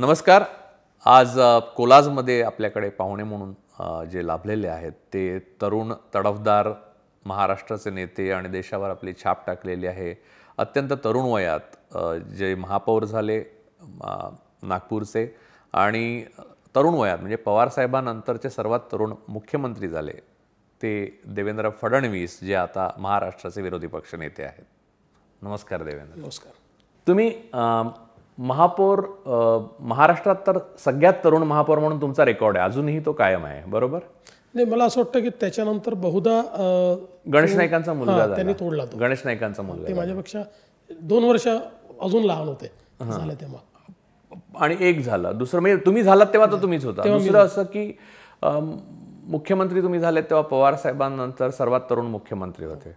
नमस्कार. आज कोलाजमध्ये आपल्याकडे पाहुणे म्हणून जे लाभलेले आहेत ते तरुण तडफदार महाराष्ट्राचे नेते आणि देशावर आपली छाप टाकलेली आहे. अत्यंत तरुण वयात जे महापौर झाले नागपूरचे आणि तरुण वयात म्हणजे पवारसाहेबांनंतरचे सर्वात तरुण मुख्यमंत्री झाले ते देवेंद्र फडणवीस, जे आता महाराष्ट्राचे विरोधी पक्ष नेते आहेत. नमस्कार देवेंद्र. नमस्कार. तुम्ही महापौर महाराष्ट्रात तर सगळ्यात तरुण महापौर म्हणून तुमचा रेकॉर्ड आहे, अजूनही तो कायम आहे, बरोबर? नाही, मला असं वाटतं की त्याच्यानंतर बहुधा गणेश नाईकांचा मुलगा झाला. त्यांनी तोडला तो. गणेश नाईकांचा मुलगा. ते माझ्यापेक्षा 2 वर्ष अजून लहान होते झाले तेव्हा. आणि एक झालं, दुसरं म्हणजे तुम्ही झालात तेव्हा तर तुम्हीच होता. दुसरं असं की मुख्यमंत्री तुम्ही झाले तेव्हा पवार साहेबांनंतर सर्वात तरुण मुख्यमंत्री होते.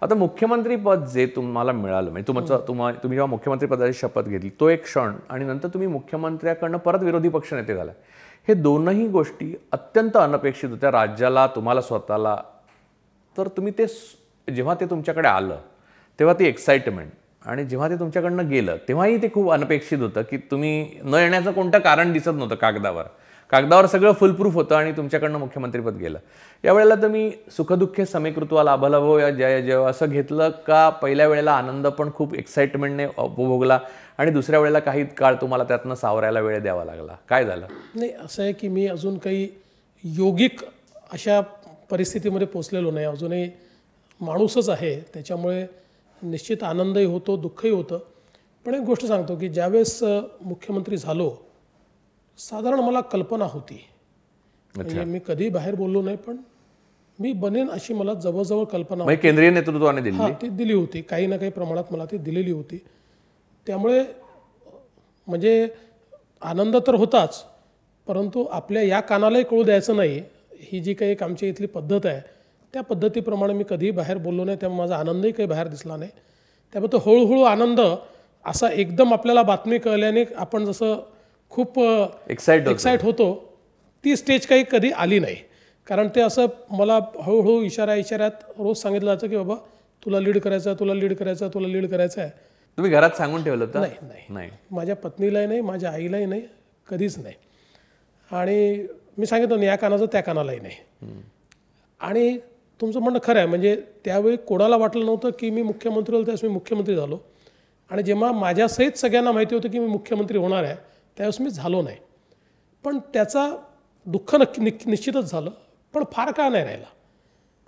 आता मुख्यमंत्री पद जे तुम्हाला मिळालं म्हणजे तुम्ही जेव्हा मुख्यमंत्री पदाची शपथ घेतली तो एक क्षण आणि नंतर तुम्ही मुख्यमंत्र्याकडनं परत विरोधी पक्ष नेते झाला, हे दोनही गोष्टी अत्यंत अनपेक्षित होत्या राज्याला, तुम्हाला स्वतःला. तर तुम्ही ते जेव्हा ते तुमच्याकडे आलं तेव्हा ती एक्साइटमेंट, आणि जेव्हा ते तुमच्याकडनं गेलं तेव्हाही ते खूप अनपेक्षित होतं की तुम्ही न येण्याचं कोणतं कारण दिसत नव्हतं. कागदावर सगळं फुलप्रूफ होतं आणि तुमच्याकडनं मुख्यमंत्रीपद गेलं. यावेळेला तुम्ही सुखदुःखे समीकृत्वा लाभलाभो या जय जय असं घेतलं का? पहिल्या वेळेला आनंद पण खूप एक्साइटमेंटने उपभोगला आणि दुसऱ्या वेळेला काही काळ तुम्हाला त्यातनं सावरायला वेळ द्यावा लागला, काय झालं? नाही, असं आहे की मी अजून काही योगिक अशा परिस्थितीमध्ये पोचलेलो नाही. अजूनही माणूसच आहे, त्याच्यामुळे निश्चित आनंदही होतो, दुःखही होतं. पण एक गोष्ट सांगतो की ज्यावेळेस मुख्यमंत्री झालो साधारण मला कल्पना होती, म्हणजे मी कधी बाहेर बोललो नाही, पण मी बनेन अशी मला जवळजवळ कल्पना होती. केंद्रीय नेतृत्वाने दिली? ती दिली होती, काही ना काही प्रमाणात मला ती दिलेली होती. त्यामुळे म्हणजे आनंद तर होताच, परंतु आपल्या या कानालाही कळू द्यायचं नाही, ही जी काही एक आमच्या इथली पद्धत आहे त्या पद्धतीप्रमाणे मी कधीही बाहेर बोललो नाही. त्यामुळे माझा आनंदही काही बाहेर दिसला नाही. त्यामुळे तो हळूहळू आनंद असा एकदम आपल्याला बातमी कळल्याने आपण जसं खूप एक्साइट होतो, ती स्टेज काही कधी आली नाही. कारण ते असं मला हळूहळू इशाऱ्यात रोज सांगितलं जातं की बाबा तुला लीड करायचं, तुला लीड करायचं, तुला लीड करायचं आहे. तुम्ही घरात सांगून ठेवलं तर? नाही, माझ्या पत्नीलाही नाही, माझ्या आईलाही नाही, कधीच नाही. आणि मी सांगितलं नाही, या कानाचं त्या कानालाही नाही. आणि तुमचं म्हणणं खरं आहे, म्हणजे त्यावेळी कोणाला वाटलं नव्हतं की मी मुख्यमंत्री होईल, त्यावेळेस मी मुख्यमंत्री झालो. आणि जेव्हा माझ्यासहित सगळ्यांना माहिती होतं की मी मुख्यमंत्री होणार आहे त्यावेळेस मी झालो नाही. पण त्याचा दुःख निश्चितच झालं, पण फार काळ नाही राहिला.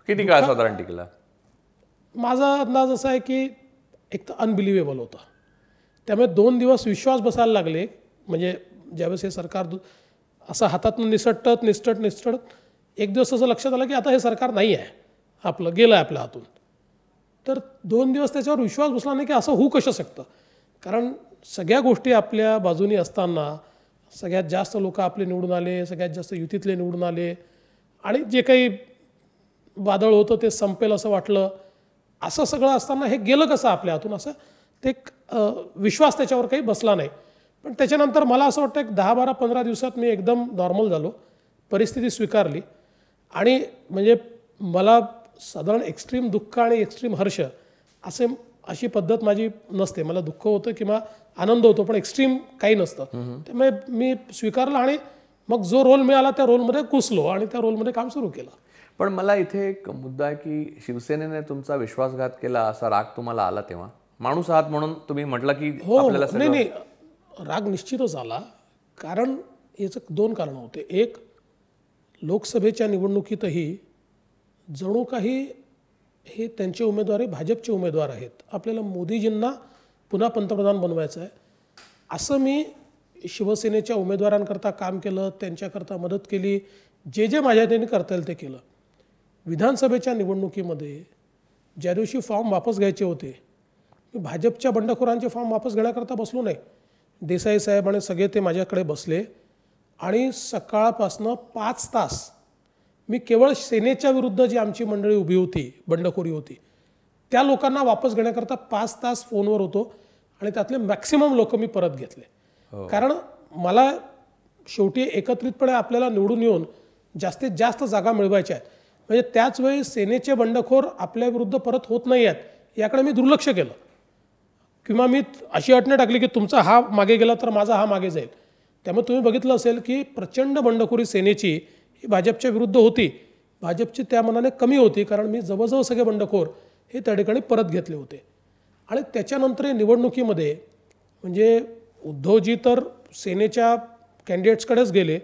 किती काळ साधारण टिकला? माझा अंदाज असा आहे की एक तर अनबिलिव्हेबल होतं. त्यामुळे 2 दिवस विश्वास बसायला लागले. म्हणजे ज्यावेळेस हे सरकार असं हातातून निसटत एक दिवस असं लक्षात आलं की आता हे सरकार नाही आहे, आपलं गेलं आहे आपल्या हातून. तर 2 दिवस त्याच्यावर विश्वास बसला नाही की असं होऊ कसं शकतं. कारण सगळ्या गोष्टी आपल्या बाजूनी असताना सगळ्यात जास्त लोक आपले निवडून आले, सगळ्यात जास्त युतीतले निवडून आले, आणि जे काही वादळ होतं ते संपेल असं वाटलं. असं सगळं असताना हे गेलं कसं आपल्या हातून, असं ते विश्वास त्याच्यावर काही बसला नाही. पण त्याच्यानंतर मला असं वाटतं एक 10-12-15 दिवसात मी एकदम नॉर्मल झालो, परिस्थिती स्वीकारली. आणि म्हणजे मला साधारण एक्स्ट्रीम दुःख आणि एक्स्ट्रीम हर्ष अशी पद्धत माझी नसते. मला दुःख होतं किंवा आनंद होतो, पण एक्स्ट्रीम काही नसतं. त्यामुळे मी स्वीकारलं आणि मग जो रोल मिळाला त्या रोलमध्ये घुसलो आणि त्या रोलमध्ये काम सुरू केलं. पण मला इथे एक मुद्दा आहे की शिवसेनेने तुमचा विश्वासघात केला असा राग तुम्हाला आला तेव्हा? माणूस आहात म्हणून तुम्ही म्हटलं की आपल्याला नाही, राग निश्चितच आला. कारण याचं 2 कारणं होते. एक, लोकसभेच्या निवडणुकीतही जणू काही हे त्यांचे उमेदवार हे भाजपचे उमेदवार आहेत, आपल्याला मोदीजींना पुन्हा पंतप्रधान बनवायचं आहे, असं मी शिवसेनेच्या उमेदवारांकरता काम केलं, त्यांच्याकरता मदत केली, जे माझ्या त्यांनी करता येईल ते केलं. विधानसभेच्या निवडणुकीमध्ये ज्या दिवशी फॉर्म वापस घ्यायचे होते, मी भाजपच्या बंडखोरांचे फॉर्म वापस घेण्याकरता बसलो नाही. देसाई साहेब आणि सगळे ते माझ्याकडे बसले आणि सकाळपासनं 5 तास मी केवळ सेनेच्या विरुद्ध जी आमची मंडळी उभी होती, बंडखोरी होती, त्या लोकांना वापस घेण्याकरता 5 तास फोनवर होतो आणि त्यातले मॅक्सिमम लोक मी परत घेतले. कारण मला शेवटी एकत्रितपणे आपल्याला निवडून येऊन जास्तीत जास्त जागा मिळवायच्या आहेत. म्हणजे त्याच वेळी सेनेचे बंडखोर आपल्या विरुद्ध परत होत नाही आहेत याकडे मी दुर्लक्ष केलं. किंवा मी अशी अट नाही टाकली की तुमचा हा मागे गेला तर माझा हा मागे जाईल. त्यामुळे तुम्ही बघितलं असेल की प्रचंड बंडखोरी सेनेची ही भाजपच्या विरुद्ध होती. भाजपची त्या मनाने कमी होती, कारण मी जवळजवळ सगळे बंडखोर हे त्या ठिकाणी परत घेतले होते. आणि त्याच्यानंतर निवडणुकीमध्ये म्हणजे उद्धवजी तर सेनेच्या कॅन्डिडेट्सकडेच गेले,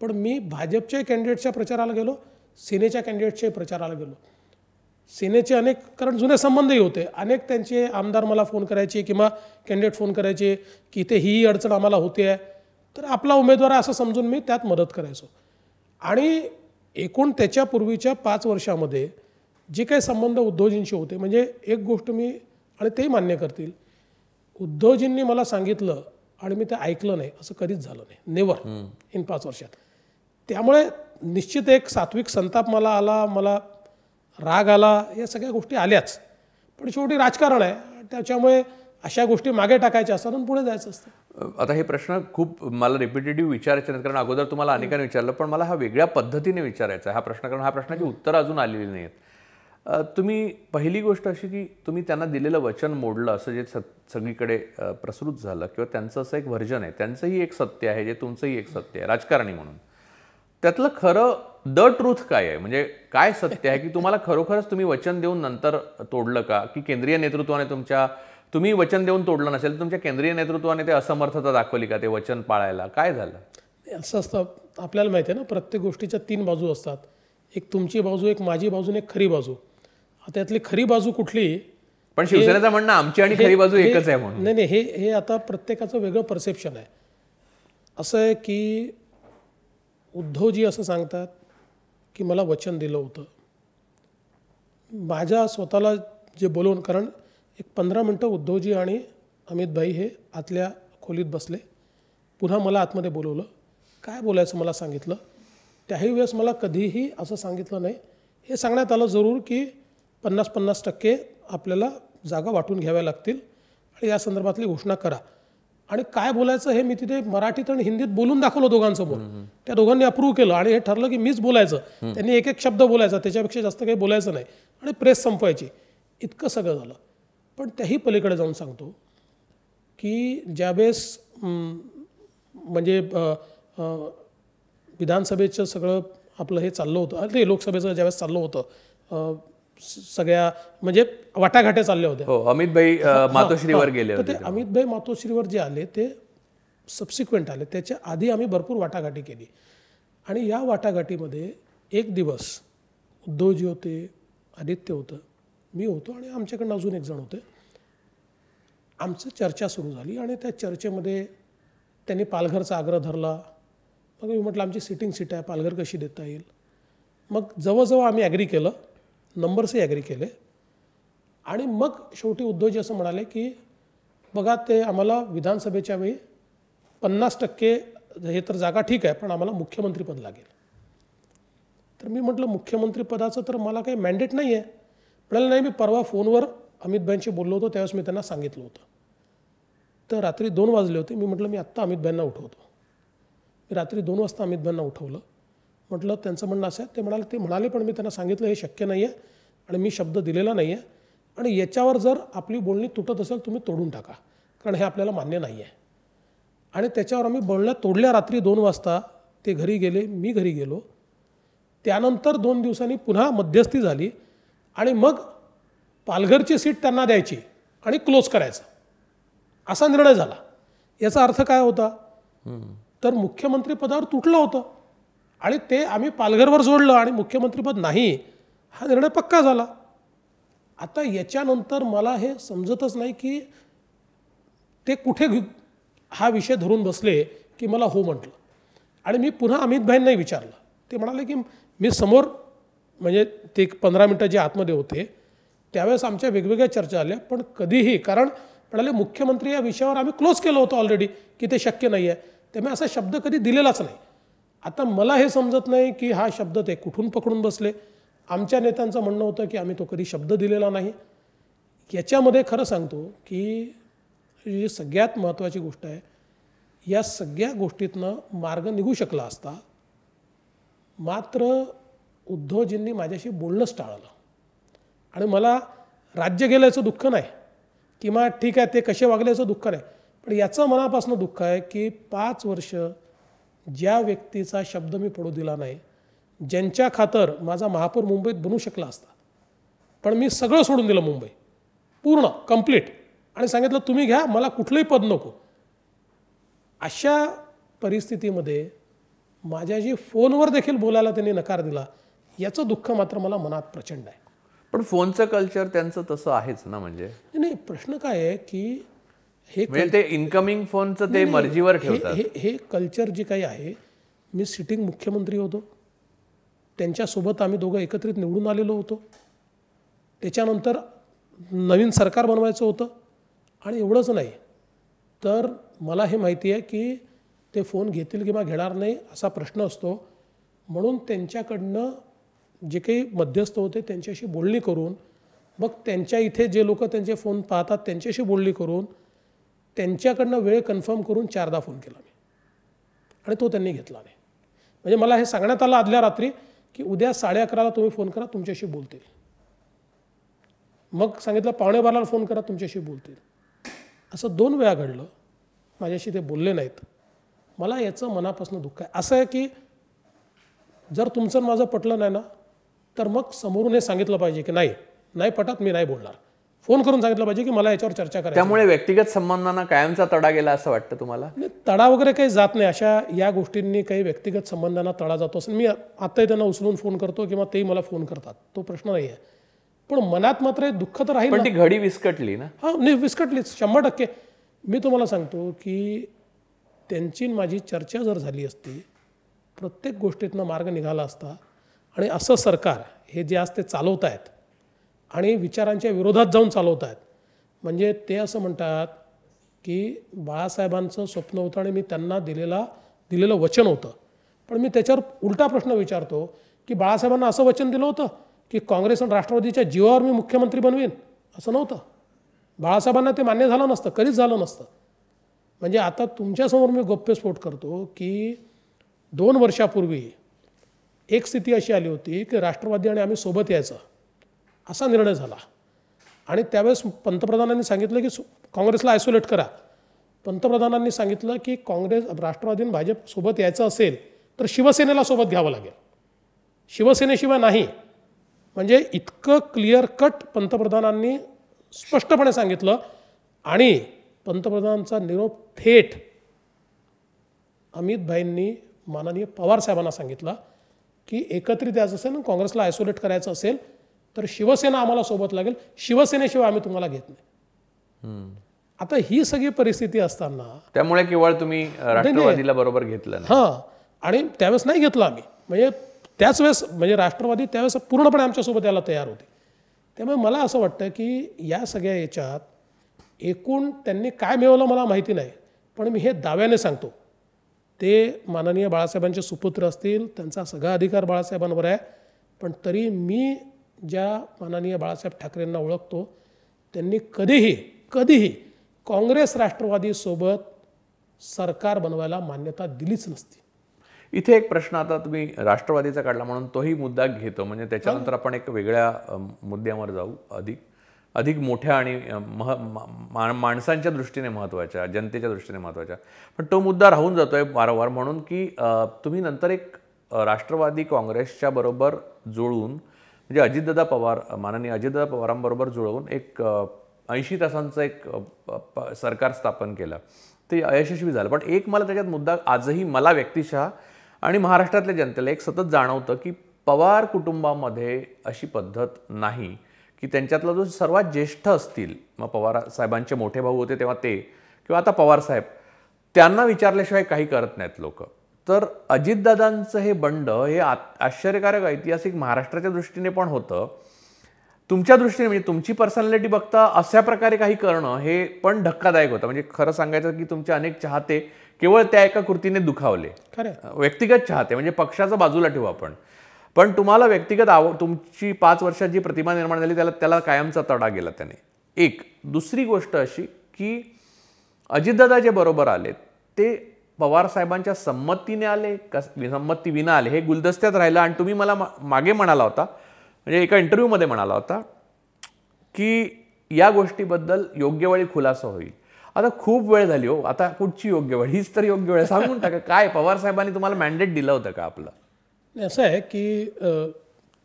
पण मी भाजपच्या कॅन्डिडेटच्या प्रचाराला गेलो, सेनेच्या कॅन्डिडेटच्या प्रचाराला गेलो. सेनेचे अनेक, कारण जुने संबंधही होते, अनेक त्यांचे आमदार मला फोन करायचे किंवा कॅन्डिडेट फोन करायचे की इथे ही अडचण आम्हाला होते आहे, तर आपला उमेदवार असं समजून मी त्यात मदत करायचो. आणि एकूण त्याच्यापूर्वीच्या 5 वर्षामध्ये जे काही संबंध उद्धवजींशी होते, म्हणजे एक गोष्ट मी, आणि तेही मान्य करतील, उद्धवजींनी मला सांगितलं आणि मी ते ऐकलं नाही असं कधीच झालं नाही, नेवर इन 5 वर्षात. त्यामुळे निश्चित एक सात्विक संताप मला आला, मला राग आला, या सगळ्या गोष्टी आल्याच. पण शेवटी राजकारण आहे, त्याच्यामुळे अशा गोष्टी मागे टाकायच्या असतात आणि पुढे जायचं असतं. आता हे प्रश्न खूप मला रिपिटेटिव्ह विचारायचे नाहीत, कारण अगोदर तुम्हाला अनेकांनी विचारलं, पण मला हा वेगळ्या पद्धतीने विचारायचा आहे हा प्रश्न, कारण हा प्रश्नाची उत्तरं अजून आलेली नाहीत. तुम्ही पहिली गोष्ट अशी की तुम्ही त्यांना दिलेलं वचन मोडलं असं जे सगळीकडे प्रसृत झालं, किंवा त्यांचं असं एक व्हर्जन आहे, त्यांचंही एक सत्य आहे जे तुमचंही एक सत्य आहे राजकारणी म्हणून. त्यातलं खरं द ट्रूथ काय आहे, म्हणजे काय सत्य आहे की तुम्हाला खरोखरच तुम्ही वचन देऊन नंतर तोडलं का, की केंद्रीय नेतृत्वाने तुम्ही वचन देऊन तोडलं नसेल, तुमच्या केंद्रीय नेतृत्वाने ते असमर्थता दाखवली का ते वचन पाळायला, काय झालं? असं असतं, आपल्याला माहिती आहे ना, प्रत्येक गोष्टीच्या 3 बाजू असतात. एक तुमची बाजू, एक माझी बाजू, एक खरी बाजू. आता यातली खरी बाजू कुठली? पण शिवसेनेचं म्हणणं आमची आणि खरी बाजू एकच आहे म्हणून. नाही, हे आता प्रत्येकाचं वेगळं परसेप्शन आहे. असं आहे की उद्धवजी असं सांगतात की मला वचन दिलं होतं. माझ्या स्वतःला जे बोलवून, कारण एक 15 मिनटं उद्धवजी आणि अमितभाई हे आतल्या खोलीत बसले, पुन्हा मला आतमध्ये बोलवलं, काय बोलायचं मला सांगितलं. त्याही वेळेस मला कधीही असं सांगितलं नाही, हे सांगण्यात आलं जरूर की 50-50% आपल्याला जागा वाटून घ्याव्या लागतील आणि या संदर्भातली घोषणा करा. आणि काय बोलायचं हे मी तिथे मराठीत आणि हिंदीत बोलून दाखवलं दोघांसमोर. त्या दोघांनी अप्रूव्ह केलं आणि हे ठरलं की मीच बोलायचं. त्यांनी एक एक शब्द बोलायचा, त्याच्यापेक्षा जास्त काही बोलायचं नाही, आणि प्रेस संपवायची. इतकं सगळं झालं. पण त्याही पलीकडे जाऊन सांगतो की ज्यावेळेस म्हणजे विधानसभेचं सगळं आपलं हे चाललं होतं, ते लोकसभेचं ज्यावेळेस चाललं होतं, सगळ्या म्हणजे वाटाघाट्या चालल्या होत्या. हो, अमितभाई मातोश्रीवर गेले होते. ते अमितभाई मातोश्रीवर जे आले ते सबसिक्वेंट आले, त्याच्या आधी आम्ही भरपूर वाटाघाटी केली. आणि या वाटाघाटीमध्ये एक दिवस उद्धवजी होते, आदित्य होतं, मी होतो आणि आमच्याकडनं अजून एक जण होते. आमचं चर्चा सुरू झाली आणि त्या चर्चेमध्ये त्यांनी पालघरचा आग्रह धरला. मग मी म्हटलं आमची सिटिंग सीट आहे, पालघर कशी देता येईल. मग जवळजवळ आम्ही ॲग्री केलं, नंबर्सही ॲग्री केले. आणि मग शेवटी उद्धवजी असं म्हणाले की बघा, ते आम्हाला विधानसभेच्या वेळी 50% हे तर जागा ठीक आहे, पण आम्हाला मुख्यमंत्रीपद लागेल. तर मी म्हटलं मुख्यमंत्रीपदाचं तर मला काही मॅन्डेट नाही आहे. म्हणाले नाही, मी परवा फोनवर अमितभाईंशी बोललो होतो, त्यावेळेस मी त्यांना सांगितलं होतं. तर रात्री 2 वाजले होते. मी म्हटलं मी आत्ता अमितभाईंना उठवतो. मी रात्री 2 वाजता अमितभाईंना उठवलं. म्हटलं त्यांचं म्हणणं असं आहे. ते म्हणाले पण मी त्यांना सांगितलं हे शक्य नाही आहे आणि मी शब्द दिलेला नाही आहे, आणि याच्यावर जर आपली बोलणी तुटत असेल तुम्ही तोडून टाका, कारण हे आपल्याला मान्य नाही आहे. आणि त्याच्यावर आम्ही बोलण्या तोडल्या. रात्री 2 वाजता ते घरी गेले, मी घरी गेलो. त्यानंतर 2 दिवसांनी पुन्हा मध्यस्थी झाली आणि मग पालघरची सीट त्यांना द्यायची आणि क्लोज करायचं असा निर्णय झाला. याचा अर्थ काय होता, तर मुख्यमंत्रीपदावर तुटलं होतं आणि ते आम्ही पालघरवर जोडलं आणि मुख्यमंत्रीपद नाही, हा निर्णय पक्का झाला. आता याच्यानंतर मला हे समजतच नाही की ते कुठे हा विषय धरून बसले की मला हो म्हटलं. आणि मी पुन्हा अमितभाईंनाही विचारलं. ते म्हणाले की मी समोर, म्हणजे ते 15 मिनटं जे आतमध्ये होते त्यावेळेस आमच्या वेगवेगळ्या चर्चा आल्या, पण कधीही, कारण म्हणाले मुख्यमंत्री या विषयावर आम्ही क्लोज केलं होतं ऑलरेडी की ते शक्य नाही आहे, त्यामुळे असा शब्द कधी दिलेलाच नाही. आता मला हे समजत नाही की हा शब्द ते कुठून पकडून बसले. आमच्या नेत्यांचं म्हणणं होतं की आम्ही तो कधी शब्द दिलेला नाही. याच्यामध्ये खरं सांगतो की जी सगळ्यात महत्त्वाची गोष्ट आहे, या सगळ्या गोष्टीतनं मार्ग निघू शकला असता, मात्र उद्धवजींनी माझ्याशी बोलणंच टाळलं. आणि मला राज्य गेल्याचं दुःख नाही किंवा ठीक आहे ते कसे वागल्याचं दुःख नाही, पण याचं मनापासून दुःख आहे की 5 वर्ष ज्या व्यक्तीचा शब्द मी पडू दिला नाही, ज्यांच्या खातर माझा महापौर मुंबईत बनू शकला असता, पण मी सगळं सोडून दिलं मुंबई पूर्ण कंप्लीट आणि सांगितलं तुम्ही घ्या, मला कुठलंही पद नको. अशा परिस्थितीमध्ये माझ्याशी फोनवर देखील बोलायला त्यांनी नकार दिला, याचं दुःख मात्र मला मनात प्रचंड आहे. पण फोनचं कल्चर त्यांचं तसं आहेच ना. म्हणजे नाही, प्रश्न काय आहे की हे म्हणजे ते इनकमिंग फोनचं ते मर्जीवर ठेवतात. हे कल्चर जे काही आहे, मी सिटिंग मुख्यमंत्री होतो, त्यांच्यासोबत आम्ही दोघं एकत्रित निवडून आलेलो होतो, त्याच्यानंतर नवीन सरकार बनवायचं होतं आणि एवढंच नाही तर मला हे माहिती आहे की ते फोन घेतील किंवा घेणार नाही असा प्रश्न असतो. म्हणून त्यांच्याकडनं जे काही मध्यस्थ होते त्यांच्याशी बोलणी करून, मग त्यांच्या इथे जे लोक त्यांचे फोन पाहतात त्यांच्याशी बोलणी करून, त्यांच्याकडनं वेळ कन्फर्म करून 4दा फोन केला मी आणि तो त्यांनी घेतला नाही. म्हणजे मला हे सांगण्यात आलं आदल्या रात्री की उद्या 11:30ला तुम्ही फोन करा, तुमच्याशी बोलतील. मग सांगितलं 11:15ला फोन करा, तुमच्याशी बोलतील. असं 2 वेळा घडलं, माझ्याशी ते बोलले नाहीत. मला याचं मनापासून दुःख आहे. असं आहे की जर तुमचं माझं पटलं नाही ना, तर मग समोरून हे सांगितलं पाहिजे की नाही पटत, मी नाही बोलणार. फोन करून सांगितलं पाहिजे की मला याच्यावर चर्चा करायची. त्यामुळे व्यक्तिगत संबंधांना कायमचा तडा गेला असं वाटतं तुम्हाला? तडा वगैरे काही जात नाही. अशा या गोष्टींनी काही व्यक्तिगत संबंधांना तडा जातो असं मी आत्ताही त्यांना उचलून फोन करतो किंवा तेही मला फोन करतात, तो प्रश्न नाही आहे. पण मनात मात्र हे दुःख तर राहील. पण ती घडी विस्कटली ना. हां, नाही विस्कटलीच 100%. मी तुम्हाला सांगतो की त्यांची माझी चर्चा जर झाली असती, प्रत्येक गोष्टीतनं मार्ग निघाला असता. आणि असं सरकार हे जे आज ते चालवत आहेत आणि विचारांच्या विरोधात जाऊन चालवत आहेत, म्हणजे ते असं म्हणतात की बाळासाहेबांचं स्वप्न होतं आणि मी त्यांना दिलेलं वचन होतं. पण मी त्याच्यावर उलटा प्रश्न विचारतो की बाळासाहेबांना असं वचन दिलं होतं की काँग्रेस आणि राष्ट्रवादीच्या जीवावर मी मुख्यमंत्री बनवीन, असं नव्हतं. बाळासाहेबांना ते मान्य झालं नसतं, कधीच झालं नसतं. म्हणजे आता तुमच्यासमोर मी गौप्यस्फोट करतो की 2 वर्षापूर्वी एक स्थिती अशी आली होती की राष्ट्रवादी आणि आम्ही सोबत यायचं असा निर्णय झाला आणि त्यावेळेस पंतप्रधानांनी सांगितलं की काँग्रेसला आयसोलेट करा. पंतप्रधानांनी सांगितलं की राष्ट्रवादी आणि भाजप सोबत यायचं असेल तर शिवसेनेला सोबत घ्यावं लागेल, शिवसेनेशिवाय नाही. म्हणजे इतकं क्लिअर कट पंतप्रधानांनी स्पष्टपणे सांगितलं. आणि पंतप्रधानांचा निरोप थेट अमित भाईंनी माननीय पवार साहेबांना सांगितलं की एकत्रित यायचं असेल ना, काँग्रेसला आयसोलेट करायचं असेल तर शिवसेना आम्हाला सोबत लागेल, शिवसेनेशिवाय आम्ही तुम्हाला घेत नाही. आता ही सगळी परिस्थिती असताना त्यामुळे केवळ तुम्ही राष्ट्रवादीला बरोबर घेतलं नाही. हां, आणि त्यावेळेस नाही घेतलं आम्ही. म्हणजे त्याच वेळेस म्हणजे राष्ट्रवादी त्यावेळेस पूर्णपणे आमच्यासोबत यायला तयार होते. त्यामुळे मला असं वाटतं की या सगळ्या याच्यात एकूण त्यांनी काय मिळवलं मला माहिती नाही, पण मी हे दाव्याने सांगतो, ते माननीय बाळासाहेबांचे सुपुत्र असतील, त्यांचा सगळा अधिकार बाळासाहेबांवर आहे. पण तरी मी ज्या माननीय बाळासाहेब ठाकरेंना ओळखतो, त्यांनी कधीही काँग्रेस राष्ट्रवादीसोबत सरकार बनवायला मान्यता दिलीच नसती. इथे एक प्रश्न, आता तुम्ही राष्ट्रवादीचा काढला म्हणून तोही मुद्दा घेतो, म्हणजे त्याच्यानंतर आपण एक वेगळ्या मुद्द्यावर जाऊ, अधिक मोठ्या आणि माणसांच्या दृष्टीने महत्त्वाच्या, जनतेच्या दृष्टीने महत्त्वाच्या. पण तो मुद्दा राहून जातोय वारंवार, म्हणून की तुम्ही नंतर एक राष्ट्रवादी काँग्रेसच्या बरोबर जुळवून, म्हणजे अजितदादा पवार, माननीय अजितदादा पवारांबरोबर जुळवून एक 80 तासांचं एक सरकार स्थापन केलं. ते अयशस्वी झालं. पण एक मला त्याच्यात मुद्दा आजही मला व्यक्तिशः आणि महाराष्ट्रातल्या जनतेला एक सतत जाणवतं की पवार कुटुंबामध्ये अशी पद्धत नाही की त्यांच्यातला जो सर्वात ज्येष्ठ असतील, मग पवार साहेबांचे मोठे भाऊ होते तेव्हा ते, किंवा आता पवार साहेब, त्यांना विचारल्याशिवाय काही करत नाहीत लोक. तर अजितदादांचं हे बंड हे आश्चर्यकारक ऐतिहासिक महाराष्ट्राच्या दृष्टीने पण होतं, तुमच्या दृष्टीने म्हणजे तुमची पर्सनॅलिटी बघता अशा प्रकारे काही करणं हे पण धक्कादायक होतं. म्हणजे खरं सांगायचं की तुमचे अनेक चाहते केवळ त्या एका कृतीने दुखावले, व्यक्तिगत चाहते, म्हणजे पक्षाचं बाजूला ठेवू आपण, पण तुम्हाला व्यक्तिगत तुमची 5 वर्षात जी प्रतिमा निर्माण झाली त्याला कायमचा तडा गेला त्याने. एक दुसरी गोष्ट अशी की अजितदादा जे बरोबर आले ते पवार साहेबांच्या संमतीने आले का संमती विना आले हे गुलदस्त्यात राहिलं. आणि तुम्ही मला मागे म्हणाला होता, म्हणजे एका इंटरव्ह्यूमध्ये म्हणाला होता की या गोष्टीबद्दल योग्य वेळी खुलासा होईल. आता खूप वेळ झाली हो, आता कुठची योग्य वेळ? हीच तर योग्य वेळ. सांगून टाका काय पवार साहेबांनी तुम्हाला मॅन्डेट दिलं होतं का आपलं? असं आहे की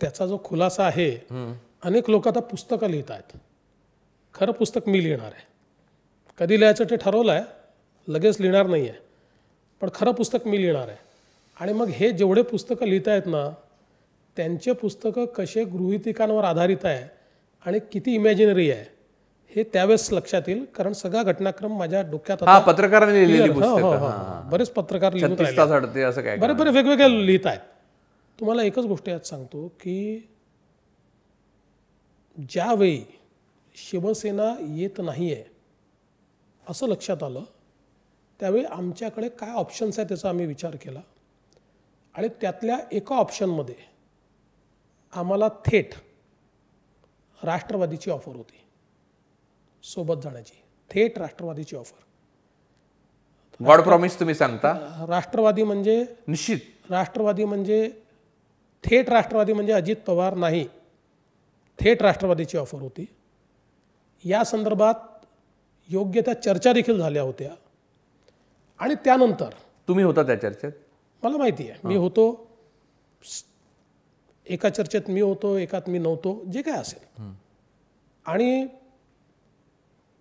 त्याचा जो खुलासा आहे, अनेक लोक आता पुस्तकं लिहित आहेत. खरं पुस्तक मी लिहिणार आहे. कधी लिहायचं ते ठरवलं आहे, लगेच लिहिणार नाही आहे, पण खरं पुस्तक मी लिहिणार आहे. आणि मग हे जेवढे पुस्तकं लिहित आहेत ना, त्यांचे पुस्तकं कसे गृहितिकांवर आधारित आहे आणि किती इमॅजिनरी आहे हे त्यावेळेस लक्षात येईल. कारण सगळा घटनाक्रम माझ्या डोक्यात हा, पत्रकारांनी लिहिलेली पुस्तकं. बरेच पत्रकार लिहून 36 तास अडते असं काय? बरे वेगवेगळे लिहित आहेत. तुम्हाला एकच गोष्ट यात सांगतो की ज्यावेळी शिवसेना येत नाही आहे असं लक्षात आलं, त्यावेळी आमच्याकडे काय ऑप्शन्स आहेत त्याचा आम्ही विचार केला. आणि त्यातल्या एका ऑप्शनमध्ये आम्हाला थेट राष्ट्रवादीची ऑफर होती सोबत जाण्याची. थेट राष्ट्रवादीची ऑफर. गॉड प्रॉमिस तुम्ही सांगता? राष्ट्रवादी म्हणजे निश्चित. राष्ट्रवादी म्हणजे थेट राष्ट्रवादी म्हणजे अजित पवार नाही, थेट राष्ट्रवादीची ऑफर होती. या संदर्भात योग्य त्या चर्चा देखील झाल्या होत्या. आणि त्यानंतर तुम्ही होता त्या चर्चेत? मला माहिती आहे, मी होतो. एका चर्चेत मी होतो, एकात मी नव्हतो, जे काय असेल. आणि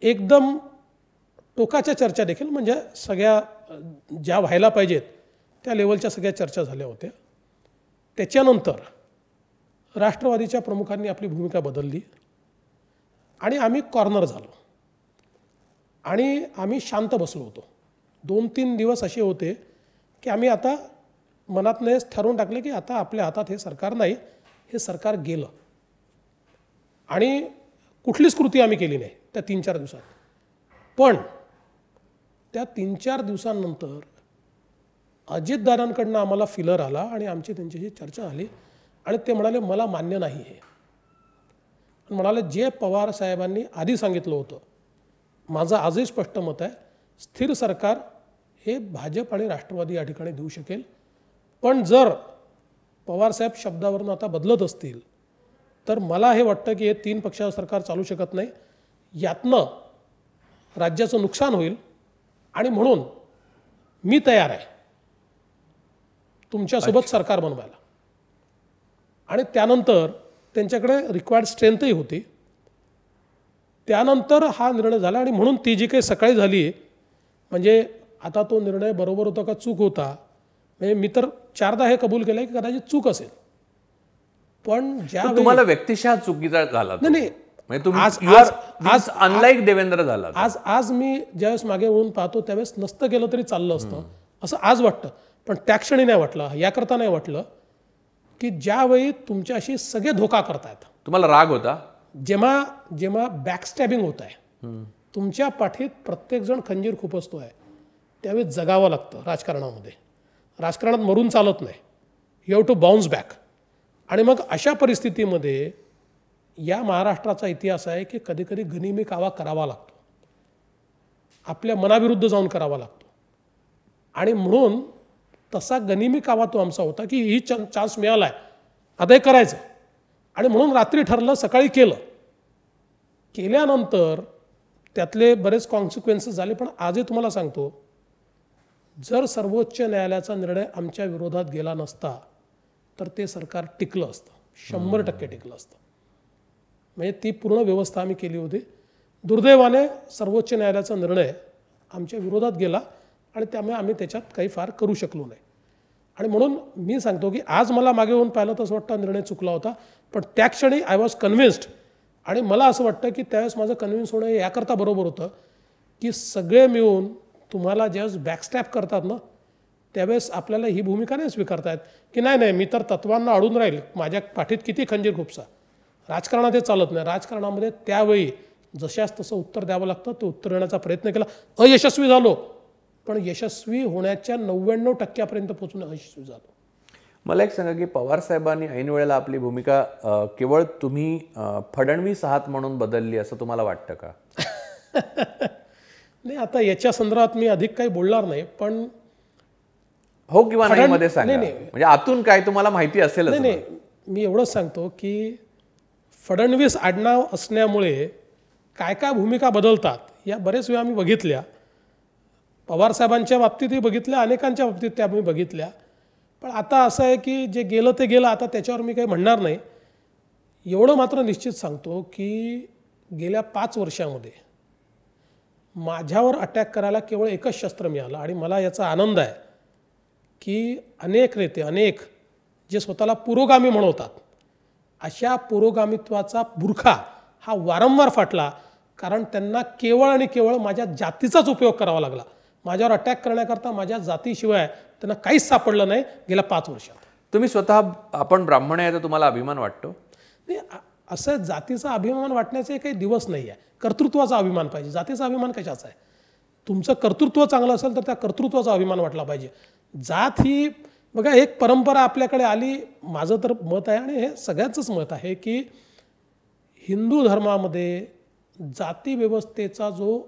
एकदम टोकाच्या चर्चा देखील, म्हणजे सगळ्या ज्या व्हायला पाहिजेत त्या लेवलच्या सगळ्या चर्चा झाल्या होत्या. त्याच्यानंतर राष्ट्रवादीच्या प्रमुखांनी आपली भूमिका बदलली आणि आम्ही कॉर्नर झालो आणि आम्ही शांत बसलो होतो. 2-3 दिवस असे होते की आम्ही आता मनातने ठरवून टाकले की आता आपल्या हातात हे सरकार नाही, हे सरकार गेलं. आणि कुठलीच कृती आम्ही केली नाही त्या 3-4 दिवसात. पण त्या 3-4 दिवसांनंतर अजितदादांकडनं आम्हाला फिलर आला आणि आमची त्यांच्याशी चर्चा झाली आणि ते म्हणाले मला मान्य नाही हे. म्हणाले जे पवार साहेबांनी आधी सांगितलं होतं, माझं आजही स्पष्ट मत आहे, स्थिर सरकार हे भाजप आणि राष्ट्रवादी या ठिकाणी देऊ शकेल. पण जर पवारसाहेब शब्दावरून आता बदलत असतील तर मला हे वाटतं की हे 3 पक्षाचं सरकार चालू शकत नाही, यातनं राज्याचं नुकसान होईल. आणि म्हणून मी तयार आहे तुमच्यासोबत सरकार बनवायला. आणि त्यानंतर त्यांच्याकडे रिक्वायर्ड स्ट्रेंथही होती. त्यानंतर हा निर्णय झाला. आणि म्हणून ती जी काही सकाळी झाली, म्हणजे आता तो निर्णय बरोबर होता का चूक होता, म्हणजे मी तर 4दा हे कबूल केलं की कदाचित चूक असेल. पण ज्या तुम्हाला व्यक्तिशः चुकीचा झाला नाही, म्हणजे तुम्ही आज अनलाईक देवेंद्र झाला. आज मी ज्यावेळेस मागे वळून पाहतो त्यावेळेस नसतं केलं तरी चाललं असतं असं आज वाटतं. पण त्या क्षणी नाही वाटलं, याकरता नाही वाटलं की ज्यावेळी तुमच्याशी सगळे धोका करतायत. तुम्हाला राग होता? जेव्हा बॅकस्टॅबिंग होत आहे, तुमच्या पाठीत प्रत्येकजण खंजीर खुपसतोय, त्यावेळी जगावं लागतं राजकारणामध्ये. राजकारणात मरून चालत नाही, you have to bounce back. आणि मग अशा परिस्थितीमध्ये या महाराष्ट्राचा इतिहास आहे की कधी कधी गनिमी कावा करावा लागतो, आपल्या मनाविरुद्ध जाऊन करावा लागतो. आणि म्हणून तसा गनिमी कावा तो आमचा होता की ही चान्स मिळाला आहे, आता हे करायचं. आणि म्हणून रात्री ठरलं, सकाळी केल्यानंतर त्यातले बरेच कॉन्सिक्वेन्सेस झाले. पण आजही तुम्हाला सांगतो, जर सर्वोच्च न्यायालयाचा निर्णय आमच्या विरोधात गेला नसता तर ते सरकार टिकलं असतं, 100% टिकलं असतं. म्हणजे ती पूर्ण व्यवस्था आम्ही केली होती. दुर्दैवाने सर्वोच्च न्यायालयाचा निर्णय आमच्या विरोधात गेला आणि त्यामुळे आम्ही त्याच्यात काही फार करू शकलो नाही. आणि म्हणून मी सांगतो की आज मला मागे होऊन पाहिलं तर असं वाटतं निर्णय चुकला होता. पण त्या क्षणी आय वॉज कन्व्हिन्स्ड. आणि मला असं वाटतं की त्यावेळेस माझं कन्व्हिन्स होणं याकरता बरोबर होतं की सगळे मिळून तुम्हाला ज्यावेळेस बॅकस्टॅप करतात ना, त्यावेळेस आपल्याला ही भूमिका नाही स्वीकारता येत की नाही मी तर तत्वांना अडून राहील, माझ्या पाठीत किती खंजीर खुपसा. राजकारणात हे चालत नाही. राजकारणामध्ये त्यावेळी जशास तसं उत्तर द्यावं लागतं. ते उत्तर देण्याचा प्रयत्न केला, अयशस्वी झालो, पण यशस्वी होण्याच्या 99% पोहोचून अयशस्वी झालो. मला एक सांगा की पवार साहेबांनी ऐन वेळेला आपली भूमिका केवळ तुम्ही फडणवीस आहात म्हणून बदलली असं तुम्हाला वाटतं का? नाही, आता याच्या संदर्भात मी अधिक काही बोलणार नाही. पण हो किंवा नाही मध्ये सांगा, म्हणजे आतून काय तुम्हाला माहिती असेल. नाही, मी एवढंच सांगतो की फडणवीस आडनाव असण्यामुळे काय काय भूमिका बदलतात या बरेच वेळा आम्ही बघितल्या. पवारसाहेबांच्या बाबतीतही बघितल्या, अनेकांच्या बाबतीत त्या आम्ही बघितल्या. पण आता असं आहे की जे गेलं ते गेलं, आता त्याच्यावर मी काही म्हणणार नाही. एवढं मात्र निश्चित सांगतो की गेल्या 5 वर्षामध्ये माझ्यावर अटॅक करायला केवळ एकच शस्त्र मिळालं आणि मला याचा आनंद आहे की अनेक नेते जे स्वतःला पुरोगामी म्हणवतात, अशा पुरोगामित्वाचा बुरखा हा वारंवार फाटला. कारण त्यांना केवळ आणि केवळ माझ्या जातीचाच उपयोग करावा लागला. माझ्यावर अटॅक करण्याकरता माझ्या जातीशिवाय त्यांना काहीच सापडलं नाही गेल्या 5 वर्षात. तुम्ही स्वतः आपण ब्राह्मण आहे तर तुम्हाला अभिमान वाटतो? नाही, असं जातीचा अभिमान वाटण्याचे काही दिवस नाही आहे. कर्तृत्वाचा अभिमान पाहिजे. जातीचा अभिमान कशाचा आहे? तुमचं कर्तृत्व चांगलं असेल तर त्या कर्तृत्वाचा अभिमान वाटला पाहिजे. जात ही बघा एक परंपरा आपल्याकडे आली. माझं तर मत आहे आणि हे सगळ्यांचंच मत आहे की हिंदू धर्मामध्ये जाती व्यवस्थेचा जो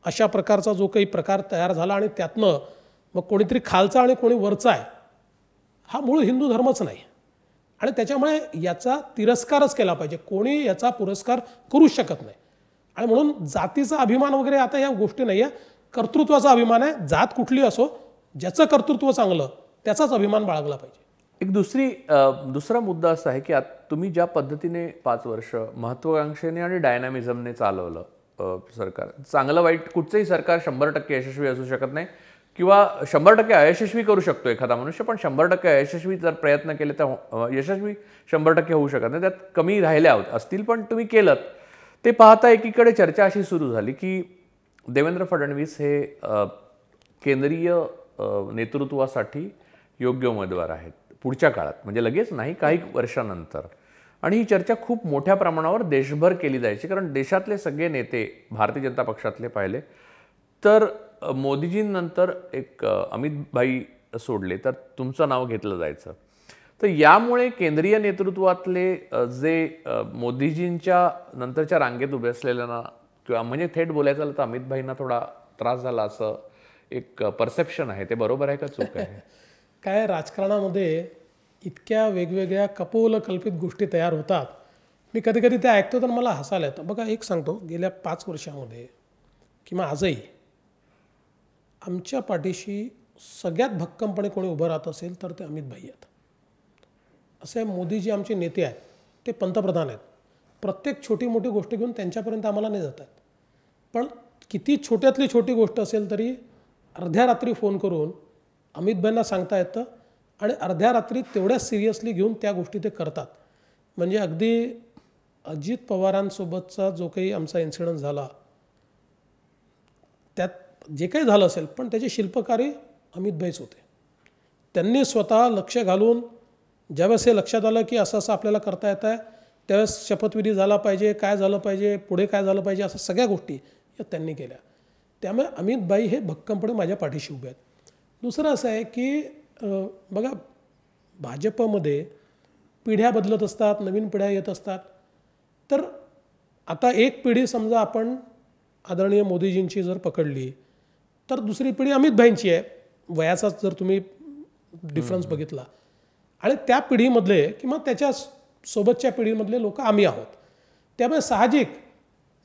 अशा प्रकारचा जो काही प्रकार तयार झाला आणि त्यातनं मग कोणीतरी खालचा आणि कोणी वरचा आहे, हा मूळ हिंदू धर्मच नाही. आणि त्याच्यामुळे याचा तिरस्कारच केला पाहिजे. कोणी याचा पुरस्कार करू शकत नाही. आणि म्हणून जातीचा अभिमान वगैरे आता या गोष्टी नाही आहे. कर्तृत्वाचा अभिमान आहे. जात कुठली असो, ज्याचं कर्तृत्व चांगलं त्याचाच अभिमान बाळगला पाहिजे. एक दुसरा मुद्दा असा आहे की तुम्ही ज्या पद्धतीने 5 वर्ष महत्त्वाकांक्षेने आणि डायनामिझमने चालवलं सरकार, चांगलं वाईट कुठचंही सरकार 100% यशस्वी असू शकत नाही किंवा 100% अयशस्वी करू शकतो एखादा मनुष्य, पण 100% अयशस्वी जर प्रयत्न केले तर यशस्वी 100% होऊ शकत नाही. त्यात कमी राहिल्या असतील पण तुम्ही केलं. ते पाहता एकीकडे चर्चा अशी सुरू झाली की देवेंद्र फडणवीस हे केंद्रीय नेतृत्वासाठी योग्य उमेदवार आहेत पुढच्या काळात, म्हणजे लगेच नाही, काही वर्षानंतर. आणि ही चर्चा खूप मोठ्या प्रमाणावर देशभर केली जायची. कारण देशातले सगळे नेते भारतीय जनता पक्षातले पाहिले तर मोदीजींनंतर एक अमित भाई सोडले तर तुमचं नाव घेतलं जायचं. तर यामुळे केंद्रीय नेतृत्वातले जे मोदीजींच्या नंतरच्या रांगेत उभे असलेल्यांना किंवा म्हणजे थेट बोलायचं झालं तर अमित भाईंना थोडा त्रास झाला असं एक परसेप्शन आहे. ते बरोबर आहे का चूक आहे? काय राजकारणामध्ये इतक्या वेगवेगळ्या कपोल कल्पित गोष्टी तयार होतात. मी कधी कधी ते ऐकतो तर मला हसायला येतं. बघा एक सांगतो, गेल्या 5 वर्षामध्ये किंवा आजही आमच्या पाठीशी सगळ्यात भक्कमपणे कोणी उभं राहत असेल तर ते अमित भाई आहेत. असे मोदीजी आमचे नेते आहेत, ते पंतप्रधान आहेत. प्रत्येक छोटी मोठी गोष्ट घेऊन त्यांच्यापर्यंत आम्हाला नाही जातात. पण किती छोट्यातली छोटी गोष्ट असेल तरी अर्ध्या रात्री फोन करून अमित भाईंना सांगता येतं आणि अर्ध्या रात्री तेवढ्या सिरियसली घेऊन त्या गोष्टी ते करतात. म्हणजे अगदी अजित पवारांसोबतचा जो काही आमचा इन्सिडंट झाला त्यात जे काही झालं असेल पण त्याचे शिल्पकारी अमित भाईच होते. त्यांनी स्वतः लक्ष घालून ज्यावेळेस हे लक्षात आलं की असं आपल्याला करता येतं आहे त्यावेळेस शपथविधी झाला पाहिजे, काय झालं पाहिजे, पुढे काय झालं पाहिजे, असं सगळ्या गोष्टी या त्यांनी केल्या. त्यामुळे अमित भाई हे भक्कमपणे माझ्या पाठीशी उभे आहेत. दुसरं असं आहे की बघा भाजपमध्ये पिढ्या बदलत असतात, नवीन पिढ्या येत असतात. तर आता एक पिढी समजा आपण आदरणीय मोदीजींची जर पकडली तर दुसरी पिढी अमित भाईंची आहे. वयाचाच जर तुम्ही डिफरन्स बघितला आणि त्या पिढीमधले किंवा त्याच्या सोबतच्या पिढीमधले लोक आम्ही आहोत. त्यामुळे साहजिक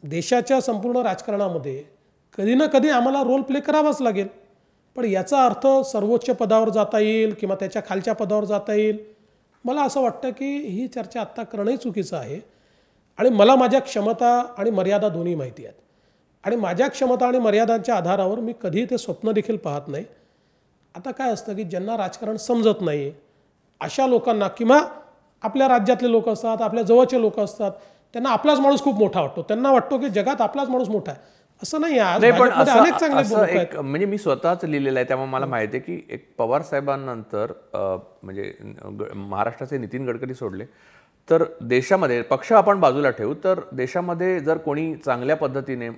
देशाच्या संपूर्ण राजकारणामध्ये कधी ना कधी आम्हाला रोल प्ले करावाच लागेल. पण याचा अर्थ सर्वोच्च पदावर जाता येईल किंवा त्याच्या खालच्या पदावर जाता येईल, मला असं वाटतं की ही चर्चा आत्ता करणंही चुकीचं आहे. आणि मला माझ्या क्षमता आणि मर्यादा दोन्ही माहिती आहेत आणि माझ्या क्षमता आणि मर्यादांच्या आधारावर मी कधी ते स्वप्न देखील पाहत नाही. आता काय असतं की ज्यांना राजकारण समजत नाही अशा लोकांना किंवा आपल्या राज्यातले लोक असतात, आपल्या जवळचे लोक असतात, त्यांना आपलाच माणूस खूप मोठा वाटतो. त्यांना वाटतो की जगात आपलाच माणूस मोठा आहे. असं नाही आहे. पण अनेक चांगले म्हणजे मी स्वतःच लिहिलेलं आहे त्यामुळे मला माहिती आहे की एक पवार साहेबांनंतर म्हणजे महाराष्ट्राचे नितीन गडकरी सोडले तर देशामध्ये पक्ष आपण बाजूला ठेवू तर देशामध्ये जर कोणी चांगल्या पद्धतीने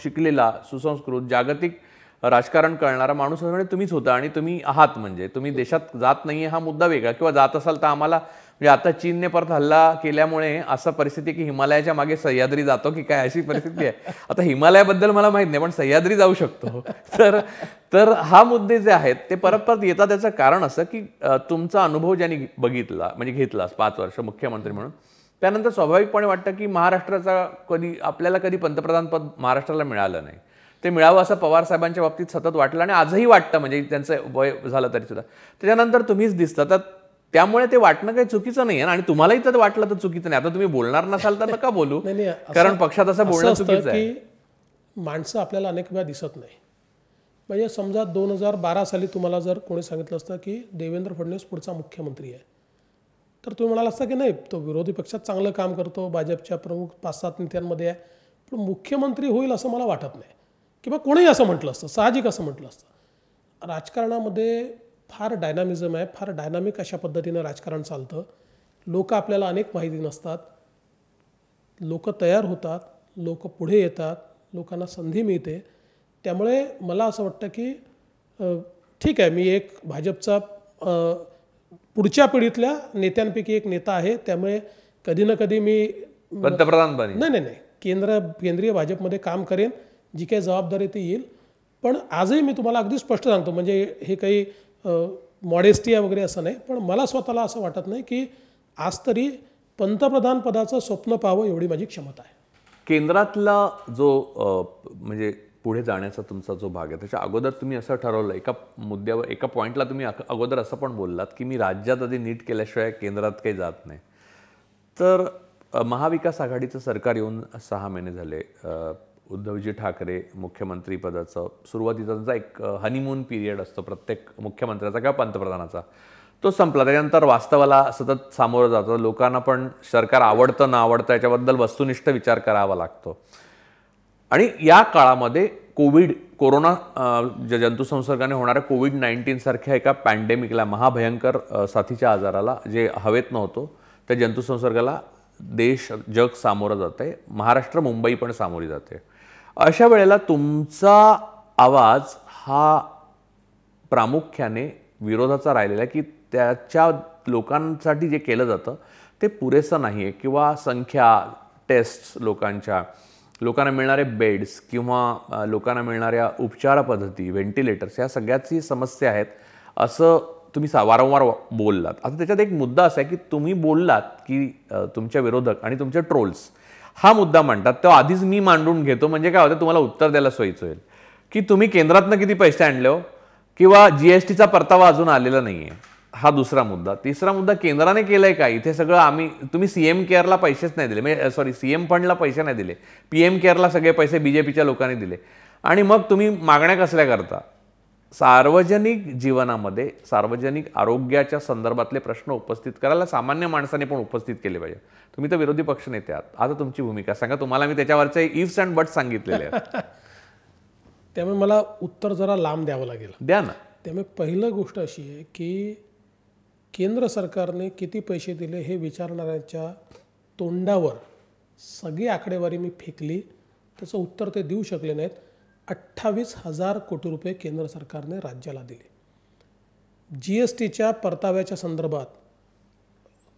शिकलेला सुसंस्कृत जागतिक राजकारण कळणारा माणूस म्हणजे तुम्हीच होता आणि तुम्ही आहात. म्हणजे तुम्ही देशात जात नाहीये हा मुद्दा वेगळा, किंवा जात असाल तर आम्हाला म्हणजे आता चीनने परत हल्ला केल्यामुळे असं परिस्थिती की हिमालयाच्या मागे सह्याद्री जातो की काय अशी परिस्थिती आहे. आता हिमालयाबद्दल मला माहित नाही पण सह्याद्री जाऊ शकतो. तर हा मुद्दे जे आहेत ते परत परत येतात. त्याचं कारण असं की तुमचा अनुभव ज्यांनी बघितला म्हणजे घेतला 5 वर्ष मुख्यमंत्री म्हणून त्यानंतर स्वाभाविकपणे वाटतं की महाराष्ट्राचा आपल्याला कधी पंतप्रधान पद महाराष्ट्राला मिळालं नाही, ते मिळावं असं पवार साहेबांच्या बाबतीत सतत वाटलं आणि आजही वाटतं, म्हणजे त्यांचं वय झालं तरी सुद्धा. त्याच्यानंतर तुम्हीच दिसता, तर त्यामुळे ते वाटणं काही चुकीचं नाही आहे आणि तुम्हालाही तर वाटलं तर चुकीचं नाही. आता तुम्ही बोलणार नसाल तर नका बोलू, कारण पक्षात असं बोलणं चुकीचं आहे. माणसं आपल्याला अनेक वेळा दिसत नाही. म्हणजे समजा 2012 साली तुम्हाला जर कोणी सांगितलं असतं की देवेंद्र फडणवीस पुढचा मुख्यमंत्री आहे, तर तुम्ही म्हणाला असता की नाही, तो विरोधी पक्षात चांगलं काम करतो, भाजपच्या प्रमुख 5-7 नेत्यांमध्ये आहे, पण मुख्यमंत्री होईल असं मला वाटत नाही. किंवा कोणीही असं म्हटलं असतं, साहजिक असं म्हटलं असतं. राजकारणामध्ये फार डायनामिझम आहे, फार डायनामिक अशा पद्धतीनं राजकारण चालतं. लोक आपल्याला अनेक माहिती नसतात, लोक तयार होतात, लोक पुढे येतात, लोकांना संधी मिळते. त्यामुळे मला असं वाटतं की ठीक आहे, मी एक भाजपचा पुढच्या पिढीतल्या नेत्यांपैकी एक नेता आहे, त्यामुळे कधी ना कधी मी पंतप्रधान नाही केंद्रीय भाजपमध्ये काम करेन, जी काही जबाबदारी ती येईल. पण आजही मी तुम्हाला अगदी स्पष्ट सांगतो, म्हणजे हे काही मॉडेस्टी आहे वगैरे असं नाही, पण मला स्वतःला असं वाटत नाही की आज तरी पंतप्रधान पदाचं स्वप्न पाहावं एवढी माझी क्षमता आहे. केंद्रातला जो म्हणजे पुढे जाण्याचा तुमचा जो भाग आहे, त्याच्या अगोदर तुम्ही असं ठरवलं, एका मुद्द्यावर एका पॉईंटला तुम्ही अगोदर असं पण बोललात की मी राज्यात आधी नीट केल्याशिवाय केंद्रात काही जात नाही. तर महाविकास आघाडीचं सरकार येऊन 6 महिने झाले. उद्धवजी ठाकरे मुख्यमंत्री पदाचं सुरुवातीचा त्यांचा एक हनीमून पिरियड असतो प्रत्येक मुख्यमंत्र्याचा किंवा पंतप्रधानाचा, तो संपला. त्याच्यानंतर वास्तवाला सतत सामोरं जातं. लोकांना पण सरकार आवडतं ना आवडतं याच्याबद्दल वस्तुनिष्ठ विचार करावा लागतो. आणि या काळामध्ये कोरोना जंतुसंसर्गाने होणाऱ्या कोविड-19 सारख्या एका पॅन्डेमिकला, महाभयंकर साथीच्या आजाराला, जे हवेत नव्हतं, त्या जंतुसंसर्गाला जग सामोरं जात आहे. महाराष्ट्र, मुंबई पण सामोरी जाते. अशा वेळेला तुमचा आवाज हा प्रामुख्याने विरोधाचा राहिलेला आहे की त्याच्या लोकांसाठी जे केलं जातं ते पुरेसं नाही आहे, किंवा संख्या, टेस्ट, लोकांना मिळणारे बेड्स किंवा लोकांना मिळणाऱ्या उपचार पद्धती, व्हेंटिलेटर्स, या सगळ्याची समस्या आहेत असं तुम्ही वारंवार बोललात. आता त्याच्यात एक मुद्दा असा आहे की तुम्ही बोललात की तुमच्या विरोधक आणि तुमचे ट्रोल्स हा मुद्दा मांडतात, तो आधीच मी मांडून घेतो, म्हणजे काय होतं, तुम्हाला उत्तर द्यायला सोयीचं होईल की तुम्ही केंद्रातनं किती पैसे आणले हो, किंवा जीएसटीचा परतावा अजून आलेला नाही आहे, हा दुसरा मुद्दा. तिसरा मुद्दा, केंद्राने केलंय काय इथे सगळं. तुम्ही सीएम केअरला पैसेच नाही दिले, म्हणजे सीएम फंडला पैसे नाही दिले, पीएम केअरला सगळे पैसे बीजेपीच्या लोकांनी दिले, आणि मग तुम्ही मागण्या कसल्या करता. सार्वजनिक जीवनामध्ये सार्वजनिक आरोग्याच्या संदर्भातले प्रश्न उपस्थित करायला सामान्य माणसाने पण उपस्थित केले पाहिजे. तुम्ही तर विरोधी पक्ष नेते आहात, आता तुमची भूमिका सांगा. तुम्हाला मी त्याच्यावरचे इफ्स अँड बट्स सांगितलेले आहेत. त्यामुळे मला उत्तर जरा लांब द्यावं लागेल. द्या ना. त्यामुळे पहिलं गोष्ट अशी आहे की केंद्र सरकारने किती पैसे दिले हे विचारणाऱ्यांच्या तोंडावर सगळी आकडेवारी मी फेकली, त्याचं उत्तर ते देऊ शकले नाहीत. 28,000 कोटी रुपये केंद्र सरकारने राज्याला दिले. जीएसटीच्या परताव्याच्या संदर्भात,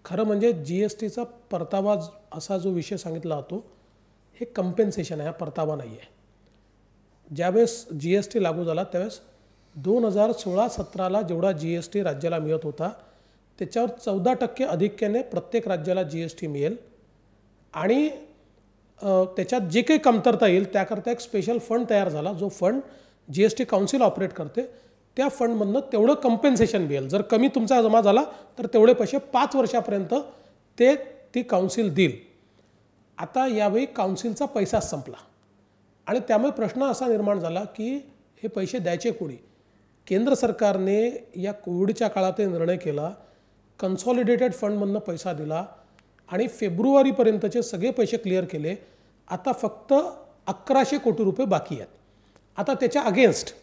खरं म्हणजे जीएसटीचा परतावा असा जो विषय सांगितला जातो हे कंपेन्सेशन आहे, हा परतावा नाही आहे. ज्यावेळेस जीएसटी लागू झाला त्यावेळेस 2016-17ला जेवढा जीएसटी राज्याला मिळत होता त्याच्यावर 14% अधिक्याने प्रत्येक राज्याला जीएसटी मिळेल, आणि त्याच्यात जे काही कमतरता येईल त्याकरता एक स्पेशल फंड तयार झाला, जो फंड जीएसटी काउन्सिल ऑपरेट करते. त्या फंडमधनं तेवढं कंपेन्सेशन मिळेल. जर कमी तुमचा जमा झाला तर तेवढे पैसे 5 वर्षापर्यंत ती काउन्सिल देईल. आता यावेळी काउन्सिलचा पैसाच संपला आणि त्यामुळे प्रश्न असा निर्माण झाला की हे पैसे द्यायचे कोणी. केंद्र सरकारने या कोविडच्या काळात निर्णय केला, कन्सॉलिडेटेड फंडमधनं पैसा दिला आणि फेब्रुवारीपर्यंतचे सगळे पैसे क्लिअर केले. आता फक्त 1100 कोटी रुपये बाकी आहेत. आता त्याच्या अगेन्स्ट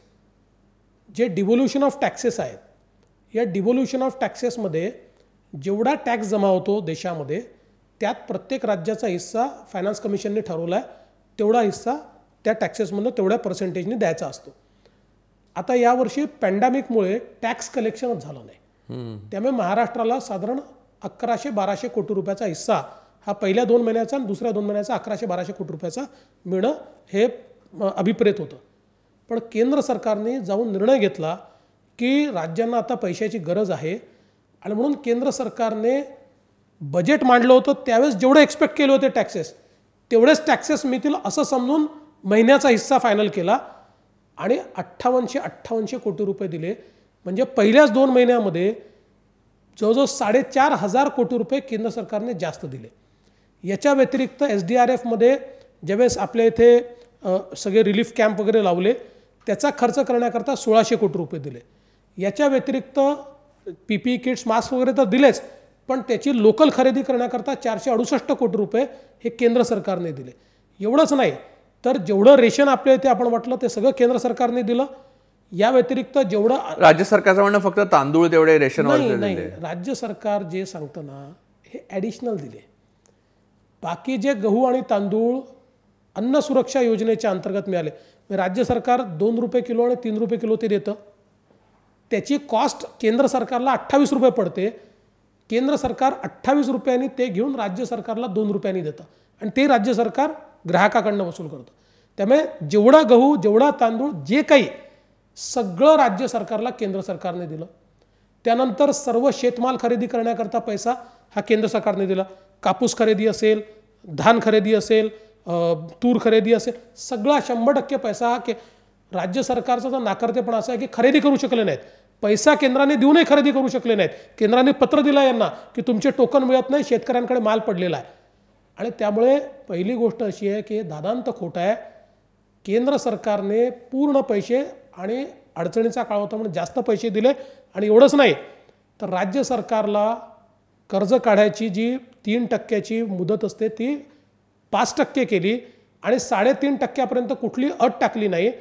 जे डिव्होल्युशन ऑफ टॅक्सेस आहेत, या डिव्होल्युशन ऑफ टॅक्सेसमध्ये जेवढा टॅक्स जमा होतो देशामध्ये त्यात प्रत्येक राज्याचा हिस्सा फायनान्स कमिशनने ठरवला आहे, तेवढा हिस्सा त्या टॅक्सेसमधनं तेवढ्या पर्सेंटेजने द्यायचा असतो. आता यावर्षी पॅन्डेमिकमुळे टॅक्स कलेक्शनच झालं नाही, त्यामुळे महाराष्ट्राला साधारण 1100-1200 कोटी रुपयाचा हिस्सा हा पहिल्या 2 महिन्याचा आणि दुसऱ्या 2 महिन्याचा 1100-1200 कोटी रुपयाचा मिळणं हे अभिप्रेत होतं. पण केंद्र सरकारने जाऊन निर्णय घेतला की राज्यांना आता पैशाची गरज आहे, आणि म्हणून केंद्र सरकारने बजेट मांडलं होतं त्यावेळेस जेवढे एक्सपेक्ट केले होते टॅक्सेस तेवढेच टॅक्सेस मिळतील असं समजून महिन्याचा हिस्सा फायनल केला आणि 5800 कोटी रुपये दिले. म्हणजे पहिल्याच 2 महिन्यामध्ये जवळजवळ 4,500 कोटी रुपये केंद्र सरकारने जास्त दिले. याच्या व्यतिरिक्त SDRFमध्ये ज्यावेळेस आपल्या इथे सगळे रिलीफ कॅम्प वगैरे लावले त्याचा खर्च करण्याकरता 1,600 कोटी रुपये दिले. याच्या व्यतिरिक्त PPE किट्स मास्क वगैरे तर दिलेच, पण त्याची लोकल खरेदी करण्याकरता 468 कोटी रुपये हे केंद्र सरकारने दिले. एवढंच नाही तर जेवढं रेशन आपल्या इथे आपण वाटलं ते सगळं केंद्र सरकारने दिलं. या व्यतिरिक्त जेवढं राज्य सरकारचं म्हणणं फक्त तांदूळ तेवढे रेशनवर नाही, राज्य सरकार जे सांगतं ना हे ॲडिशनल दिले. बाकी जे गहू आणि तांदूळ अन्न सुरक्षा योजनेच्या अंतर्गत मिळाले, राज्य सरकार 2 रुपये किलो आणि 3 रुपये किलो ते देतं. त्याची कॉस्ट केंद्र सरकारला 28 रुपये पडते. केंद्र सरकार 28 रुपयांनी ते घेऊन राज्य सरकारला 2 रुपयांनी देतं आणि ते राज्य सरकार ग्राहकाकडनं वसूल करतं. त्यामुळे जेवढा गहू जेवढा तांदूळ जे काही सगळं राज्य सरकारला केंद्र सरकारने दिलं. त्यानंतर सर्व शेतमाल खरेदी करण्याकरता पैसा हा केंद्र सरकारने दिला. कापूस खरेदी असेल, धान खरेदी असेल, तूर खरेदी असेल, सगळा 100% पैसा हा राज्य सरकारचा तर नाकारतेपणा असा आहे की खरेदी करू शकले नाहीत. पैसा केंद्राने देऊनही खरेदी करू शकले नाहीत. केंद्राने पत्र दिलं यांना की तुमचे टोकन मिळत नाही, शेतकऱ्यांकडे माल पडलेला आहे. आणि त्यामुळे पहिली गोष्ट अशी आहे की दादांत खोटं आहे. केंद्र सरकारने पूर्ण पैसे आणि अडचणीचा काळ होता म्हणून जास्त पैसे दिले. आणि एवढंच नाही तर राज्य सरकारला कर्ज काढायची जी 3% मुदत असते ती 5% केली आणि 3.5% कुठली अट टाकली नाही.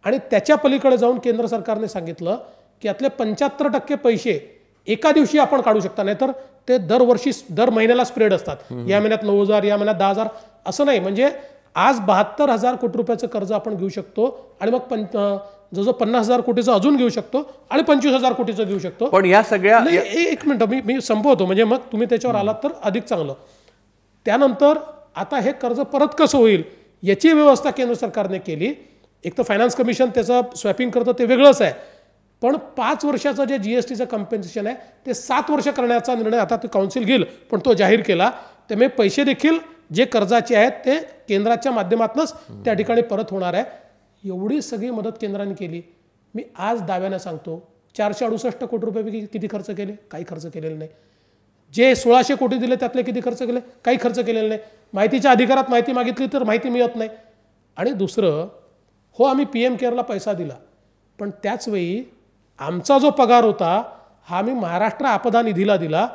आणि त्याच्या पलीकडे जाऊन केंद्र सरकारने सांगितलं की यातले 75% पैसे एका दिवशी आपण काढू शकता, नाही तर ते दरवर्षी दर महिन्याला स्प्रेड असतात. या महिन्यात 9,000, या महिन्यात 10,000 असं नाही. म्हणजे आज 72,000 कोटी रुपयाचं कर्ज आपण घेऊ शकतो आणि मग जवळजवळ 50,000 कोटीचं अजून घेऊ शकतो आणि 25,000 कोटीचं घेऊ शकतो. पण या सगळ्या एक मिनिट मी संपवतो म्हणजे मग तुम्ही त्याच्यावर आलात तर अधिक चांगलं. त्यानंतर आता हे कर्ज परत कसं होईल याची व्यवस्था केंद्र सरकारने केली. एक तर फायनान्स कमिशन त्याचं स्वॅपिंग करतं ते वेगळंच आहे, पण 5 वर्षाचं जे GSTचं कम्पेन्सेशन आहे ते 7 वर्ष करण्याचा निर्णय आता ते काउन्सिल घेईल, पण तो जाहीर केला. त्यामुळे पैसे देखील जे कर्जाचे आहेत ते केंद्राच्या माध्यमातूनच त्या ठिकाणी परत होणार आहे. एवढी सगळी मदत केंद्राने केली. मी आज दाव्यानं सांगतो 468 कोटी रुपये किती खर्च केले? काही खर्च केलेले नाही. जे 1,600 कोटी दिले त्यातले किती खर्च केले? काही खर्च केलेले नाही. माहितीच्या अधिकारात माहिती मागितली तर माहिती मिळत नाही. आणि दुसरं, हो आम्ही PM केअरला पैसा दिला, पण त्याचवेळी आमचा जो पगार होता हा आम्ही महाराष्ट्र आपदा निधीला दिला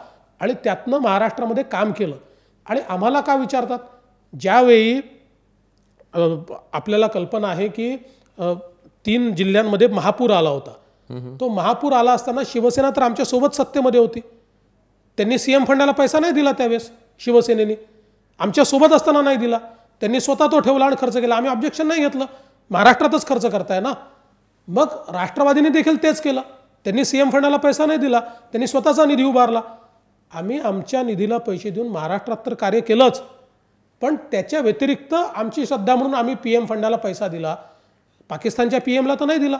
आणि त्यातनं महाराष्ट्रामध्ये काम केलं. आणि आम्हाला का विचारतात? ज्यावेळी आपल्याला कल्पना आहे की 3 जिल्ह्यांमध्ये महापूर आला होता, तो महापूर आला असताना शिवसेना तर आमच्यासोबत सत्तेमध्ये होती. त्यांनी CM फंडाला पैसा नाही दिला त्यावेळेस. शिवसेनेने आमच्यासोबत असताना नाही दिला. त्यांनी स्वतः तो ठेवला आणि खर्च केला. आम्ही ऑब्जेक्शन नाही घेतलं. महाराष्ट्रातच खर्च करताय ना. मग राष्ट्रवादीने देखील तेच केलं. त्यांनी CM फंडाला पैसा नाही दिला, त्यांनी स्वतःचा निधी उभारला. आम्ही आमच्या निधीला पैसे देऊन महाराष्ट्रात तर कार्य केलंच, पण त्याच्या व्यतिरिक्त आमची श्रद्धा म्हणून आम्ही PM फंडाला पैसा दिला. पाकिस्तानच्या PMला तर नाही दिला.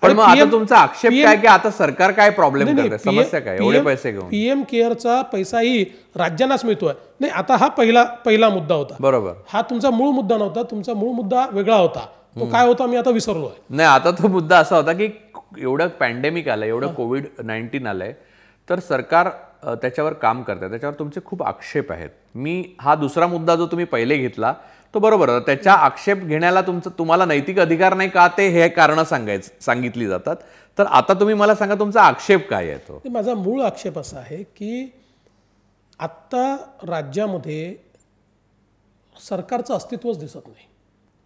पण मग आता तुमचा आक्षेप काय की आता सरकार काय प्रॉब्लेम करते? समस्या काय एवढे पैसे घेऊन? PM केअरचा पैसाही राज्यांनाच मिळतोय. नाही, आता हा पहिला मुद्दा होता. बरोबर. हा तुमचा मूळ मुद्दा नव्हता. तुमचा मूळ मुद्दा वेगळा होता. तो काय होता मी आता विसरलोय. नाही, आता तो मुद्दा असा होता की एवढं पॅन्डेमिक आलंय, एवढं COVID-19 आलंय, तर सरकार त्याच्यावर काम करते. त्याच्यावर तुमचे खूप आक्षेप आहेत. मी हा दुसरा मुद्दा जो तुम्ही पहिले घेतला तो बरोबर, त्याच्या आक्षेप घेण्याला तुम्हाला नैतिक अधिकार नाही का ते हे कारण सांगितली जातात. तर आता तुम्ही मला सांगा तुमचा आक्षेप काय आहे? तो माझा मूळ आक्षेप असा आहे की आत्ता राज्यामध्ये सरकारचं अस्तित्वच दिसत नाही.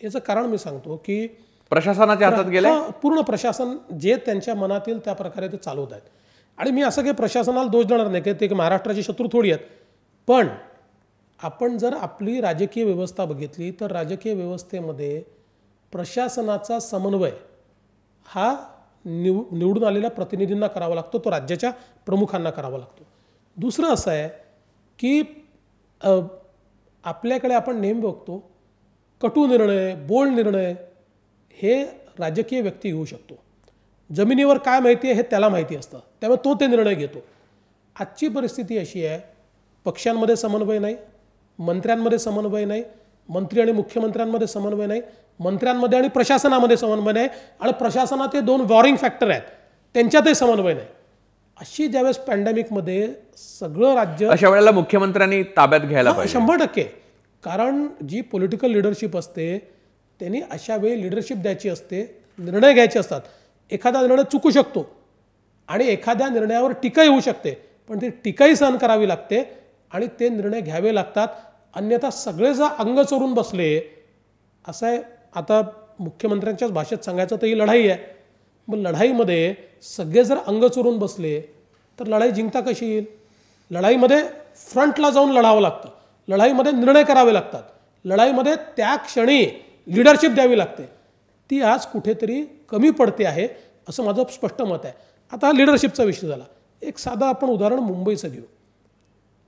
याचं कारण मी सांगतो की प्रशासनाच्या हातात गेले. पूर्ण प्रशासन जे त्यांच्या मनात येईल त्या प्रकारे ते चालवत आहेत. आणि मी असं काही प्रशासनाला दोष देणार नाही की ते महाराष्ट्राची शत्रू थोडी आहेत, पण आपण जर आपली राजकीय व्यवस्था बघितली तर राजकीय व्यवस्थेमध्ये प्रशासनाचा समन्वय हा निवडून आलेल्या प्रतिनिधींना करावा लागतो, तो राज्याच्या प्रमुखांना करावा लागतो. दुसरं असं आहे की आपल्याकडे आपण नेहमी बघतो कटू निर्णय, बोल्ड निर्णय हे राजकीय व्यक्ती घेऊ शकतो. जमिनीवर काय माहिती आहे हे त्याला माहिती असतं, त्यामुळे तो ते निर्णय घेतो. आजची परिस्थिती अशी आहे पक्षांमध्ये समन्वय नाही, मंत्र्यांमध्ये समन्वय नाही, मंत्री आणि मुख्यमंत्र्यांमध्ये समन्वय नाही, मंत्र्यांमध्ये आणि प्रशासनामध्ये समन्वय नाही, आणि प्रशासनात हे 2 वॉरिंग फॅक्टर आहेत त्यांच्यातही समन्वय नाही. अशी ज्यावेळेस पॅन्डेमिकमध्ये सगळं राज्य, अशा वेळेला मुख्यमंत्र्यांनी ताब्यात घ्यायला पाहिजे. 100%. कारण जी पॉलिटिकल लिडरशिप असते त्यांनी अशा वेळी लिडरशिप द्यायची असते, निर्णय घ्यायचे असतात. एखादा निर्णय चुकू शकतो आणि एखाद्या निर्णयावर टीका येऊ शकते, पण ती टीकाही सहन करावी लागते आणि ते निर्णय घ्यावे लागतात. अन्यथा सगळे जर अंग चोरून बसले, असं आहे. आता मुख्यमंत्र्यांच्याच भाषेत सांगायचं तर ही लढाई आहे. मग लढाईमध्ये सगळे जर अंग चोरून बसले तर लढाई जिंकता कशी येईल? लढाईमध्ये फ्रंटला जाऊन लढावं लागतं, लढाईमध्ये निर्णय करावे लागतात, लढाईमध्ये त्या क्षणी लिडरशिप द्यावी लागते. ती आज कुठेतरी कमी पडते आहे असं माझं स्पष्ट मत आहे. आता लिडरशिपचा विषय झाला. एक साधं आपण उदाहरण मुंबईचं घेऊ.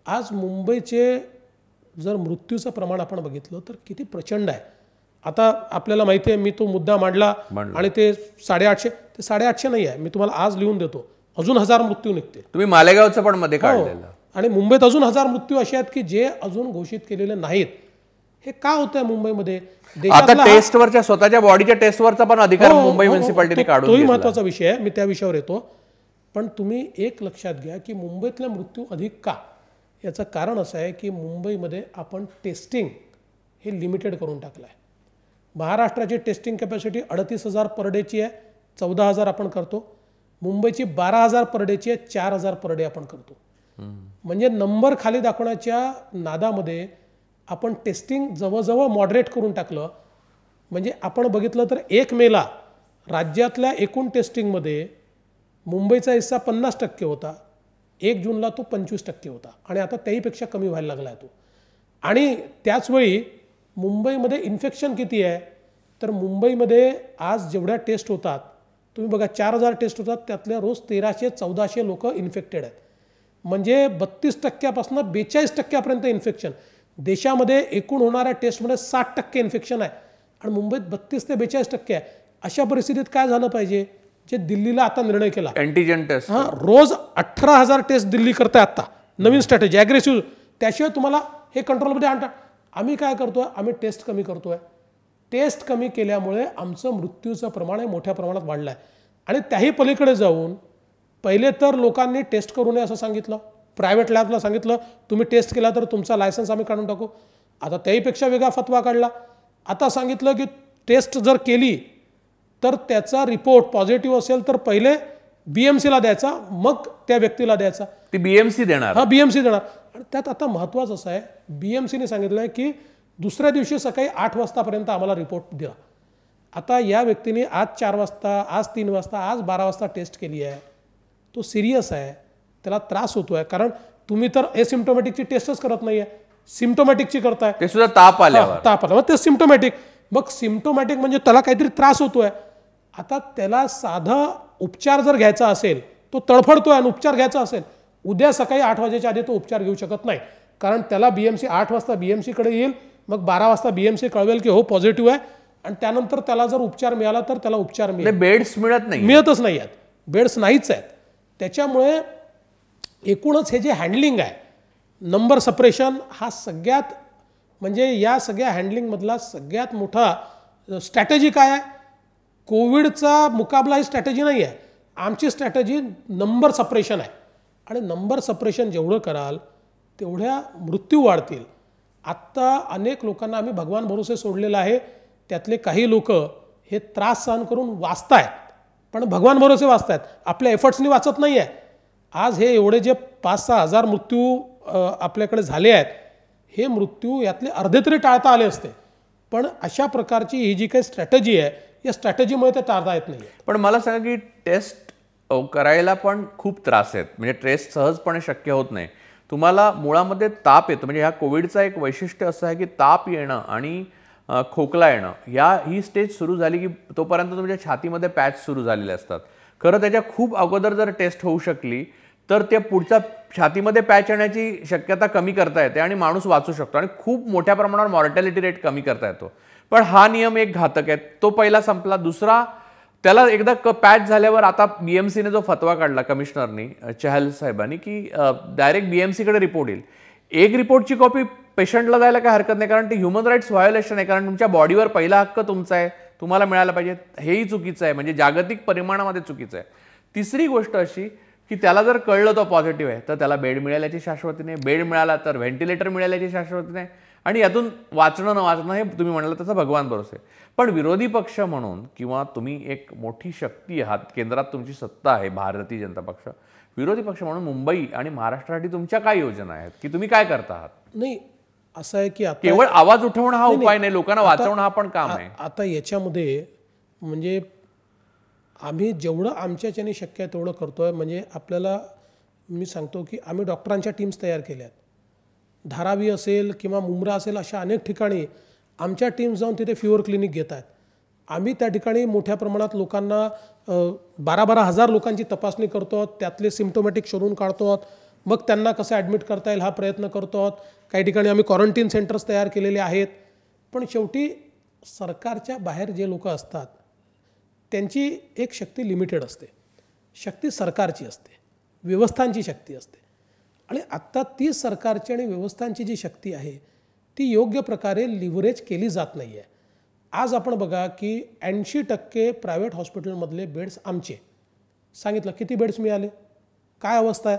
आज मुंबईचे जर मृत्यूचं प्रमाण आपण बघितलं तर किती प्रचंड आहे. आता आपल्याला माहिती आहे, मी तो मुद्दा मांडला आणि ते 850, ते 850 नाही आहे, मी तुम्हाला आज लिहून देतो, अजून 1000 मृत्यू निघतील. तुम्ही मालेगावचं पण मध्ये काढलेलं. आणि मुंबईत अजून 1000 मृत्यू असे आहेत की जे अजून घोषित केलेले नाहीत. हे का होतंय मुंबईमध्ये? आता टेस्टवरच्या, स्वतःच्या बॉडीच्या टेस्टवरचा पण अधिकार मुंबई म्युनिसिपालिटीने काढून तोही महत्त्वाचा विषय आहे, मी त्या विषयावर येतो. पण तुम्ही एक लक्षात घ्या की मुंबईतले मृत्यू अधिक का? याचं कारण असं आहे की मुंबईमध्ये आपण टेस्टिंग हे लिमिटेड करून टाकलं आहे. महाराष्ट्राची टेस्टिंग कॅपॅसिटी 38,000 पर डेची आहे, 14,000 आपण करतो. मुंबईची 12,000 पर डेची आहे, 4,000 पर डे आपण करतो. म्हणजे नंबर खाली दाखवण्याच्या नादामध्ये आपण टेस्टिंग जवळजवळ मॉडरेट करून टाकलं. म्हणजे आपण बघितलं तर 1 मेला राज्यातल्या एकूण टेस्टिंगमध्ये मुंबईचा हिस्सा 50% होता, 1 जूनला तो 25% होता आणि आता त्याहीपेक्षा कमी व्हायला लागला आहे तो. आणि त्याचवेळी मुंबईमध्ये इन्फेक्शन किती आहे? तर मुंबईमध्ये आज जेवढ्या टेस्ट होतात, तुम्ही बघा 4000 टेस्ट होतात, त्यातल्या रोज 1300-1400 लोक इन्फेक्टेड आहेत. म्हणजे 32% 42% इन्फेक्शन. देशामध्ये एकूण होणाऱ्या टेस्टमध्ये 60% इन्फेक्शन आहे आणि मुंबईत 32 ते 42% आहे. अशा परिस्थितीत काय झालं पाहिजे? जे दिल्लीला आता निर्णय केला, अँटीजन टेस्ट, रोज 18,000 टेस्ट दिल्ली करते आता, नवीन स्ट्रॅटेजी, ॲग्रेसिव्ह. त्याशिवाय तुम्हाला हे कंट्रोलमध्ये आणतात. आम्ही काय करतोय? आम्ही टेस्ट कमी करतोय. टेस्ट कमी केल्यामुळे आमचं मृत्यूचं प्रमाण मोठ्या प्रमाणात वाढलं आहे. आणि त्याही पलीकडे जाऊन पहिले तर लोकांनी टेस्ट करू नये असं सांगितलं, प्रायव्हेट लॅबला सांगितलं तुम्ही टेस्ट केला तर तुमचा लायसन्स आम्ही काढून टाकू. आता त्याहीपेक्षा वेगळा फतवा काढला. आता सांगितलं की टेस्ट जर केली तर त्याचा रिपोर्ट पॉझिटिव्ह असेल तर पहिले BMCला द्यायचा, मग त्या व्यक्तीला द्यायचा. ती BMC देणार. BMC देणार. आणि त्यात आता महत्त्वाचं असं आहे, BMCने सांगितलं आहे की दुसऱ्या दिवशी सकाळी 8 वाजतापर्यंत आम्हाला रिपोर्ट द्या. आता या व्यक्तीने आज 4 वाजता, आज 3 वाजता, आज 12 वाजता टेस्ट केली आहे, तो सिरियस आहे, त्याला त्रास होतो आहे. कारण तुम्ही तर एसिम्प्टोमॅटिकची टेस्टच करत नाही आहे, सिम्प्टोमॅटिकची करताय. ते सुद्धा ताप आल्यावर. ताप आला मग ते सिम्प्टोमॅटिक. मग सिम्प्टोमॅटिक म्हणजे त्याला काहीतरी त्रास होतो आहे. आता त्याला साधा उपचार जर घ्यायचा असेल, तो तडफडतोय आणि उपचार घ्यायचा असेल, उद्या सकाळी 8 वाजेच्या आधी तो उपचार घेऊ शकत नाही. कारण त्याला BMC 8 वाजता BMCकडे येईल, मग 12 वाजता BMC कळवेल की हो पॉझिटिव्ह आहे, आणि त्यानंतर त्याला जर उपचार मिळाला तर त्याला उपचार बेड्स मिळतच नाही आहेत, बेड्स नाहीच आहेत. त्याच्यामुळे एकूणच हे जे हँडलिंग आहे, नंबर सपरेशन, हा सगळ्यात म्हणजे या सगळ्या हँडलिंगमधला सगळ्यात मोठा स्ट्रॅटेजी काय आहे? कोविडचा मुकाबला ही स्ट्रॅटेजी नाही आहे. आमची स्ट्रॅटेजी नंबर सपरेशन आहे. आणि नंबर सपरेशन जेवढं कराल तेवढ्या मृत्यू वाढतील. आत्ता अनेक लोकांना आम्ही भगवान भरोसे सोडलेलं आहे. त्यातले काही लोक हे त्रास सहन करून वाचतायत, पण भगवान भरोसे वाचतायत, आपल्या एफर्ट्सनी वाचत नाही आहे. आज हे एवढे जे 5-6 हजार मृत्यू आपल्याकडे झाले आहेत, हे मृत्यू यातले अर्धे तरी टाळता आले असते. पण अशा प्रकारची ही जी काही स्ट्रॅटेजी आहे, या स्ट्रॅटेजीमुळे ते टाळता येत नाही. पण मला सांगा की टेस्ट करायला पण खूप त्रास आहेत, म्हणजे टेस्ट सहजपणे शक्य होत नाही. तुम्हाला मुळामध्ये ताप येतो, म्हणजे ह्या कोविडचा एक वैशिष्ट्य असं आहे की ताप येणं आणि खोकला येणं, ही स्टेज सुरू झाली की तोपर्यंत तुमच्या छातीमध्ये पॅच सुरू झालेले असतात. खरं त्याच्या खूप अगोदर जर टेस्ट होऊ शकली तर त्या पुढच्या छातीमध्ये पॅच येण्याची शक्यता कमी करता येते आणि माणूस वाचू शकतो आणि खूप मोठ्या प्रमाणावर मॉर्टॅलिटी रेट कमी करता येतो. पण हा नियम एक घातक आहे. तो पहिला संपला. दुसरा, त्याला एकदा पॅच झाल्यावर आता BMCने जो फतवा काढला कमिशनरनी, चहल साहेबांनी, की डायरेक्ट BMCकडे रिपोर्ट येईल. एक रिपोर्टची कॉपी पेशंटला द्यायला काय हरकत नाही, कारण ते ह्युमन राईट्स व्हायोलेशन आहे, कारण तुमच्या बॉडीवर पहिला हक्क तुमचा आहे, तुम्हाला मिळायला पाहिजे, हेही चुकीचं आहे, म्हणजे जागतिक परिमाणामध्ये चुकीचं आहे. तिसरी गोष्ट अशी की त्याला जर कळलं तो पॉझिटिव्ह आहे तर त्याला बेड मिळाल्याची शाश्वती नाही, बेड मिळाला तर व्हेंटिलेटर मिळाल्याची शाश्वती नाही, आणि यातून वाचणं न वाचणं हे तुम्ही म्हणाल तसं भगवान भरोसे. पण विरोधी पक्ष म्हणून किंवा तुम्ही एक मोठी शक्ती आहात, केंद्रात तुमची सत्ता आहे भारतीय जनता पक्ष, विरोधी पक्ष म्हणून मुंबई आणि महाराष्ट्रासाठी तुमच्या काय योजना आहेत की तुम्ही काय करता आहात? नाही, असं आहे की आता केवळ आवाज उठवणं हा उपाय नाही, लोकांना वाचवणं हा पण काम आहे. आता याच्यामध्ये म्हणजे आम्ही जेवढं आमच्याच्याने शक्य आहे तेवढं करतोय. म्हणजे आपल्याला मी सांगतो की आम्ही डॉक्टरांच्या टीम्स तयार केल्यात. धारावी असेल किंवा मुंब्रा असेल अशा अनेक ठिकाणी आमच्या टीम्स जाऊन तिथे फिवर क्लिनिक घेत आहेत. आम्ही त्या ठिकाणी मोठ्या प्रमाणात लोकांना 12-12 हजार लोकांची तपासणी करतो, त्यातले सिम्प्टोमॅटिक शोधून काढतो, मग त्यांना कसं ॲडमिट करता येईल हा प्रयत्न करतो. काही ठिकाणी आम्ही क्वारंटीन सेंटर्स तयार केलेले आहेत. पण शेवटी सरकारच्या बाहेर जे लोक असतात त्यांची एक शक्ती लिमिटेड असते, शक्ती सरकारची असते, व्यवस्थांची शक्ती असते. आणि आत्ता ती सरकारची आणि व्यवस्थांची जी शक्ती आहे ती योग्य प्रकारे लिव्हरेज केली जात नाही आहे. आज आपण बघा की 80% प्रायव्हेट हॉस्पिटलमधले बेड्स आमचे. सांगितलं किती बेड्स मिळाले, काय अवस्था आहे.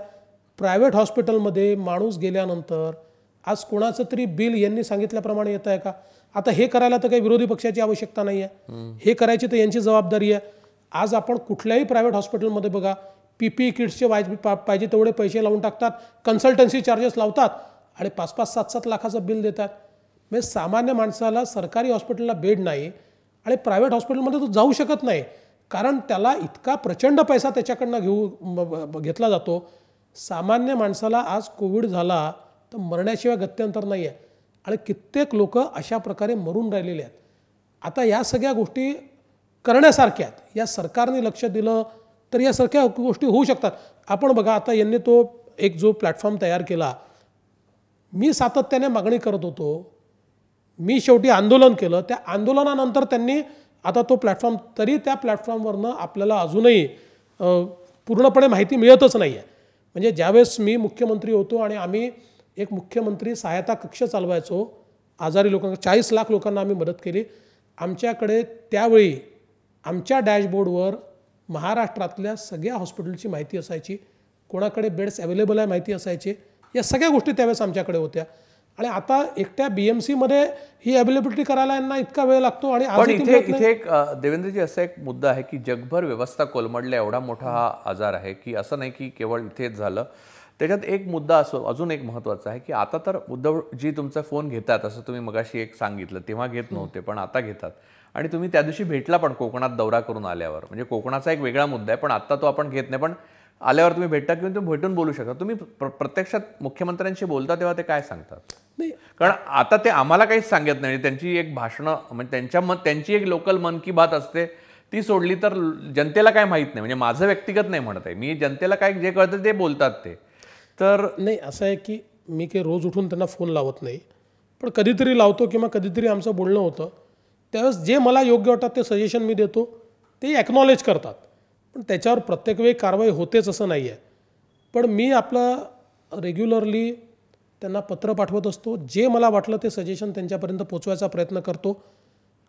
प्रायव्हेट हॉस्पिटलमध्ये माणूस गेल्यानंतर आज कोणाचं तरी बिल यांनी सांगितल्याप्रमाणे येत आहे का? आता हे करायला तर काही विरोधी पक्षाची आवश्यकता नाही आहे, हे करायची तर यांची जबाबदारी आहे. आज आपण कुठल्याही प्रायव्हेट हॉस्पिटलमध्ये बघा, PPE किट्सचे पाहिजे तेवढे पैसे लावून टाकतात, कन्सल्टन्सी चार्जेस लावतात आणि 5-5, 7-7 लाखाचं बिल देतात. म्हणजे सामान्य माणसाला सरकारी हॉस्पिटलला बेड नाही आणि प्रायव्हेट हॉस्पिटलमध्ये तो जाऊ शकत नाही, कारण त्याला इतका प्रचंड पैसा त्याच्याकडनं घेतला जातो. सामान्य माणसाला आज कोविड झाला तर मरण्याशिवाय गत्यंतर नाही आहे आणि कित्येक लोक अशा प्रकारे मरून राहिलेले आहेत. आता या सगळ्या गोष्टी करण्यासारख्या आहेत. या सरकारने लक्ष दिलं तर या सारख्या गोष्टी होऊ शकतात. आपण बघा आता यांनी तो एक जो प्लॅटफॉर्म तयार केला, मी सातत्याने मागणी करत होतो, मी शेवटी आंदोलन केलं, त्या आंदोलनानंतर त्यांनी आता तो प्लॅटफॉर्म, तरी त्या प्लॅटफॉर्मवरनं आपल्याला अजूनही पूर्णपणे माहिती मिळतच नाही आहे. म्हणजे ज्यावेळेस मी मुख्यमंत्री होतो आणि आम्ही एक मुख्यमंत्री सहायता कक्ष चालवायचो, आजारी लोकांना 40 लाख लोकांना आम्ही मदत केली. आमच्याकडे त्यावेळी आमच्या डॅशबोर्डवर महाराष्ट्रातल्या सगळ्या हॉस्पिटलची माहिती असायची, कोणाकडे बेड्स अवेलेबल आहे माहिती असायचे, या सगळ्या गोष्टी त्यावेळेस आमच्याकडे होत्या. आणि आता एकट्या BMC मध्ये ही अवेलेबिलिटी करायला यांना इतका वेळ लागतो. आणि पण इथे एक देवेंद्रजी असा एक मुद्दा आहे की जगभर व्यवस्था कोलमडल्या एवढा मोठा हा आजार आहे की असं नाही की केवळ इथेच झालं. त्याच्यात एक मुद्दा असो, अजून एक महत्त्वाचा आहे की आता तर उद्धवजी तुमचा फोन घेतात, असं तुम्ही मगाशी एक सांगितलं, तेव्हा घेत नव्हते पण आता घेतात. आणि तुम्ही त्या दिवशी भेटला पण कोकणात दौरा करून आल्यावर, म्हणजे कोकणाचा एक वेगळा मुद्दा आहे, पण आता तो आपण घेत नाही, पण आल्यावर तुम्ही भेटता किंवा तुम्ही भेटून बोलू शकता. तुम्ही प्रत्यक्षात मुख्यमंत्र्यांशी बोलता तेव्हा ते काय सांगतात? नाही, कारण आता ते आम्हाला काहीच सांगत नाही. त्यांची एक भाषणं म्हणजे त्यांची एक लोकल मन की बात असते, ती सोडली तर जनतेला काय माहीत नाही. म्हणजे माझं व्यक्तिगत नाही म्हणत आहे मी, जनतेला काय जे कळतं ते बोलतात ते. तर नाही, असं आहे की मी काही रोज उठून त्यांना फोन लावत नाही, पण कधीतरी लावतो किंवा कधीतरी आमचं बोलणं होतं. त्यावेळेस जे मला योग्य वाटतं ते सजेशन मी देतो, ते ॲक्नॉलेज करतात. पण त्याच्यावर प्रत्येक वेळी कारवाई होतेच असं नाही आहे. पण मी आपलं रेग्युलरली त्यांना पत्र पाठवत असतो, जे मला वाटलं ते सजेशन त्यांच्यापर्यंत पोचवायचा प्रयत्न करतो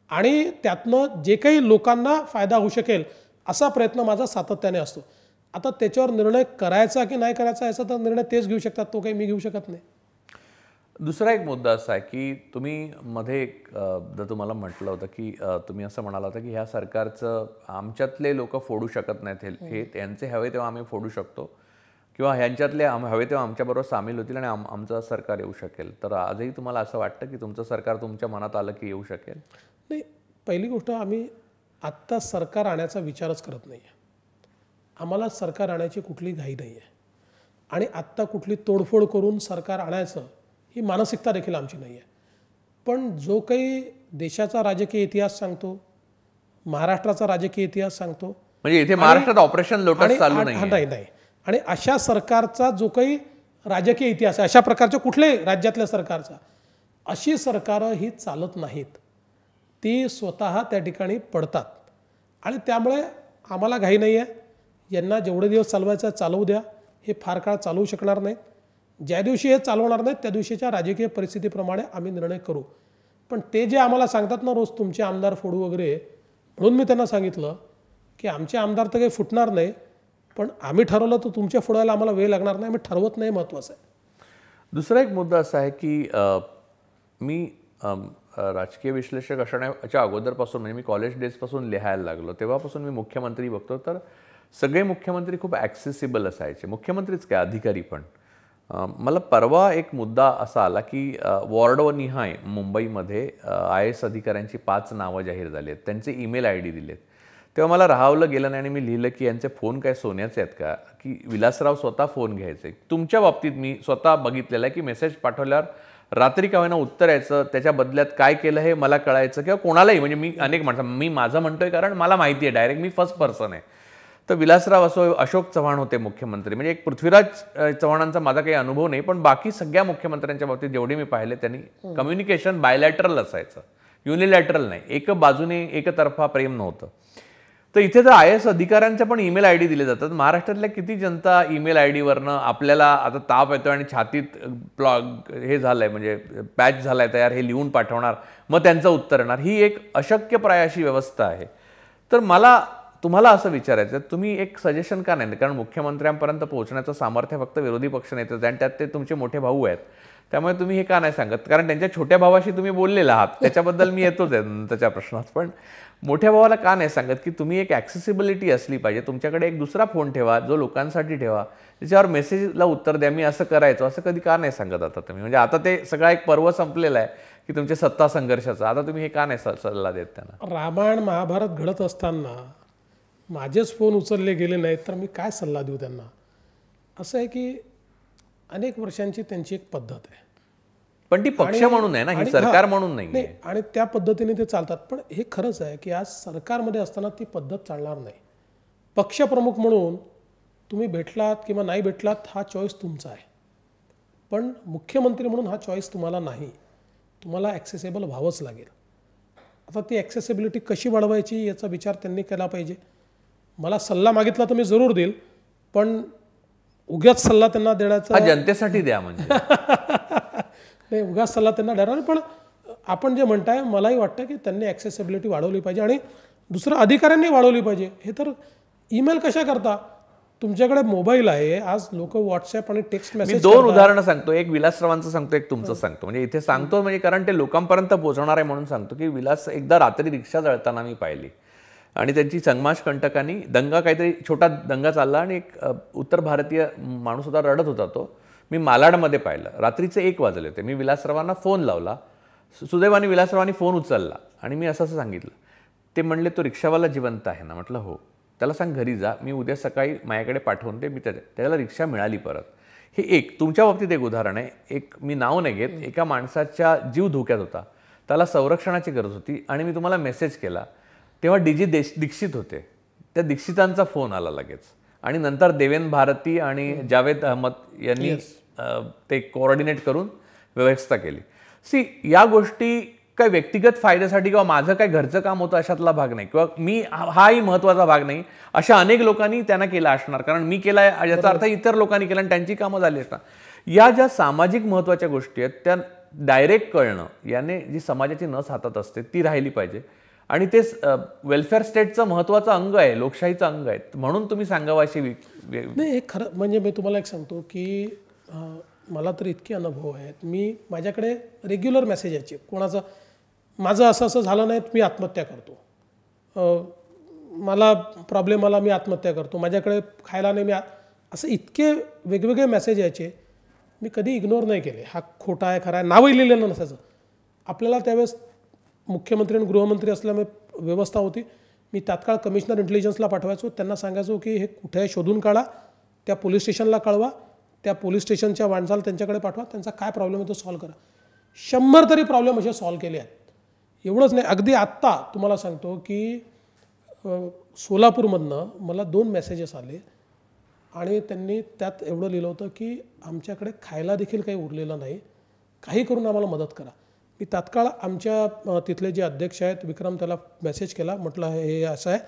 आणि त्यातनं जे काही लोकांना फायदा होऊ शकेल असा प्रयत्न माझा सातत्याने असतो. आता त्याच्यावर निर्णय करायचा की नाही करायचा याचा तर निर्णय तेच घेऊ शकतात, तो काही मी घेऊ शकत नाही. दुसरा एक मुद्दा असा आहे की तुम्ही मध्ये तुम्हाला म्हटलं होतं की तुम्ही असं म्हणाला होता की ह्या सरकारचं आमच्यातले लोक फोडू शकत नाहीत, हे त्यांचे हवे तेव्हा आम्ही फोडू शकतो किंवा ह्यांच्यातले हवे तेव्हा आमच्याबरोबर सामील होतील आणि आमचं सरकार येऊ शकेल. तर आजही तुम्हाला असं वाटतं की तुमचं सरकार तुमच्या मनात आलं की येऊ शकेल? नाही, पहिली गोष्ट आम्ही आत्ता सरकार आणायचा विचारच करत नाही आहे. आम्हाला सरकार आणायची कुठली घाई नाही आहे आणि आत्ता कुठली तोडफोड करून सरकार आणायचं ही मानसिकता देखील आमची नाही आहे. पण जो काही देशाचा राजकीय इतिहास सांगतो, महाराष्ट्राचा राजकीय इतिहास सांगतो, म्हणजे इथे महाराष्ट्रात ऑपरेशन लोटस चालू नाही, आणि अशा सरकारचा जो काही राजकीय इतिहास आहे, अशा प्रकारच्या कुठल्याही राज्यातल्या सरकारचा, अशी सरकारं ही चालत नाहीत. ती स्वतः त्या ठिकाणी पडतात आणि त्यामुळे आम्हाला घाई नाही आहे. यांना जेवढे दिवस चालवायचं चालवू द्या, हे फार काळ चालवू शकणार नाहीत. ज्या दिवशी हे चालवणार नाहीत त्या दिवशीच्या राजकीय परिस्थितीप्रमाणे आम्ही निर्णय करू. पण ते जे आम्हाला सांगतात ना रोज तुमचे आमदार फोडू वगैरे, म्हणून मी त्यांना सांगितलं की आमचे आमदार तर काही फुटणार नाही, पण आम्ही ठरवलं तर तुमच्या फोडायला आम्हाला वेळ लागणार नाही, आम्ही ठरवत नाही, महत्त्वाचं आहे. दुसरा एक मुद्दा असा आहे की मी राजकीय विश्लेषक असण्याच्या अगोदरपासून म्हणजे मी कॉलेज डेजपासून लिहायला लागलो तेव्हापासून मी मुख्यमंत्री बघतो, तर सगळे मुख्यमंत्री खूप ॲक्सेसिबल असायचे. मुख्यमंत्रीच काय, अधिकारी पण. मला परवा एक मुद्दा असा आला की वॉर्डनिहाय मुंबईमध्ये IAS अधिकाऱ्यांची 5 नावं जाहीर झाली आहेत, त्यांचे ईमेल ID दिलेत. तेव्हा मला राहावलं गेलं नाही आणि मी लिहिलं की यांचे फोन काय सोन्याचे आहेत का, की विलासराव स्वतः फोन घ्यायचे. तुमच्या बाबतीत मी स्वतः बघितलेलं आहे की मेसेज पाठवल्यावर रात्री का होईना उत्तर यायचं, त्याच्या बदल्यात काय केलं हे मला कळायचं, किंवा कोणालाही, म्हणजे मी अनेक माणसं, मी माझं म्हणतोय कारण मला माहिती आहे डायरेक्ट, मी फर्स्ट पर्सन आहे. तर विलासराव असो, अशोक चव्हाण होते मुख्यमंत्री, म्हणजे एक पृथ्वीराज चव्हाणांचा माझा काही अनुभव नाही, पण बाकी सगळ्या मुख्यमंत्र्यांच्या बाबतीत जेवढे मी पाहिले त्यांनी कम्युनिकेशन बायलॅटरल असायचं, युनिलॅटरल नाही, एक बाजूने एकतर्फा प्रेम नव्हतं. तर इथे तर IAS अधिकाऱ्यांच्या पण ईमेल ID दिले जातात. महाराष्ट्रातल्या किती जनता ईमेल ID वरनं आपल्याला आता ताप येतो आणि छातीत हे झालंय, म्हणजे पॅच झालाय तयार, हे लिहून पाठवणार, मग त्यांचं उत्तर येणार. ही एक अशक्यप्राय अशी व्यवस्था आहे. तर मला तुम्हाला असं विचारायचं, तुम्ही एक सजेशन का नाही, कारण मुख्यमंत्र्यांपर्यंत पोहोचण्याचं सामर्थ्य फक्त विरोधी पक्ष नेते आणि त्यात ते तुमचे मोठे भाऊ आहेत, त्यामुळे तुम्ही हे का नाही सांगत, कारण त्यांच्या छोट्या भावाशी तुम्ही बोललेला आहात, त्याच्याबद्दल मी येतोच आहे त्याच्या प्रश्नात, पण मोठ्या भावाला का नाही सांगत की तुम्ही एक ॲक्सेसिबिलिटी असली पाहिजे, तुमच्याकडे एक दुसरा फोन ठेवा जो लोकांसाठी ठेवा, त्याच्यावर मेसेजला उत्तर द्या, मी असं करायचो, असं कधी का नाही सांगत आता तुम्ही? म्हणजे आता ते सगळा एक पर्व संपलेला आहे की तुमच्या सत्ता संघर्षाचा, आता तुम्ही हे का नाही सल्ला देत त्यांना? रामायण महाभारत घडत असताना माझेच फोन उचलले गेले नाहीत तर मी काय सल्ला देऊ त्यांना? असं आहे की अनेक वर्षांची त्यांची एक पद्धत आहे, पण ती पक्ष म्हणून आहे ना, ही सरकार म्हणून नाही, आणि त्या पद्धतीने ते चालतात. पण हे खरंच आहे की आज सरकारमध्ये असताना ती पद्धत चालणार नाही. पक्षप्रमुख म्हणून तुम्ही भेटलात किंवा नाही भेटलात हा चॉईस तुमचा आहे, पण मुख्यमंत्री म्हणून हा चॉईस तुम्हाला नाही, तुम्हाला ॲक्सेसेबल व्हावंच लागेल. आता ती ॲक्सेसिबिलिटी कशी वाढवायची याचा विचार त्यांनी केला पाहिजे. मला सल्ला मागितला तर मी जरूर देईल, पण उगाच सल्ला त्यांना देण्याचा, जनतेसाठी द्या म्हणजे नाही, उगाच सल्ला त्यांना देणार. पण आपण जे म्हणताय मलाही वाटतं की त्यांनी ॲक्सेसिबिलिटी वाढवली पाहिजे आणि दुसरं अधिकाऱ्यांनी वाढवली पाहिजे. हे तर ईमेल कशा करता, तुमच्याकडे मोबाईल आहे, आज लोक व्हॉट्सअप आणि टेक्स्ट मेसेज. मी 2 उदाहरणं सांगतो, एक विलासरावांचं सांगतो, एक तुमचं सांगतो. म्हणजे इथे सांगतो म्हणजे कारण ते लोकांपर्यंत पोहोचणार आहे म्हणून सांगतो की विलास एकदा रात्री रिक्षा जळताना मी पाहिली आणि त्यांची संगमाश कंटकांनी दंगा, काहीतरी छोटा दंगा चालला आणि एक उत्तर भारतीय माणूस होता, रडत होता तो. मी मालाडमध्ये पाहिलं, रात्रीचे 1 वाजले होते. मी विलासरावांना फोन लावला, सुदैवाने विलासरावांनी फोन उचलला आणि मी असं सांगितलं. ते म्हणले तो रिक्षावाला जिवंत आहे ना? म्हटलं हो. त्याला सांग घरी जा, मी उद्या सकाळी माझ्याकडे पाठवून दे, मी त्याला रिक्षा मिळाली परत. हे एक तुमच्या बाबतीत एक उदाहरण आहे. एक मी नाव नाही घेत, एका माणसाच्या जीव धोक्यात होता, त्याला संरक्षणाची गरज होती आणि मी तुम्हाला मेसेज केला तेव्हा DG दीक्षित होते, त्या दीक्षितांचा फोन आला लगेच आणि नंतर देवेंद्र भारती आणि जावेद अहमद यांनी ते कोऑर्डिनेट करून व्यवस्था केली. या गोष्टी काय व्यक्तिगत फायद्यासाठी किंवा माझं काय घरचं काम होतं अशातला भाग नाही, किंवा मी हाही महत्त्वाचा भाग नाही, अशा अनेक लोकांनी त्यांना केला असणार, कारण मी केला याचा अर्थ इतर लोकांनी केला आणि त्यांची कामं झाली असणार. या ज्या सामाजिक महत्त्वाच्या गोष्टी आहेत त्या डायरेक्ट कळणं, याने जी समाजाची नस हातात असते ती राहिली पाहिजे आणि ते वेलफेअर स्टेटचं महत्त्वाचं अंग आहे, लोकशाहीचं अंग आहे, म्हणून तुम्ही सांगावं अशी नाही. हे खरं म्हणजे मी तुम्हाला एक सांगतो की मला तर इतके अनुभव आहेत, मी माझ्याकडे रेग्युलर मेसेज यायचे कोणाचा, माझं असं असं झालं नाही मी आत्महत्या करतो, मला प्रॉब्लेम आला मी आत्महत्या करतो, माझ्याकडे खायला नाही मी असं इतके वेगवेगळे मेसेज यायचे. मी कधी इग्नोर नाही केले. हा खोटा आहे खरा आहे नावही लिहिलेलं नसायचं. आपल्याला त्यावेळेस मुख्यमंत्री आणि गृहमंत्री असल्यामुळे व्यवस्था होती. मी तात्काळ कमिशनर इंटेलिजन्सला पाठवायचो, त्यांना सांगायचो की हे कुठे शोधून काढा, त्या पोलीस स्टेशनला कळवा, त्या पोलीस स्टेशनच्या माणसाला त्यांच्याकडे पाठवा, त्यांचा काय प्रॉब्लेम आहे तो सॉल्व्ह करा. 100 तरी प्रॉब्लेम असे सॉल्व्ह केले आहेत. एवढंच नाही, अगदी आत्ता तुम्हाला सांगतो की सोलापूरमधनं मला 2 मेसेजेस आले आणि त्यांनी त्यात एवढं लिहिलं होतं की आमच्याकडे खायला देखील काही उरलेलं नाही, काही करून आम्हाला मदत करा. मी तात्काळ आमच्या तिथले जे अध्यक्ष आहेत विक्रम, त्याला मेसेज केला, म्हटलं हे असं आहे,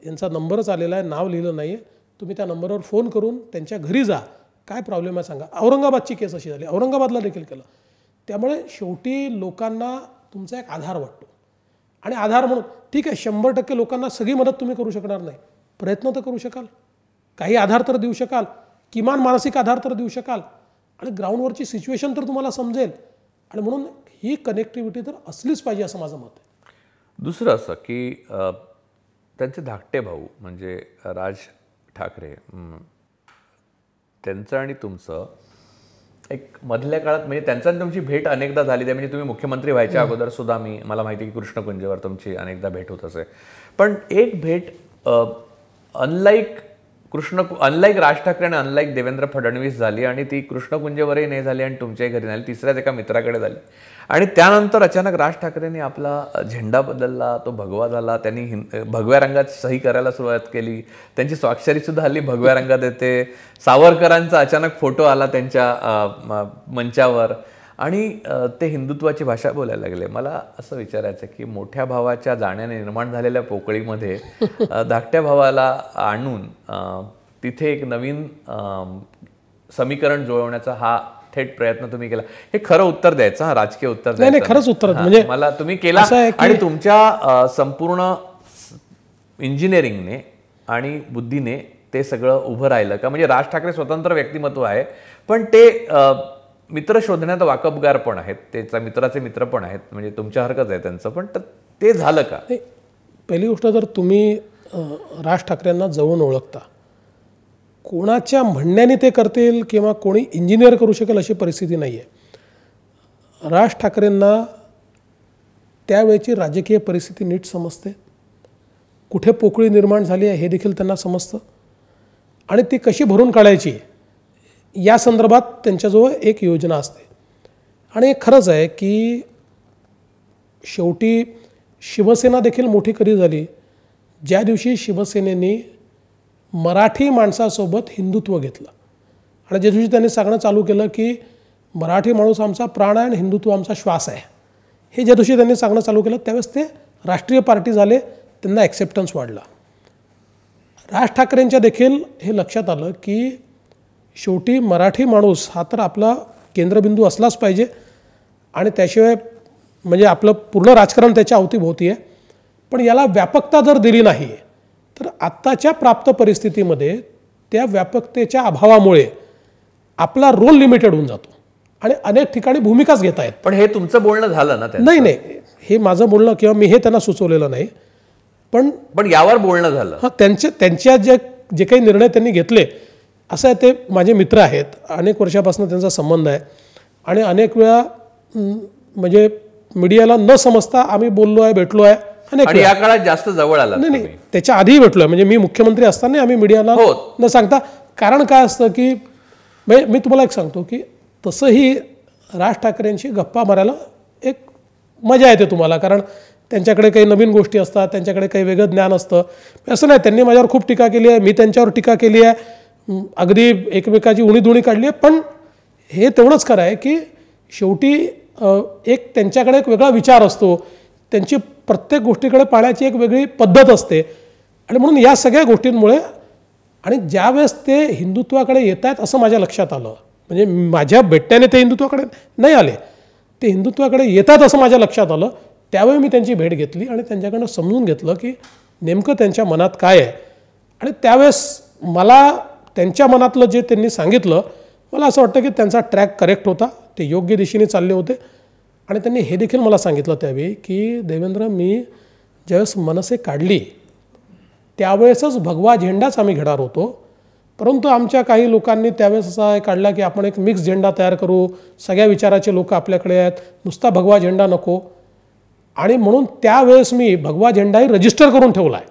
यांचा नंबरच आलेला आहे, नाव लिहिलं नाही आहे, तुम्ही त्या नंबरवर फोन करून त्यांच्या घरी जा काय प्रॉब्लेम आहे सांगा. औरंगाबादची केस अशी झाली, औरंगाबादला देखील केलं. त्यामुळे शेवटी लोकांना तुमचा एक आधार वाटतो आणि आधार म्हणून ठीक आहे 100% लोकांना सगळी मदत तुम्ही करू शकणार नाही, प्रयत्न तर करू शकाल, काही आधार तर देऊ शकाल, किमान मानसिक आधार तर देऊ शकाल आणि ग्राउंडवरची सिच्युएशन तर तुम्हाला समजेल. आणि म्हणून ही कनेक्टिव्हिटी तर असलीच पाहिजे असं माझं मत आहे. दुसरं असं की त्यांचे धाकटे भाऊ म्हणजे राज ठाकरे, त्यांचं आणि तुमचं एक मधल्या काळात म्हणजे त्यांचा आणि तुमची भेट अनेकदा झाली. त्या म्हणजे तुम्ही मुख्यमंत्री व्हायच्या अगोदर सुद्धा मला माहिती की कृष्णकुंजेवर तुमची अनेकदा भेट होत असे. पण एक भेट अनलाईक राज ठाकरे आणि अनलाईक देवेंद्र फडणवीस झाली आणि ती कृष्णकुंजेवरही नाही झाली आणि तुमच्याही घरी झाली, तिसऱ्याच एका मित्राकडे झाली. आणि त्यानंतर अचानक राज ठाकरेंनी आपला झेंडा बदलला, तो भगवा झाला, त्यांनी भगव्या रंगात सही करायला सुरुवात केली, त्यांची स्वाक्षरी सुद्धा हल्ली भगव्या रंगात येते. सावरकरांचा अचानक फोटो आला त्यांच्या मंचावर आणि ते हिंदुत्वाची भाषा बोलायला लागले. मला असं विचारायचं की मोठ्या भावाच्या जाण्याने निर्माण झालेल्या पोकळीमध्ये धाकट्या भावाला आणून तिथे एक नवीन समीकरण जुळवण्याचा हा थेट प्रयत्न तुम्ही केला. हे खरं उत्तर द्यायचं, हा राजकीय उत्तर नाही, खरंच उत्तर म्हणजे मला तुम्ही केला. आणि तुमच्या संपूर्ण इंजिनिअरिंगने आणि बुद्धीने ते सगळं उभं राहिलं का? म्हणजे राज ठाकरे स्वतंत्र व्यक्तिमत्व आहे, पण ते मित्र शोधण्यात वाकबगार पण आहेत, त्याचा मित्राचे मित्र पण आहेत, म्हणजे तुमच्यासारखंच आहे त्यांचं. पण ते झालं का? पहिली गोष्ट तर तुम्ही राज ठाकरेंना जवळून ओळखता, कोणाच्या म्हणण्याने ते करतील किंवा कोणी इंजिनियर करू शकेल अशी परिस्थिती नाही आहे. राज ठाकरेंना त्यावेळची राजकीय परिस्थिती नीट समजते, कुठे पोकळी निर्माण झाली आहे हे देखील त्यांना समजतं आणि ती कशी भरून काढायची या संदर्भात त्यांच्याजवळ एक योजना असते. आणि खरंच आहे की शेवटी शिवसेना देखील मोठी कधी झाली ज्या दिवशी शिवसेनेने मराठी माणसासोबत हिंदुत्व घेतलं आणि ज्या दिवशी त्यांनी सांगणं चालू केलं की मराठी माणूस आमचा प्राण आहे आणि हिंदुत्व आमचा श्वास आहे, हे ज्या दिवशी त्यांनी सांगणं चालू केलं त्यावेळेस ते राष्ट्रीय पार्टी झाले, त्यांना ॲक्सेप्टन्स वाढला. राज ठाकरेंच्या देखील हे लक्षात आलं की शेवटी मराठी माणूस हा तर आपला केंद्रबिंदू असलाच पाहिजे आणि त्याशिवाय म्हणजे आपलं पूर्ण राजकारण त्याच्या अवतीभोवती आहे. पण याला व्यापकता जर दिली नाही तर आत्ताच्या प्राप्त परिस्थितीमध्ये त्या व्यापकतेच्या अभावामुळे आपला रोल लिमिटेड होऊन जातो आणि अनेक ठिकाणी भूमिकाच घेता येत. पण हे तुमचं बोलणं झालं ना? नाही, हे माझं बोलणं किंवा मी हे त्यांना सुचवलेलं नाही, पण यावर बोलणं झालं. हां, त्यांच्या जे काही निर्णय त्यांनी घेतले असं आहे, ते माझे मित्र आहेत, अनेक वर्षापासून त्यांचा संबंध आहे आणि अनेक वेळा म्हणजे मीडियाला न समजता आम्ही बोललो आहे, भेटलो आहे अनेक. आणि या काळात जास्त जवळ आला? नाही, त्याच्या आधीही भेटलो आहे. म्हणजे मी मुख्यमंत्री असताना आम्ही मीडियाला न सांगता, कारण काय असतं की मी तुम्हाला एक सांगतो की तसंही राज ठाकरेंशी गप्पा मारायला एक मजा येते तुम्हाला, कारण त्यांच्याकडे काही नवीन गोष्टी असतात, त्यांच्याकडे काही वेगळं ज्ञान असतं. असं नाही, त्यांनी माझ्यावर खूप टीका केली आहे, मी त्यांच्यावर टीका केली आहे, अगदी एकमेकाची उणीधुणी काढली आहे. पण हे तेवढंच खरं आहे की शेवटी एक त्यांच्याकडे एक वेगळा विचार असतो, त्यांची प्रत्येक गोष्टीकडे पाहण्याची एक वेगळी पद्धत असते आणि म्हणून या सगळ्या गोष्टींमुळे आणि ज्यावेळेस ते हिंदुत्वाकडे येत आहेत असं माझ्या लक्षात आलं, म्हणजे माझ्या भेटण्याने ते हिंदुत्वाकडे नाही आले, ते हिंदुत्वाकडे येतात असं माझ्या लक्षात आलं, त्यावेळी मी त्यांची भेट घेतली आणि त्यांच्याकडनं समजून घेतलं की नेमकं त्यांच्या मनात काय आहे. आणि त्यावेळेस मला त्यांच्या मनातलं जे त्यांनी सांगितलं, मला असं वाटतं की त्यांचा ट्रॅक करेक्ट होता, ते योग्य दिशेने चालले होते. आणि त्यांनी हे देखील मला सांगितलं त्यावेळी की देवेंद्र, मी ज्यावेळेस मनसे काढली त्यावेळेसच भगवा झेंडाच आम्ही घेणार होतो, परंतु आमच्या काही लोकांनी त्यावेळेस असा काढला की आपण एक मिक्स झेंडा तयार करू, सगळ्या विचाराचे लोक आपल्याकडे आहेत, नुसता भगवा झेंडा नको. आणि म्हणून त्यावेळेस मी भगवा झेंडाही रजिस्टर करून ठेवला आहे.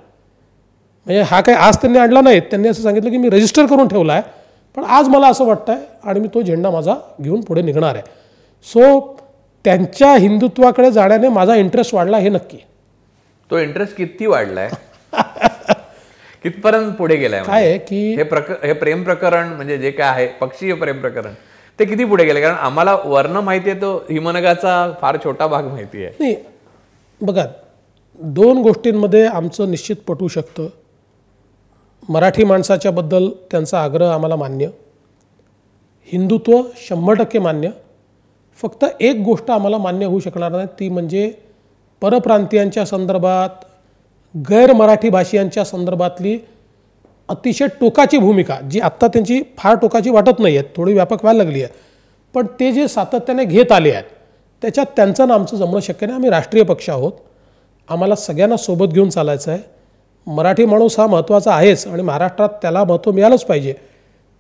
म्हणजे हा काही आज त्यांनी आणला नाही, त्यांनी असं सांगितलं की मी रजिस्टर करून ठेवला आहे, पण आज मला असं वाटतं आहे आणि मी तो झेंडा माझा घेऊन पुढे निघणार आहे. सो त्यांच्या हिंदुत्वाकडे जाण्याने माझा इंटरेस्ट वाढला हे नक्की. तो इंटरेस्ट किती वाढलाय? कितपर्यंत पुढे गेलाय? काय आहे की हे प्रेम प्रकरण म्हणजे जे काय आहे पक्षीय प्रेम प्रकरण ते किती पुढे गेले? कारण आम्हाला वर्ण माहिती आहे, तो हिमनगाचा फार छोटा भाग माहिती आहे. नाही, बघा, दोन गोष्टींमध्ये आमचं निश्चित पटू शकतं. मराठी माणसाच्या बद्दल त्यांचा आग्रह आम्हाला मान्य, हिंदुत्व 100% मान्य. फक्त एक गोष्ट आम्हाला मान्य होऊ शकणार नाही, ती म्हणजे परप्रांतीयांच्या संदर्भात, गैर मराठी भाषीयांच्या संदर्भातली अतिशय टोकाची भूमिका, जी आत्ता त्यांची फार टोकाची वाटत नाही आहे, थोडी व्यापक व्हायला लागली आहे, पण ते जे सातत्याने घेत आले आहेत त्याच्यात त्यांचं आणि आमचं जमणं शक्य नाही. आम्ही राष्ट्रीय पक्ष आहोत, आम्हाला सगळ्यांना सोबत घेऊन चालायचं आहे. मराठी माणूस हा महत्त्वाचा आहेच आणि महाराष्ट्रात त्याला महत्त्व मिळालंच पाहिजे,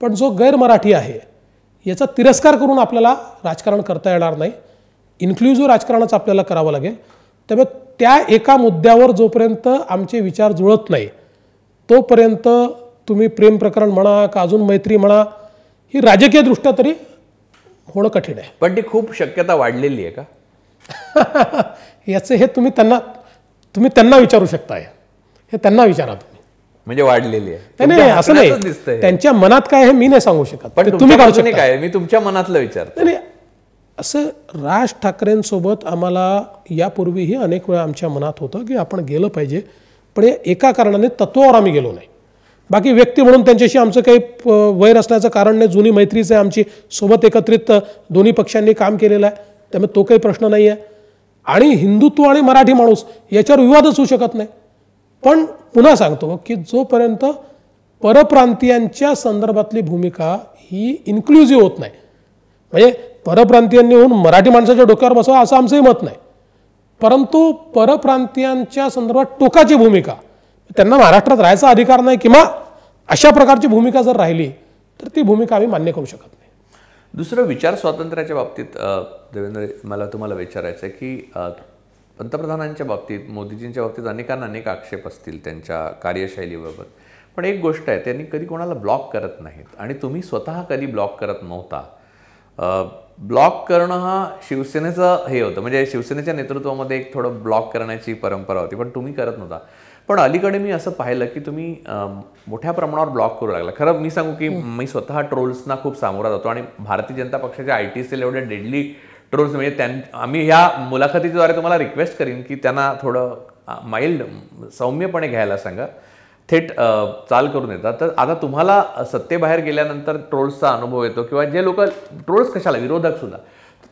पण जो गैर मराठी आहे याचा तिरस्कार करून आपल्याला राजकारण करता येणार नाही. इन्क्लुझिव्ह राजकारणच आपल्याला करावं लागेल. त्यामुळे त्या एका मुद्द्यावर जोपर्यंत आमचे विचार जुळत नाही तोपर्यंत तुम्ही प्रेम प्रकरण म्हणा का अजून मैत्री म्हणा, ही राजकीयदृष्ट्या तरी होणं कठीण आहे. पण ती खूप शक्यता वाढलेली आहे का? याचं हे तुम्ही त्यांना विचारू शकताय, हे त्यांना विचारा तुम्ही. म्हणजे वाढलेली आहे? नाही, असं नाही, त्यांच्या मनात काय हे मी नाही सांगू शकत, पण तुम्ही काय, मी तुमच्या मनातलं विचारतो. नाही, असं राज ठाकरेंसोबत आम्हाला यापूर्वीही अनेक वेळा आमच्या मनात होतं की आपण गेलं पाहिजे, पण एका कारणाने तत्वावर आम्ही गेलो नाही. बाकी व्यक्ती म्हणून त्यांच्याशी आमचं काही वैर असण्याचं कारण नाही, जुनी मैत्रीच आहे आमची, सोबत एकत्रित दोन्ही पक्षांनी काम केलेलं आहे, त्यामुळे तो काही प्रश्न नाही आहे. आणि हिंदुत्व आणि मराठी माणूस याच्यावर विवादच होऊ शकत नाही. पण पुन्हा सांगतो की जोपर्यंत परप्रांतीयांच्या संदर्भातली भूमिका ही इन्क्लुझिव्ह होत नाही, म्हणजे परप्रांतीयांनी होऊन मराठी माणसाच्या डोक्यावर बसवा असं आमचंही मत नाही, परंतु परप्रांतीयांच्या संदर्भात टोकाची भूमिका, त्यांना महाराष्ट्रात राहायचा अधिकार नाही किंवा अशा प्रकारची भूमिका जर राहिली तर ती भूमिका आम्ही मान्य करू शकत नाही. दुसरं, विचार स्वातंत्र्याच्या बाबतीत देवेंद्र, मला तुम्हाला विचारायचं आहे की पंतप्रधानांच्या बाबतीत, मोदीजींच्या बाबतीत अनेकांना अनेक आक्षेप असतील त्यांच्या कार्यशैलीबाबत, पण एक गोष्ट आहे, त्यांनी कधी कोणाला ब्लॉक करत नाहीत आणि तुम्ही स्वतः कधी ब्लॉक करत नव्हता. ब्लॉक करणं हा शिवसेनेचं हे होतं, म्हणजे शिवसेनेच्या नेतृत्वामध्ये एक थोडं ब्लॉक करण्याची परंपरा होती, पण तुम्ही करत नव्हता. पण अलीकडे मी असं पाहिलं की तुम्ही मोठ्या प्रमाणावर ब्लॉक करू लागला. खरं मी सांगू की मी स्वतः ट्रोल्सना खूप सामोरा जातो आणि भारतीय जनता पक्षाच्या IT सेल एवढे डेडली ट्रोल्स, म्हणजे आम्ही ह्या मुलाखतीद्वारे तुम्हाला रिक्वेस्ट करीन की त्यांना थोडं माइल्ड, सौम्यपणे घ्यायला सांगा, थेट चाल करून येतात. तर आता तुम्हाला सत्तेबाहेर गेल्यानंतर ट्रोल्सचा अनुभव येतो, किंवा जे लोक ट्रोल्स कशाला, विरोधक सुद्धा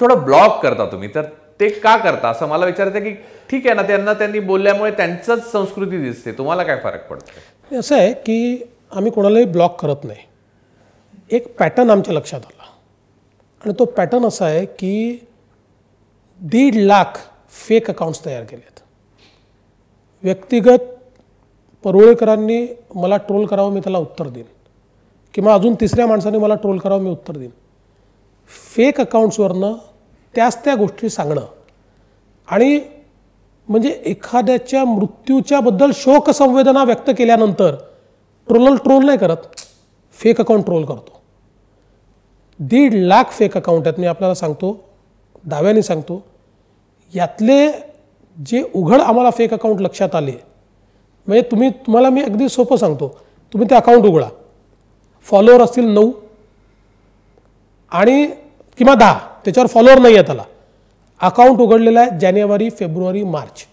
थोडं ब्लॉक करता तुम्ही, तर ते का करता असं मला विचारायचं की ठीक आहे ना, त्यांनी बोलल्यामुळे त्यांचंच संस्कृती दिसते, तुम्हाला काय फरक पडतो? असं आहे की आम्ही कोणालाही ब्लॉक करत नाही. एक पॅटर्न आमच्या लक्षात आला आणि तो पॅटर्न असा आहे की 1.5 लाख फेक अकाउंट्स तयार केलेत. व्यक्तिगत परुळेकरांनी मला ट्रोल करावं, मी त्याला उत्तर देईन, किंवा अजून तिसऱ्या माणसाने मला ट्रोल करावं, मी उत्तर देईन. फेक अकाउंट्सवरनं त्या गोष्टी सांगणं आणि म्हणजे एखाद्याच्या मृत्यूच्या बद्दल शोकसंवेदना व्यक्त केल्यानंतर ट्रोल नाही करत, फेक अकाउंट ट्रोल करतो. 1.5 लाख फेक अकाउंट आहेत, मी आपल्याला सांगतो, दाव्याने सांगतो. यातले जे उघड आम्हाला फेक अकाउंट लक्षात आले, म्हणजे तुम्हाला मी अगदी सोपं सांगतो, तुम्ही ते अकाउंट उघडा, फॉलोअर असतील 9 आणि किंवा 10, त्याच्यावर फॉलोअर नाही आहे, त्याला अकाउंट उघडलेलं आहे जानेवारी, फेब्रुवारी, मार्च,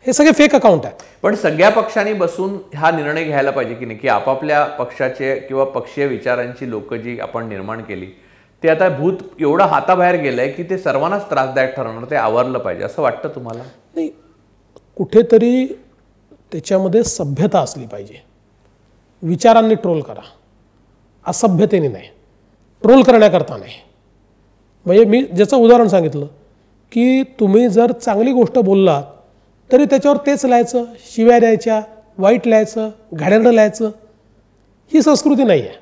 हे सगळे फेक अकाउंट आहेत. पण सगळ्या पक्षांनी बसून हा निर्णय घ्यायला पाहिजे की नाही की आपापल्या पक्षाचे किंवा पक्षीय विचारांची लोक जी आपण निर्माण केली ते आता भूत एवढं हाताबाहेर गेलंय की ते सर्वांनाच त्रासदायक ठरणार, ते आवरलं पाहिजे असं वाटतं तुम्हाला? नाही, कुठेतरी त्याच्यामध्ये सभ्यता असली पाहिजे. विचारांनी ट्रोल करा, असभ्यतेने नाही, ट्रोल करण्याकरता नाही. म्हणजे मी ज्याचं उदाहरण सांगितलं की तुम्ही जर चांगली गोष्ट बोललात तरी त्याच्यावर तेच लिहायचं, शिव्या द्यायच्या, वाईट लिहायचं, घाणेरडं लिहायचं, ही संस्कृती नाही आहे.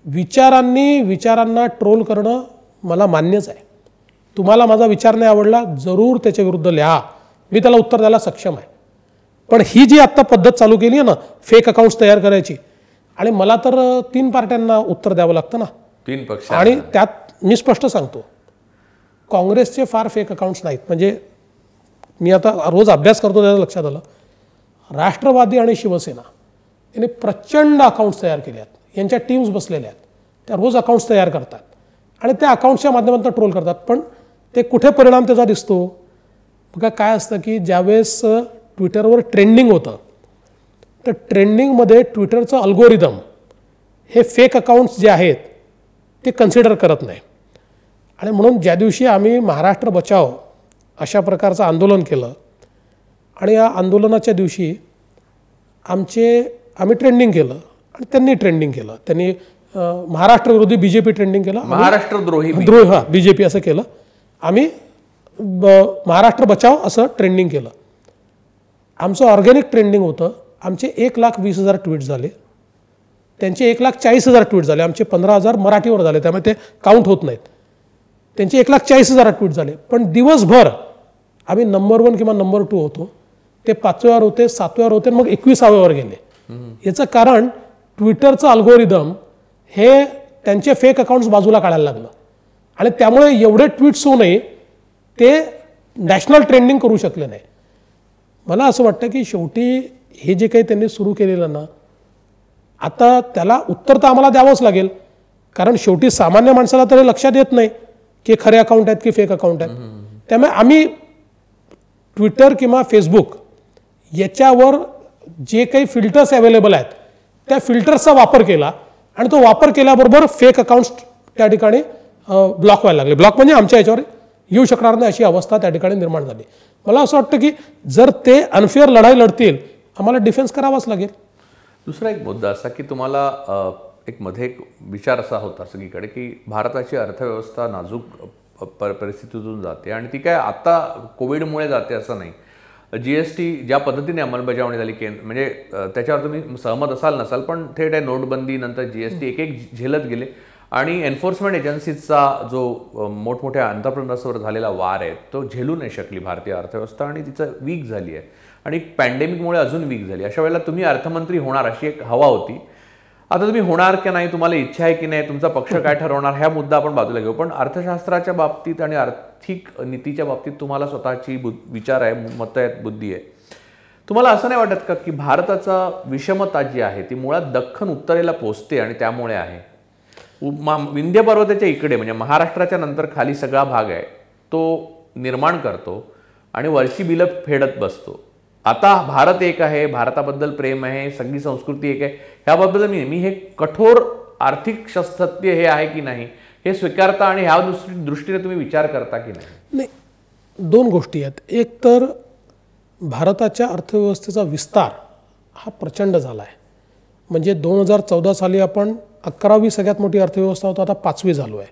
विचारांना ट्रोल करणं मला मान्यच आहे. तुम्हाला माझा विचार नाही आवडला, जरूर त्याच्या विरुद्ध लिहा, मी त्याला उत्तर द्यायला सक्षम आहे. पण ही जी आत्ता पद्धत चालू केली आहे ना, फेक अकाउंट्स तयार करायची, आणि मला तर 3 पार्ट्यांना उत्तर द्यावं लागतं ना, 3 पक्ष, आणि त्यात मी स्पष्ट सांगतो काँग्रेसचे फार फेक अकाउंट्स नाहीत. म्हणजे मी आता रोज अभ्यास करतो, त्याचं लक्षात आलं, राष्ट्रवादी आणि शिवसेना यांनी प्रचंड अकाउंट्स तयार केले आहेत, यांच्या टीम्स बसलेल्या आहेत, त्या रोज अकाउंट्स तयार करतात आणि त्या अकाउंट्सच्या माध्यमातून ट्रोल करतात. पण ते कुठे परिणाम त्याचा दिसतो बघा. काय असतं की ज्यावेळेस ट्विटरवर ट्रेंडिंग होतं, तर ट्रेंडिंगमध्ये ट्विटरचं अल्गोरिदम हे फेक अकाउंट्स जे आहेत ते कन्सिडर करत नाही. आणि म्हणून ज्या दिवशी आम्ही महाराष्ट्र बचाव अशा प्रकारचं आंदोलन केलं आणि या आंदोलनाच्या दिवशी आम्ही ट्रेंडिंग केलं आणि त्यांनी ट्रेंडिंग केलं. त्यांनी महाराष्ट्र विरोधी BJP ट्रेंडिंग केलं, महाराष्ट्रद्रोही BJP असं केलं. आम्ही महाराष्ट्र बचाव असं ट्रेंडिंग केलं. आमचं ऑर्गॅनिक ट्रेंडिंग होतं. आमचे 1,20,000 ट्विट झाले, त्यांचे 1,40,000 ट्विट झाले, आमचे 15,000 मराठीवर झाले, त्यामुळे ते काउंट होत नाहीत. त्यांचे 1,40,000 ट्विट झाले. पण दिवसभर आम्ही नंबर 1 किंवा नंबर 2 होतो. ते 5व्यावर होते, 7व्यावर होते, मग 21व्यावर गेले. याचं कारण ट्विटरचं अल्गोरिदम हे त्यांचे फेक अकाउंट्स बाजूला काढायला लागलं आणि त्यामुळे एवढे ट्विट्स होऊनही ते नॅशनल ट्रेंडिंग करू शकले नाही. मला असं वाटतं की शेवटी हे जे काही त्यांनी सुरू केलेलं ना, आता त्याला उत्तर तर आम्हाला द्यावंच लागेल, कारण शेवटी सामान्य माणसाला तरी लक्षात येत नाही की खरे अकाउंट आहेत की फेक अकाउंट आहेत. त्यामुळे आम्ही ट्विटर किंवा फेसबुक याच्यावर जे काही फिल्टर्स अवेलेबल आहेत त्या फिल्टर्सचा वापर केला आणि तो वापर केल्याबरोबर फेक अकाउंट्स त्या ठिकाणी ब्लॉक व्हायला लागले. ब्लॉक म्हणजे आमच्या याच्यावर येऊ शकणार नाही अशी अवस्था त्या ठिकाणी निर्माण झाली. मला असं वाटतं की जर ते अनफेअर लढाई लढतील आम्हाला डिफेन्स करावाच लागेल. दुसरा एक मुद्दा असा की तुम्हाला एक मध्ये एक विचार असा होता सगळीकडे की भारताची अर्थव्यवस्था नाजूक परिस्थितीतून जाते आणि ती काय आता कोविडमुळे जाते असं नाही. GST ज्या पद्धतीने अंमलबजावणी झाली म्हणजे त्याच्यावर तुम्ही सहमत असाल नसाल, पण थेट आहे नोटबंदी नंतर GST एक झेलत गेले आणि एन्फोर्समेंट एजन्सीचा जो मोठमोठ्या आंतरप्रदेशावर झालेला वार आहे तो झेलू नाही शकली भारतीय अर्थव्यवस्था आणि तिचं वीक झाली आहे आणि पॅन्डेमिकमुळे अजून वीक झाली. अशा वेळेला तुम्ही अर्थमंत्री होणार अशी एक हवा होती. आता तुम्ही होणार की नाही, तुम्हाला इच्छा आहे की नाही, तुमचा पक्ष काय ठरवणार हा मुद्दा आपण बाजूला घेऊ, पण अर्थशास्त्राच्या बाबतीत आणि आर्थिक नीतीच्या बाबतीत तुम्हाला स्वतःची विचार आहे, मतं आहेत, बुद्धी आहे. तुम्हाला असं नाही वाटत का की भारताचा विषमता जी आहे ती मुळात दख्खन उत्तरेला पोचते आणि त्यामुळे आहे? विंध्य पर्वताच्या इकडे म्हणजे महाराष्ट्राच्या नंतर खाली सगळा भाग आहे तो निर्माण करतो आणि वरची बिलं फेडत बसतो. आता भारत एक आहे, भारताबद्दल प्रेम आहे, सगळी संस्कृती एक आहे, ह्याबद्दल मी हे कठोर आर्थिक सत्य हे आहे की नाही हे स्वीकारता आणि ह्या दृष्टीने तुम्ही विचार करता की नाही? नाही, दोन गोष्टी आहेत. एक तर भारताच्या अर्थव्यवस्थेचा विस्तार हा प्रचंड झाला आहे. म्हणजे 2014 साली आपण 11वी सगळ्यात मोठी अर्थव्यवस्था होता, आता 5वी झालो आहे.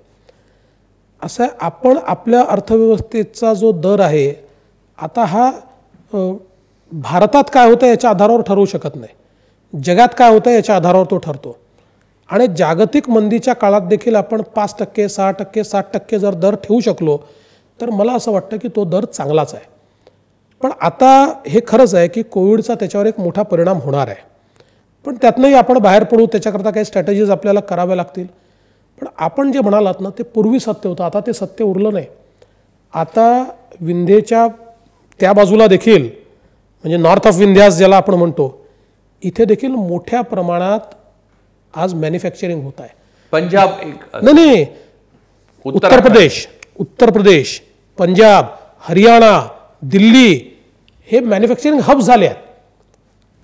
असं आहे, आपण आपल्या अर्थव्यवस्थेचा जो दर आहे आता हा भारतात काय होतं याच्या आधारावर ठरवू शकत नाही, जगात काय होतं याच्या आधारावर तो ठरतो. आणि जागतिक मंदीच्या काळात देखील आपण 5%, 6%, 7% जर दर ठेवू शकलो तर मला असं वाटतं की तो दर चांगलाच आहे. पण आता हे खरंच आहे की कोविडचा त्याच्यावर एक मोठा परिणाम होणार आहे, पण त्यातनंही आपण बाहेर पडू, त्याच्याकरता काही स्ट्रॅटेजीज आपल्याला कराव्या लागतील. पण आपण जे म्हणालात ना ते पूर्वी सत्य होतं, आता ते सत्य उरलं नाही. आता विंध्येच्या त्या बाजूला देखील म्हणजे नॉर्थ ऑफ विंध्याज ज्याला आपण म्हणतो, इथे देखील मोठ्या प्रमाणात आज मॅन्युफॅक्चरिंग होत आहे. पंजाब नाही, उत्तर प्रदेश, पंजाब, हरियाणा, दिल्ली हे मॅन्युफॅक्चरिंग हब्स झाले आहेत.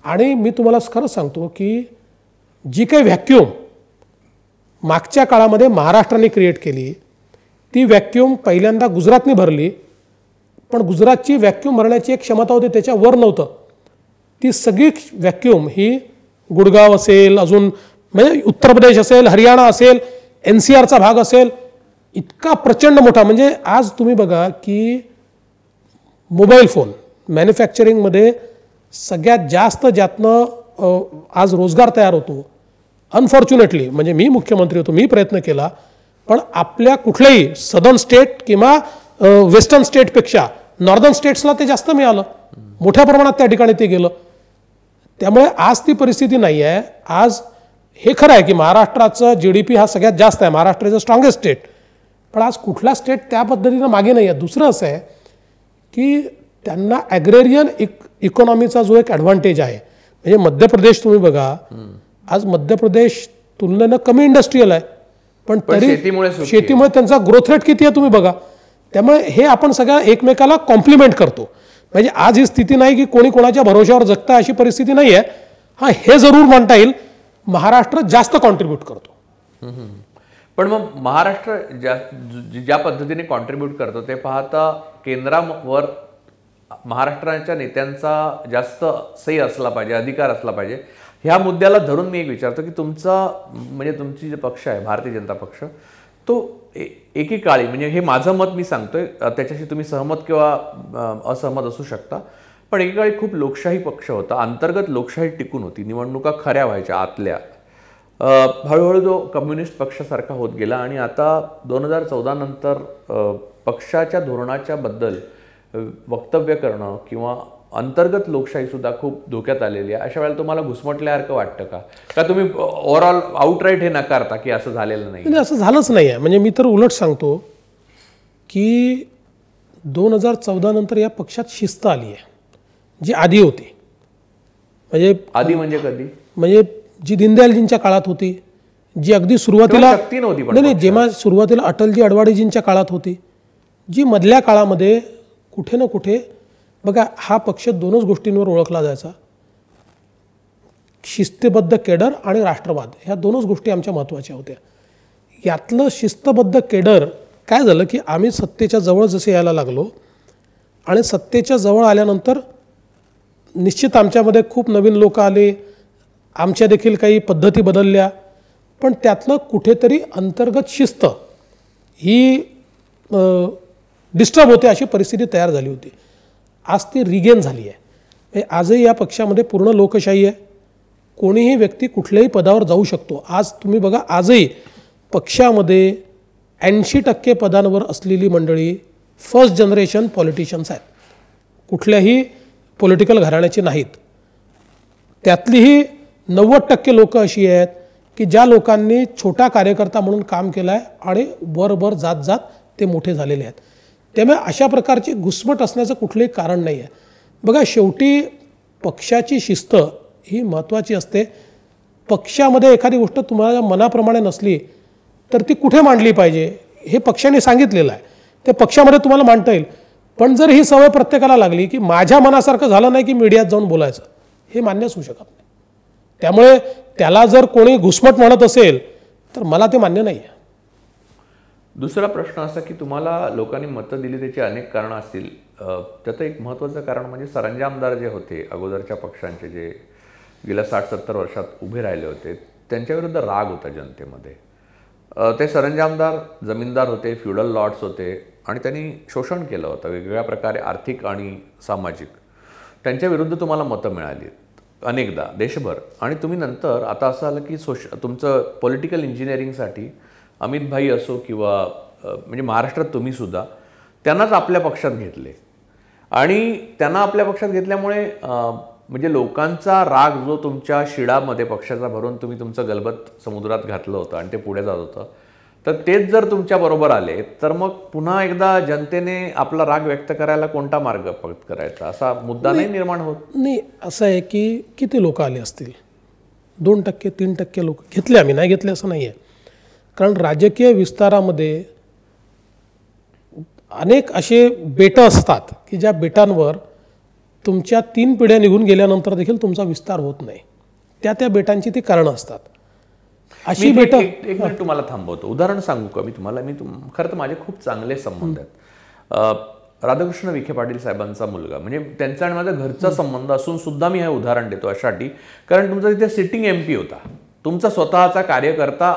आणि मी तुम्हाला खरंच सांगतो की जी काही व्हॅक्यूम मागच्या काळामध्ये महाराष्ट्राने क्रिएट केली ती व्हॅक्यूम पहिल्यांदा गुजरातने भरली, पण गुजरातची व्हॅक्यूम भरण्याची एक क्षमता होती त्याच्यावर नव्हतं. ती सगळी व्हॅक्यूम ही गुडगाव असेल, अजून म्हणजे उत्तर प्रदेश असेल, हरियाणा असेल, NCRचा भाग असेल, इतका प्रचंड मोठा. म्हणजे आज तुम्ही बघा की मोबाईल फोन मॅन्युफॅक्चरिंगमध्ये सगळ्यात जास्त ज्यातनं आज रोजगार तयार होतो. अनफॉर्च्युनेटली म्हणजे मी मुख्यमंत्री होतो, मी प्रयत्न केला, पण आपल्या कुठल्याही सदर्न स्टेट किंवा वेस्टर्न स्टेटपेक्षा नॉर्दर्न स्टेट्सला ते जास्त मिळालं, मोठ्या प्रमाणात त्या ठिकाणी ते गेलं. त्यामुळे आज ती परिस्थिती नाही आहे. आज हे खरं आहे की महाराष्ट्राचं GDP हा सगळ्यात जास्त आहे, Maharashtra is a strongest state, पण आज कुठला स्टेट त्या पद्धतीनं मागे नाही आहे. दुसरं असं आहे की त्यांना ॲग्रेरियन इकॉनॉमीचा जो एक ॲडव्हान्टेज आहे, म्हणजे मध्य प्रदेश तुम्ही बघा, आज मध्य प्रदेश तुलनेनं कमी इंडस्ट्रीयल आहे, पण तरी शेतीमुळे त्यांचा ग्रोथ रेट किती आहे तुम्ही बघा. त्यामुळे हे आपण सगळ्या एकमेकाला कॉम्प्लिमेंट करतो. म्हणजे आज ही स्थिती नाही की कोणी कोणाच्या भरोशावर जगता अशी परिस्थिती नाही आहे. हां, हे जरूर म्हणता येईल महाराष्ट्र जास्त कॉन्ट्रीब्यूट करतो. पण मग महाराष्ट्र ज्या पद्धतीने कॉन्ट्रीब्यूट करतो ते पाहता केंद्रावर महाराष्ट्राच्या नेत्यांचा जास्त सही असला पाहिजे, अधिकार असला पाहिजे. ह्या मुद्द्याला धरून मी एक विचारतो की तुमचा म्हणजे तुमची जे पक्ष आहे भारतीय जनता पक्ष तो एकेकाळी म्हणजे हे माझं मत मी सांगतोय, त्याच्याशी तुम्ही सहमत किंवा असहमत असू शकता, पण एकेकाळी खूप लोकशाही पक्ष होता, अंतर्गत लोकशाही टिकून होती, निवडणुका खऱ्या व्हायच्या आतल्या. हळूहळू जो कम्युनिस्ट पक्षासारखा होत गेला आणि आता 2014 नंतर पक्षाच्या धोरणाच्या बद्दल वक्तव्य करणं किंवा अंतर्गत लोकशाही सुद्धा खूप धोक्यात आलेली आहे. अशा वेळेला तुम्हाला घुसमटल्यासारखं वाटतं का तुम्ही ओव्हरऑल आउटराईट हे नकारता की असं झालेलं नाही? असं झालंच नाही आहे. म्हणजे मी तर उलट सांगतो की 2014 नंतर या पक्षात शिस्त आली आहे जी आधी होती. म्हणजे आधी म्हणजे कधी? म्हणजे जी दीनदयालजींच्या काळात होती, जी अगदी सुरुवातीला नाही जेव्हा सुरुवातीला अटलजी अडवाणीजींच्या काळात होती, जी मधल्या काळामध्ये कुठे ना कुठे बघा हा पक्ष दोनच गोष्टींवर ओळखला जायचा, शिस्तबद्ध केडर आणि राष्ट्रवाद. ह्या दोनच गोष्टी आमच्या महत्त्वाच्या होत्या. यातलं शिस्तबद्ध केडर काय झालं की आम्ही सत्तेच्या जवळ जसे यायला लागलो आणि सत्तेच्या जवळ आल्यानंतर निश्चित आमच्यामध्ये खूप नवीन लोक आले, आमच्या देखील काही पद्धती बदलल्या, पण त्यातलं कुठेतरी अंतर्गत शिस्त ही डिस्टर्ब होते अशी परिस्थिती तयार झाली होती. आज ती रिगेन झाली आहे. आजही या पक्षामध्ये पूर्ण लोकशाही आहे. कोणीही व्यक्ती कुठल्याही पदावर जाऊ शकतो. आज तुम्ही बघा आजही पक्षामध्ये 80% पदांवर असलेली मंडळी फर्स्ट जनरेशन पॉलिटिशियन्स आहेत, कुठल्याही पॉलिटिकल घराण्याची नाहीत. त्यातलीही 90% लोक अशी आहेत की ज्या लोकांनी छोटा कार्यकर्ता म्हणून काम केलं आहे आणि वर जात जात ते मोठे झालेले आहेत. त्यामुळे अशा प्रकारची घुसमट असण्याचं कुठलंही कारण नाही आहे. बघा शेवटी पक्षाची शिस्त ही महत्त्वाची असते. पक्षामध्ये एखादी गोष्ट तुम्हाला मनाप्रमाणे नसली तर ती कुठे मांडली पाहिजे हे पक्षाने सांगितलेलं आहे, ते पक्षामध्ये तुम्हाला मांडता येईल. पण जर ही सवय प्रत्येकाला लागली की माझ्या मनासारखं झालं नाही की मीडियात जाऊन बोलायचं, हे मान्यच होऊ शकत नाही. त्यामुळे त्याला जर कोणी घुसमट म्हणत असेल तर मला ते मान्य नाही आहे. दुसरा प्रश्न असा की तुम्हाला लोकांनी मतं दिली त्याची अनेक कारणं असतील. त्याचं एक महत्त्वाचं कारण म्हणजे सरंजामदार जे होते अगोदरच्या पक्षांचे, जे गेल्या 60-70 वर्षात उभे राहिले होते, त्यांच्याविरुद्ध राग होता जनतेमध्ये. ते सरंजामदार जमीनदार होते, फ्युडल लॉर्ड्स होते आणि त्यांनी शोषण केलं होतं वेगवेगळ्या प्रकारे, आर्थिक आणि सामाजिक. त्यांच्याविरुद्ध तुम्हाला मतं मिळाली अनेकदा देशभर. आणि तुम्ही नंतर आता असं आलं की तुमचं पॉलिटिकल इंजिनिअरिंगसाठी अमित भाई असो किंवा म्हणजे महाराष्ट्रात तुम्ही सुद्धा त्यांनाच आपल्या पक्षात घेतले आणि त्यांना आपल्या पक्षात घेतल्यामुळे म्हणजे लोकांचा राग जो तुमच्या शिडामध्ये पक्षाचा भरून तुम्ही तुमचं गलबत समुद्रात घातलं होतं आणि ते पुढे जात होतं, तर तेच जर तुमच्याबरोबर आले तर मग पुन्हा एकदा जनतेने आपला राग व्यक्त करायला कोणता मार्ग करायचा असा मुद्दा नाही निर्माण होत? नाही, असं आहे की किती लोक आले असतील, 2%, 3% लोक घेतले, आम्ही नाही घेतले असं नाही आहे. कारण राजकीय विस्तारामध्ये अनेक असे बेटं असतात की ज्या बेटांवर तुमच्या 3 पिढ्या निघून गेल्यानंतर देखील तुमचा विस्तार होत नाही. त्या बेटांची ती कारणं असतात. अशी बेटं. एक मिनिट तुम्हाला थांबवतो, उदाहरण सांगू का मी तुम्हाला? खरं तर माझे खूप चांगले संबंध आहेत. राधाकृष्ण विखे पाटील साहेबांचा मुलगा, म्हणजे त्यांचा आणि माझा घरचा संबंध असून सुद्धा मी हे उदाहरण देतो अशासाठी कारण तुमचा तिथे सिटिंग MP होता, तुमचा स्वतःचा कार्यकर्ता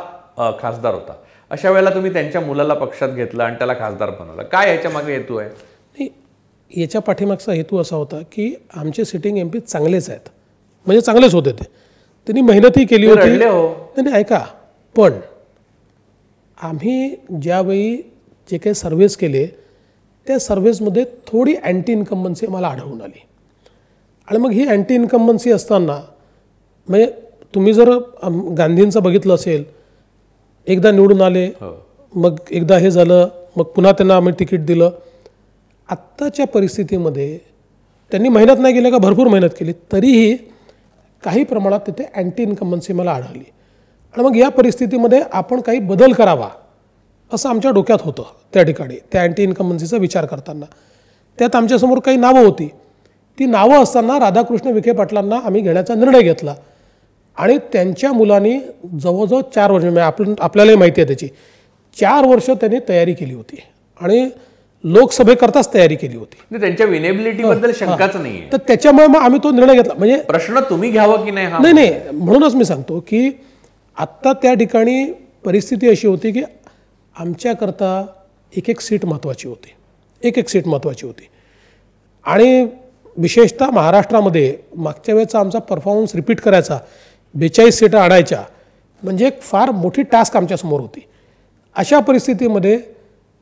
खासदार होता. अशा वेळेला तुम्ही त्यांच्या मुलाला पक्षात घेतलं आणि त्याला खासदार बनवलं. काय याच्या मागे हेतू आहे? नाही, याच्या पाठीमागचा हेतू असा होता की आमचे सिटिंग MP चांगलेच आहेत, म्हणजे चांगलेच होते. त्यांनी मेहनतही केली होती. नाही ऐका, पण आम्ही ज्यावेळी जे काही सर्व्हिस केले त्या सर्व्हिसमध्ये थोडी अँटी इन्कम्बन्सी मला आढळून आली. आणि मग ही अँटी इन्कम्बन्सी असताना म्हणजे तुम्ही जर गांधींचं बघितलं असेल, एकदा निवडून आले, मग एकदा हे झालं, मग पुन्हा त्यांना आम्ही तिकीट दिलं. आत्ताच्या परिस्थितीमध्ये त्यांनी मेहनत नाही केली का, भरपूर मेहनत केली, तरीही काही प्रमाणात तिथे अँटी इन्कम्बन्सी मला आढळली. आणि मग या परिस्थितीमध्ये आपण काही बदल करावा असं आमच्या डोक्यात होतं त्या ठिकाणी, त्या अँटी इन्कम्बन्सीचा विचार करताना. त्यात आमच्यासमोर काही नावं होती. ती नावं असताना राधाकृष्ण विखे पाटलांना आम्ही घेण्याचा निर्णय घेतला. आणि त्यांच्या मुलांनी जवळजवळ 4 वर्ष, म्हणजे आपल्यालाही माहिती आहे त्याची, 4 वर्ष त्यांनी तयारी केली होती आणि लोकसभेकरताच तयारी केली होती. त्यांच्या विनेबिलिटीबद्दल शंकाच नाहीये. तर त्याच्यामुळे मग आम्ही तो निर्णय घेतला. म्हणजे प्रश्न तुम्ही घ्यावा की नाही हा नाही, म्हणूनच मी सांगतो की आत्ता त्या ठिकाणी परिस्थिती अशी होती की आमच्याकरता एक सीट महत्त्वाची होती, एक सीट महत्त्वाची होती. आणि विशेषतः महाराष्ट्रामध्ये मागच्या वेळेचा आमचा परफॉर्मन्स रिपीट करायचा, 42 सीटा आणायच्या, म्हणजे एक फार मोठी टास्क आमच्यासमोर होती. अशा परिस्थितीमध्ये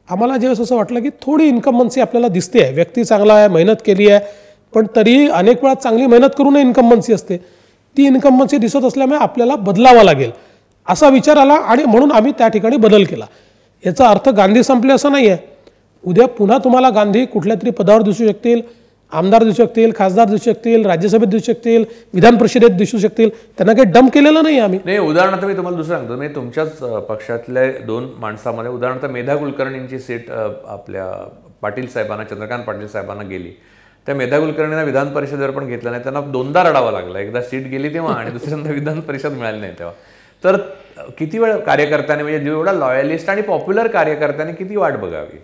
आम्हाला ज्यावेळेस असं वाटलं की थोडी इन्कम्बन्सी आपल्याला दिसते आहे, व्यक्ती चांगला आहे, मेहनत केली आहे, पण तरीही अनेक वेळा चांगली मेहनत करूनही इन्कम्बन्सी असते, ती इन्कम्बन्सी दिसत असल्यामुळे आपल्याला बदलावा लागेल असा विचार आला आणि म्हणून आम्ही त्या ठिकाणी बदल केला. याचा अर्थ गांधी संपले असं नाही आहे. उद्या पुन्हा तुम्हाला गांधी कुठल्या तरी पदावर दिसू शकतील, आमदार दिसू शकतील, खासदार दिसू शकतील, राज्यसभेत दिसू शकतील, विधान परिषदेत दिसू शकतील. त्यांना काही डम केलेलं नाही आम्ही. नाही, उदाहरणार्थ मी तुम्हाला दुसरं सांगतो, म्हणजे तुमच्याच पक्षातल्या 2 माणसामध्ये उदाहरणार्थ मेधा कुलकर्णींची सीट आपल्या पाटील साहेबांना, चंद्रकांत पाटील साहेबांना गेली. त्या मेधा कुलकर्णींना विधान परिषदेवर पण घेतलं नाही, त्यांना 2दा रडावं लागलं. एकदा सीट गेली तेव्हा आणि दुसऱ्यांदा विधान परिषद मिळाली नाही तेव्हा. तर किती वेळ कार्यकर्त्यांनी, म्हणजे जेवढा लॉयलिस्ट आणि पॉप्युलर कार्यकर्त्यांनी किती वाट बघावी.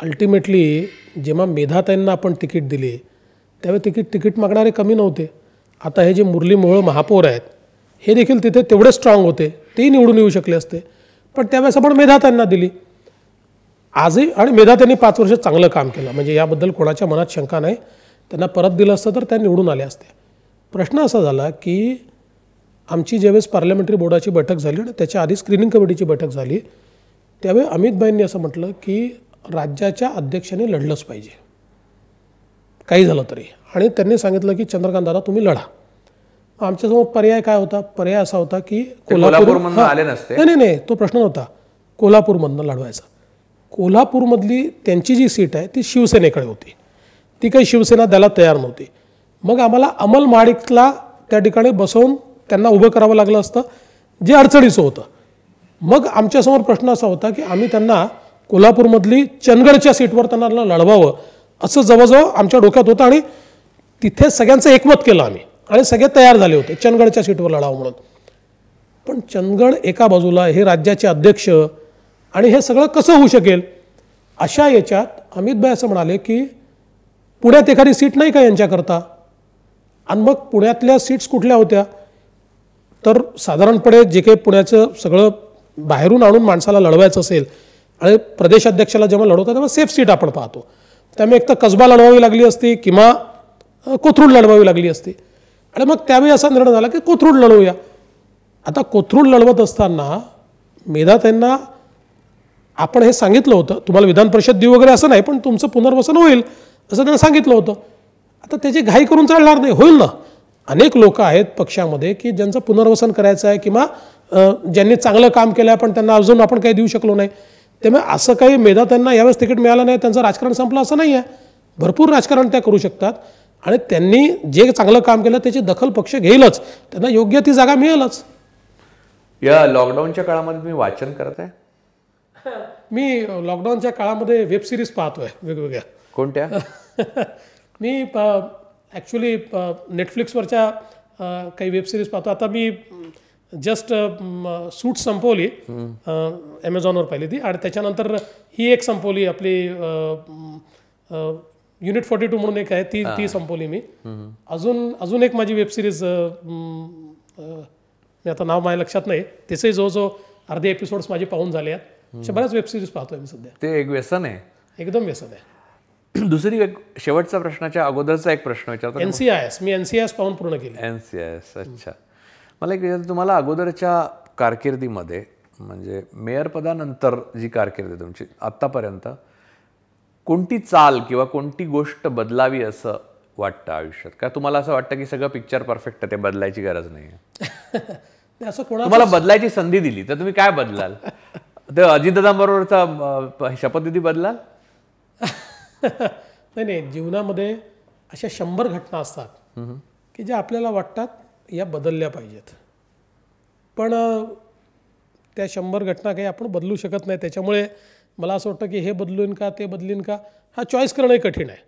अल्टिमेटली जेव्हा मेधाताईंना आपण तिकीट दिली त्यावेळी तिकीट मागणारे कमी नव्हते. आता हे जे मुरली मोहोळ महापौर आहेत हे देखील तिथे तेवढे स्ट्रॉंग होते, तेही निवडून येऊ शकले असते, पण त्यावेळेस आपण मेधाताईंना दिली. आजही आणि मेधाताईंनी 5 वर्ष चांगलं काम केलं, म्हणजे याबद्दल कोणाच्या मनात शंका नाही. त्यांना परत दिलं असतं तर त्या निवडून आल्या असत्या. प्रश्न असा झाला की आमची ज्यावेळेस पार्लमेंटरी बोर्डाची बैठक झाली आणि त्याच्या आधी स्क्रीनिंग कमिटीची बैठक झाली, त्यावेळी अमितभाईंनी असं म्हटलं की राज्याच्या अध्यक्षांनी लढलंच पाहिजे काही झालं तरी. आणि त्यांनी सांगितलं की चंद्रकांत दादा तुम्ही लढा. आमच्यासमोर पर्याय काय होता? पर्याय असा होता की कोल्हापूरमधून आले नसते. नाही, तो प्रश्न नव्हता. कोल्हापूरमधनं लढवायचा. कोल्हापूरमधली त्यांची जी सीट आहे ती शिवसेनेकडे होती, ती काही शिवसेना द्यायला तयार नव्हती. मग आम्हाला अमल महाडिकला त्या ठिकाणी बसवून त्यांना उभं करावं लागलं असतं, जे अडचणीचं होतं. मग आमच्यासमोर प्रश्न असा होता की आम्ही त्यांना कोल्हापूरमधली चंदगडच्या सीटवर त्यांना लढवावं असं जवळजवळ आमच्या डोक्यात होतं. आणि तिथे सगळ्यांचं एकमत केलं आम्ही आणि सगळे तयार झाले होते चंदगडच्या सीटवर लढावं म्हणून. पण चंदगड एका बाजूला, हे राज्याचे अध्यक्ष, आणि हे सगळं कसं होऊ शकेल? अशा याच्यात अमितभाई असं म्हणाले की पुण्यात एखादी सीट नाही का यांच्याकरता? आणि मग पुण्यातल्या सीट्स कुठल्या होत्या? तर साधारणपणे जे काही पुण्याचं सगळं बाहेरून आणून माणसाला लढवायचं असेल आणि प्रदेशाध्यक्षाला जेव्हा लढवतात तेव्हा सेफ सीट आपण पाहतो. त्यामुळे एक तर कसबा लढवावी लागली असती किंवा कोथरूड लढवावी लागली असती. आणि मग त्यावेळी असा निर्णय झाला की कोथरूड लढवूया. आता कोथरूड लढवत असताना मेधाताईंना आपण हे सांगितलं होतं, तुम्हाला विधान परिषद देऊ वगैरे असं नाही, पण तुमचं पुनर्वसन होईल असं त्यांना सांगितलं होतं. आता त्याची घाई करून चालणार नाही, होईल ना. अनेक लोक आहेत पक्षामध्ये की ज्यांचं पुनर्वसन करायचं आहे किंवा ज्यांनी चांगलं काम केलं आहे पण त्यांना अजून आपण काही देऊ शकलो नाही. त्यामुळे असं काही मेधाताईंना यावेळेस तिकीट मिळालं नाही, त्यांचं राजकारण संपलं असं नाही आहे. भरपूर राजकारण त्या करू शकतात आणि त्यांनी जे चांगलं काम केलं त्याची दखल पक्ष घेईलच, त्यांना योग्य ती जागा मिळेलच. या लॉकडाऊनच्या काळामध्ये तुम्ही वाचन करत आहे? मी लॉकडाऊनच्या काळामध्ये वेब सिरीज पाहतोय वेगवेगळ्या. कोणत्या? मी ॲक्च्युली नेटफ्लिक्सवरच्या काही वेब सिरीज पाहतो. आता मी जस्ट सूट संपवली, ॲमेझॉनवर पाहिली ती, आणि त्याच्यानंतर ही एक संपवली आपली युनिट 42 म्हणून एक आहे, ती संपवली मी. अजून एक माझी वेब सिरीज, मी आता नाव माझ्या लक्षात नाही, त्याचंही जवळजवळ अर्धे एपिसोड्स माझे पाहून झाले आहेत. अशा बऱ्याच वेब सिरीज पाहतोय मी सध्या. ते एक व्यसन आहे, एकदम व्यसन आहे. दुसरी एक शेवटच्या प्रश्नाच्या अगोदरचा एक प्रश्न विचारतो. NCIS मी NCIS पाहून पूर्ण केली. NCIS, अच्छा. मला एक विचारायचं, तुम्हाला अगोदरच्या कारकिर्दीमध्ये म्हणजे मेयर पदानंतर जी कारकीर्द आहे तुमची आत्तापर्यंत, कोणती चाल किंवा कोणती गोष्ट बदलावी असं वाटतं आयुष्यात? का तुम्हाला असं वाटतं की सगळं पिक्चर परफेक्ट आहे, ते बदलायची गरज नाही? असं तुम्हाला बदलायची संधी दिली तर तुम्ही काय बदलाल? तर अजितदादांबरोबरचा शपथविधी बदलाल? नाही, जीवनामध्ये अशा 100 घटना असतात की ज्या आपल्याला वाटतात या बदलल्या पाहिजेत, पण त्या 100 घटना काही आपण बदलू शकत नाही. त्याच्यामुळे मला असं वाटतं की हे बदलून का ते बदलीन का, हा चॉईस करणंही कठीण आहे.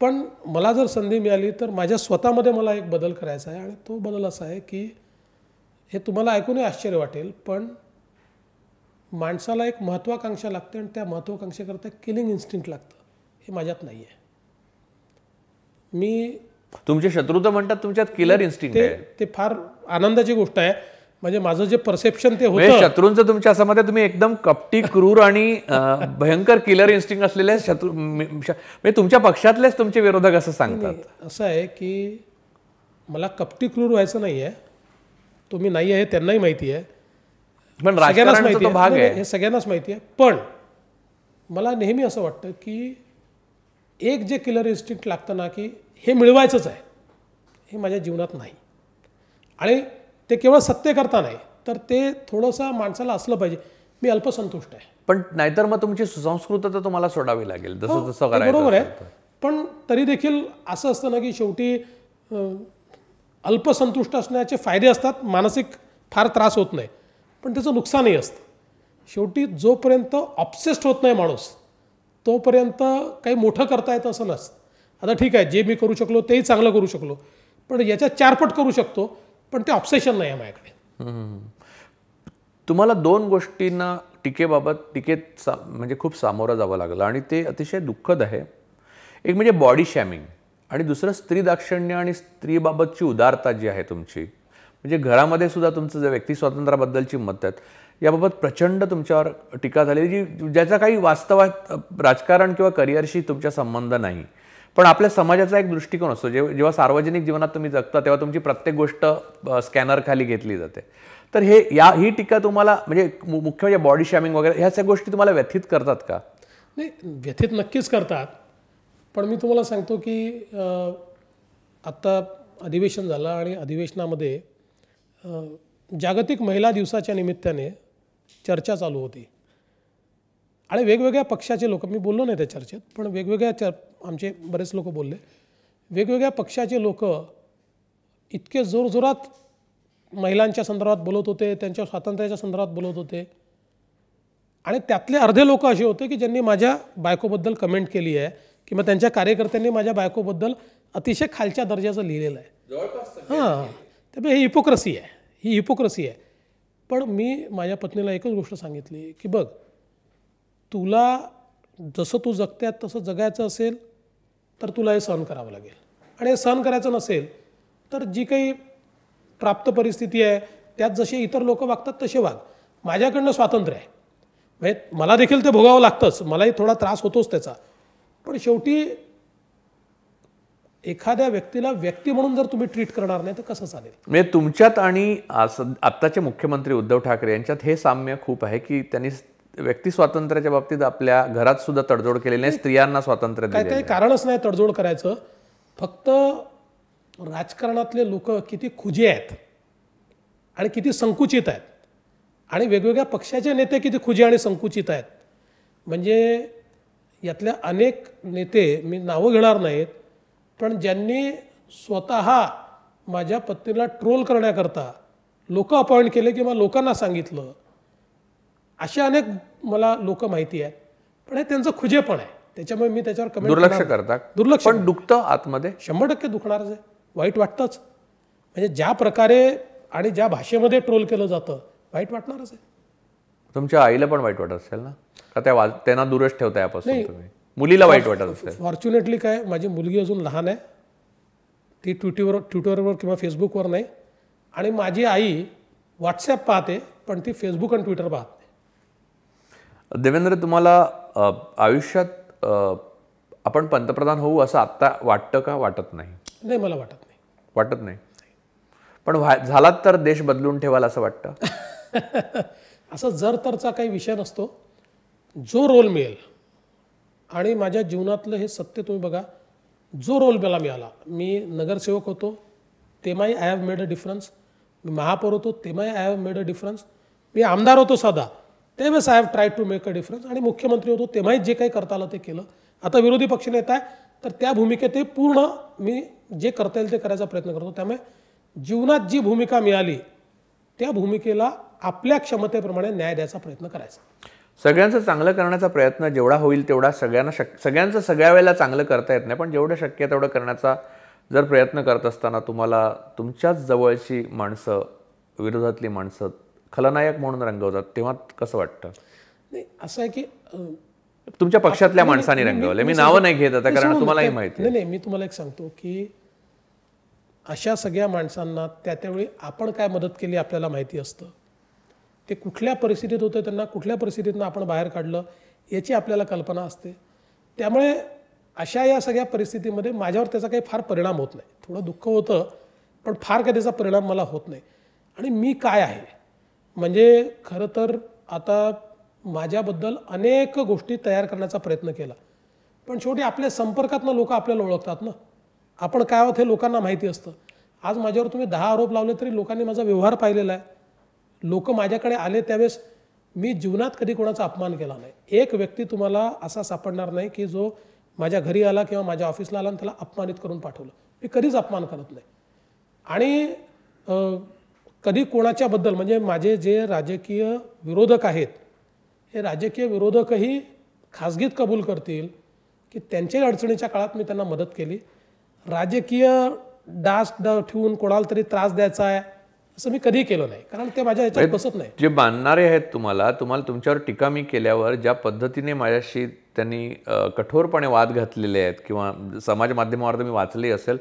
पण मला जर संधी मिळाली तर माझ्या स्वतःमध्ये मला एक बदल करायचा आहे, आणि तो बदल असा आहे की हे तुम्हाला ऐकूनही आश्चर्य वाटेल, पण माणसाला एक महत्त्वाकांक्षा लागते आणि त्या महत्त्वाकांक्षेकरता किलिंग इन्स्टिंक्ट लागतं. हे माझ्यात नाही आहे. मी तुमचे शत्रू तर म्हणतात तुमच्यात किलर इन्स्टिंक्ट आहे. ते फार आनंदाची गोष्ट आहे. म्हणजे माझं जे परसेप्शन ते म्हणजे होतं, शत्रूंचं तुमच्या असं मध्ये तुम्ही एकदम कपटी, क्रूर आणि भयंकर किलर इन्स्टिंक्ट असलेले शत्रू म्हणजे तुमच्या पक्षातलेच तुमचे विरोधक असं सांगतात. असं आहे की मला कपटी क्रूर व्हायचं नाही आहे. तो मी नाही आहे, त्यांनाही माहिती आहे, पण सगळ्यांनाच राजकारणाचा माहिती तो भाग आहे, आहे. हे सगळ्यांनाच माहिती आहे. पण मला नेहमी असं वाटतं की एक जे किलर इन्स्टिंक्ट लागतं ना, की हे मिळवायचंच आहे, हे माझ्या जीवनात नाही. आणि ते केवळ सत्तेकरता नाही, तर ते थोडंसं माणसाला असलं पाहिजे. मी अल्पसंतुष्ट आहे. पण नाहीतर मग तुमची सुसंस्कृतता तुम्हाला सोडावी लागेल, जसं जसं ते करायचं बरोबर आहे. असेल तर. पण तरी देखील असं असतं ना की शेवटी अल्पसंतुष्ट असण्याचे फायदे असतात, मानसिक फार त्रास होत नाही, पण त्याचं नुकसानही असतं. शेवटी जोपर्यंत ऑब्सेस्ड होत नाही माणूस, तोपर्यंत काही मोठं करता येतं असं नसतं. आता ठीक आहे, जे मी करू शकलो तेही चांगलं करू शकलो, पण याच्या चारपट करू शकतो, पण ते ऑब्सेशन नाही आहे माझ्याकडे. तुम्हाला 2 गोष्टींना टीकेत म्हणजे खूप सामोरं जावं लागलं आणि ते अतिशय दुःखद आहे. एक म्हणजे बॉडी शॅमिंग आणि दुसरं स्त्री दाक्षिण्य आणि स्त्रीबाबतची उदारता जी आहे तुमची. म्हणजे घरामध्ये सुद्धा तुमचं जे व्यक्ती स्वातंत्र्याबद्दलची मतं आहेत, याबाबत प्रचंड तुमच्यावर टीका झालेली, ज्याचा काही वास्तवात राजकारण किंवा करिअरशी तुमचा संबंध नाही, पण आपल्या समाजाचा एक दृष्टिकोन असतो. जेव्हा सार्वजनिक जीवनात तुम्ही जगता तेव्हा तुमची प्रत्येक गोष्ट स्कॅनर खाली घेतली जाते. तर ही टीका तुम्हाला म्हणजे मुख्य म्हणजे बॉडी शॅमिंग वगैरे ह्या सगळ्या गोष्टी तुम्हाला व्यथित करतात का? नाही, व्यथित नक्कीच करतात. पण मी तुम्हाला सांगतो की आत्ता अधिवेशन झालं आणि अधिवेशनामध्ये जागतिक महिला दिवसाच्या निमित्ताने चर्चा चालू होती. आणि वेगवेगळ्या पक्षाचे लोक, मी बोललो नाही त्या चर्चेत, पण आमचे बरेच लोक बोलले. वेगवेगळ्या पक्षाचे लोक इतके जोरजोरात महिलांच्या संदर्भात बोलत होते, त्यांच्या स्वातंत्र्याच्या संदर्भात बोलत होते. आणि त्यातले अर्धे लोक असे होते की ज्यांनी माझ्या बायकोबद्दल कमेंट केली आहे किंवा त्यांच्या कार्यकर्त्यांनी माझ्या बायकोबद्दल अतिशय खालच्या दर्जाचं लिहिलेलं आहे. हां, त्यामुळे ही हिपोक्रसी आहे. पण मी माझ्या पत्नीला एकच गोष्ट सांगितली की बघ, तुला जसं तू जगत्यात तसं जगायचं असेल तर तुला हे सहन करावं लागेल, आणि हे सहन करायचं नसेल तर जी काही प्राप्त परिस्थिती आहे त्यात जसे इतर लोक वागतात तसे वाग. माझ्याकडनं स्वातंत्र्य आहे, म्हणजे मला देखील ते भोगावं लागतंच, मलाही थोडा त्रास होतोच त्याचा. पण शेवटी एखाद्या व्यक्तीला व्यक्ती म्हणून जर तुम्ही ट्रीट करणार नाही तर कसं चालेल? म्हणजे तुमच्यात आणि आत्ताचे मुख्यमंत्री उद्धव ठाकरे यांच्यात हे साम्य खूप आहे की त्यांनी व्यक्ती स्वातंत्र्याच्या बाबतीत आपल्या घरात सुद्धा तडजोड केलेली नाही, स्त्रियांना स्वातंत्र्य दिलेलं आहे. काही कारणच नाही तडजोड करायचं. फक्त राजकारणातले लोक किती खुजे आहेत आणि किती संकुचित आहेत, आणि वेगवेगळ्या पक्षाचे नेते किती खुजे आणि संकुचित आहेत. म्हणजे यातल्या अनेक नेते, मी नावं घेणार नाहीत, पण ज्यांनी स्वतः माझ्या पत्नीला ट्रोल करण्याकरता लोक अपॉइंट केले किंवा लोकांना सांगितलं, असे अनेक मला लोक माहिती आहेत. पण हे त्यांचं खुजेपण आहे, त्याच्यामुळे मी त्याच्यावर कमेंट दुर्लक्ष करतात. दुर्लक्ष पण दुखतं आतमध्ये, 100% दुखणारच आहे, वाईट वाटतंच. म्हणजे ज्या प्रकारे आणि ज्या भाषेमध्ये ट्रोल केलं जातं, वाईट वाटणारच आहे. तुमच्या आईला पण वाईट वाटत असेल ना, का त्यांना दूरच ठेवता यापासून तुम्ही? मुलीला वाईट वाटत असेल? फॉर्च्युनेटली काय, माझी मुलगी अजून लहान आहे, ती ट्विटरवर किंवा फेसबुकवर नाही, आणि माझी आई व्हॉट्सॲप पाहते पण ती फेसबुक आणि ट्विटर पाहत नाही. देवेंद्र, तुम्हाला आयुष्यात आपण पंतप्रधान होऊ असं आत्ता वाटतं का? वाटत नाही? नाही, मला वाटत नाही. वाटत नाही? पण झालात तर देश बदलून ठेवाल असं वाटतं? असं जर तरचा काही विषय नसतो. जो रोल मिळेल, आणि माझ्या जीवनातलं हे सत्य तुम्ही बघा, जो रोल मला मिळाला, मी नगरसेवक होतो तेव्हाही I have made a difference, मी महापौर होतो तेव्हाही I have made a difference, मी आमदार होतो साधा तेव्हाच I have try to make a difference, आणि मुख्यमंत्री होतो तेव्हाही जे काही करता आलं ते केलं. आता विरोधी पक्षनेता आहे तर त्या भूमिकेत ते पूर्ण मी जे करता येईल ते करायचा प्रयत्न करतो. त्यामुळे जीवनात जी भूमिका मिळाली त्या भूमिकेला आपल्या क्षमतेप्रमाणे न्याय द्यायचा प्रयत्न करायचा. सगळ्यांचं चांगलं करण्याचा प्रयत्न जेवढा होईल तेवढा सगळ्यांचं सगळ्या वेळेला चांगलं करता येत नाही, पण जेवढं शक्य आहे तेवढं करण्याचा जर प्रयत्न करत असताना तुम्हाला तुमच्याच जवळची माणसं, विरोधातली माणसं खलनायक म्हणून रंगवतात, तेव्हा कसं वाटतं? नाही, असं आहे की तुमच्या पक्षातल्या माणसांनी रंगवले, मी नावं नाही घेत आता कारण तुम्हालाही माहिती आहे. नाही, मी तुम्हाला एक सांगतो की अशा सगळ्या माणसांना त्यावेळी आपण काय मदत केली आपल्याला माहिती असतं. ते कुठल्या परिस्थितीत होते, त्यांना कुठल्या परिस्थितीतून आपण बाहेर काढलं याची आपल्याला कल्पना असते. त्यामुळे अशा या सगळ्या परिस्थितीमध्ये माझ्यावर त्याचा काही फार परिणाम होत नाही. थोडं दुःख होतं, पण फार काही त्याचा परिणाम मला होत नाही. आणि मी काय आहे म्हणजे खरं तर आता माझ्याबद्दल अनेक गोष्टी तयार करण्याचा प्रयत्न केला, पण शेवटी आपल्या संपर्कातनं लोक आपल्याला ओळखतात ना, आपण काय आहोत हे लोकांना माहिती असतं. आज माझ्यावर तुम्ही 10 आरोप लावले तरी लोकांनी माझा व्यवहार पाहिलेला आहे. लोक माझ्याकडे आले त्यावेळेस मी जीवनात कधी कोणाचा अपमान केला नाही. एक व्यक्ती तुम्हाला असा सापडणार नाही की जो माझ्या घरी आला किंवा माझ्या ऑफिसला आला आणि त्याला अपमानित करून पाठवलं. मी कधीच अपमान करत नाही. आणि कधी कोणाच्याबद्दल म्हणजे माझे जे राजकीय विरोधक आहेत, हे राजकीय विरोधकही खाजगीत कबूल करतील की त्यांच्याही अडचणीच्या काळात मी त्यांना मदत केली. राजकीय डास ठेवून कोणाला तरी त्रास द्यायचा आहे असं मी कधी केलं नाही, कारण ते माझ्या ह्याच्यात बसत नाही. जे बांधणारे आहेत तुम्हाला तुमच्यावर टीका मी केल्यावर ज्या पद्धतीने माझ्याशी त्यांनी कठोरपणे वाद घातलेले आहेत किंवा समाज माध्यमावर मी वाचले असेल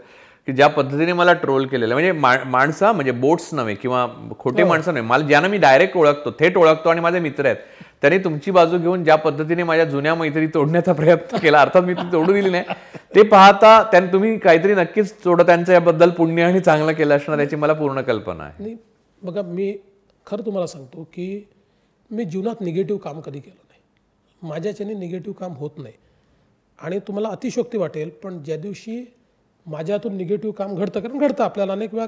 की ज्या पद्धतीने मला ट्रोल केलेलं म्हणजे माणसं म्हणजे बोट्स नव्हे किंवा खोटे माणसं नव्हे, मला ज्यांना मी डायरेक्ट ओळखतो, थेट ओळखतो आणि माझे मित्र आहेत, त्यांनी तुमची बाजू घेऊन ज्या पद्धतीने माझ्या जुन्या मैत्री तोडण्याचा प्रयत्न केला, अर्थात मी ती तोडू दिली नाही, ते पाहता तुम्ही काहीतरी नक्कीच थोडं त्यांचं याबद्दल पुण्य आणि चांगलं केलं असणार याची मला पूर्ण कल्पना आहे. नाही बघा, मी खरं तुम्हाला सांगतो की मी जीवनात निगेटिव्ह काम कधी केलं नाही. माझ्याच्याने निगेटिव्ह काम होत नाही. आणि तुम्हाला अतिशयोक्ती वाटेल, पण ज्या दिवशी माझ्यातून निगेटिव्ह काम घडतं, कारण घडतं आपल्याला अनेक वेळा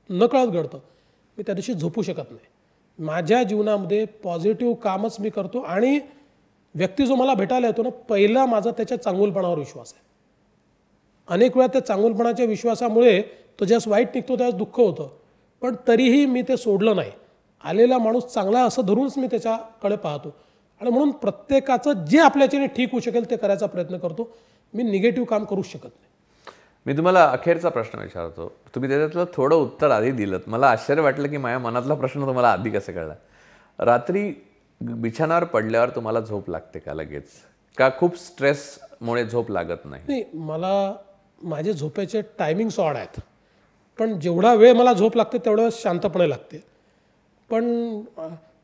नकळत घडतं, मी त्या दिवशी झोपू शकत नाही. माझ्या जीवनामध्ये पॉझिटिव्ह कामच मी करतो. आणि व्यक्ती जो मला भेटायला येतो ना, पहिला माझा त्याच्या चांगुलपणावर विश्वास आहे. अनेक वेळा त्या चांगुलपणाच्या विश्वासामुळे तो ज्यास वाईट निघतो त्यास दुःख होतं, पण तरीही मी ते सोडलं नाही. आलेला माणूस चांगला असं धरूनच मी त्याच्याकडे पाहतो. आणि म्हणून प्रत्येकाचं जे आपल्याच्याने ठीक होऊ शकेल ते करायचा प्रयत्न करतो. मी निगेटिव्ह काम करूच शकत नाही. मी तुम्हाला अखेरचा प्रश्न विचारतो, तुम्ही त्याच्यातलं थोडं उत्तर आधी दिलं. मला आश्चर्य वाटलं की माझ्या मनातला प्रश्न तुम्हाला आधी कसं कळला. रात्री बिछाणावर पडल्यावर तुम्हाला झोप लागते का लगेच, का खूप स्ट्रेसमुळे झोप लागत नाही? नाही, मला माझे झोपेचे टायमिंग्स ऑड आहेत, पण जेवढा वेळ मला झोप लागते तेवढं शांतपणे लागते. पण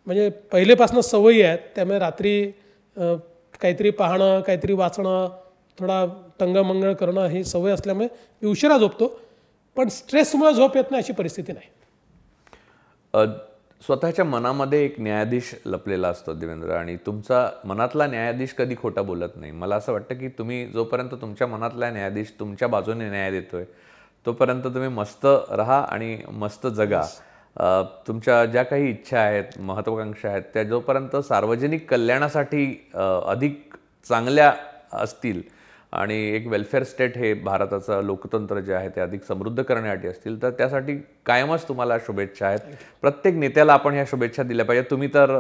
म्हणजे पहिलेपासून सवयी आहेत, त्यामुळे रात्री काहीतरी पाहणं, काहीतरी वाचणं, थोडा टंगमंगळ करणं ही सवय असल्यामुळे मी उशिरा झोपतो. पण स्ट्रेसमुळे झोप येत नाही अशी परिस्थिती नाही. स्वतःच्या मनामध्ये एक न्यायाधीश लपलेला असतो देवेंद्र, आणि तुमचा मनातला न्यायाधीश कधी खोटा बोलत नाही. मला असं वाटतं की तुम्ही जोपर्यंत तुमच्या मनातला न्यायाधीश तुमच्या बाजूने न्याय देतोय तोपर्यंत तुम्ही मस्त राहा आणि मस्त जगा. तुमच्या ज्या काही इच्छा आहेत, महत्त्वाकांक्षा आहेत, त्या जोपर्यंत सार्वजनिक कल्याणासाठी अधिक चांगल्या असतील आणि एक वेलफेअर स्टेट हे भारताचं लोकतंत्र जे आहे ते अधिक समृद्ध करण्यासाठी असतील, तर त्यासाठी कायमच तुम्हाला शुभेच्छा आहेत. प्रत्येक नेत्याला आपण ह्या शुभेच्छा दिल्या पाहिजे. तुम्ही तर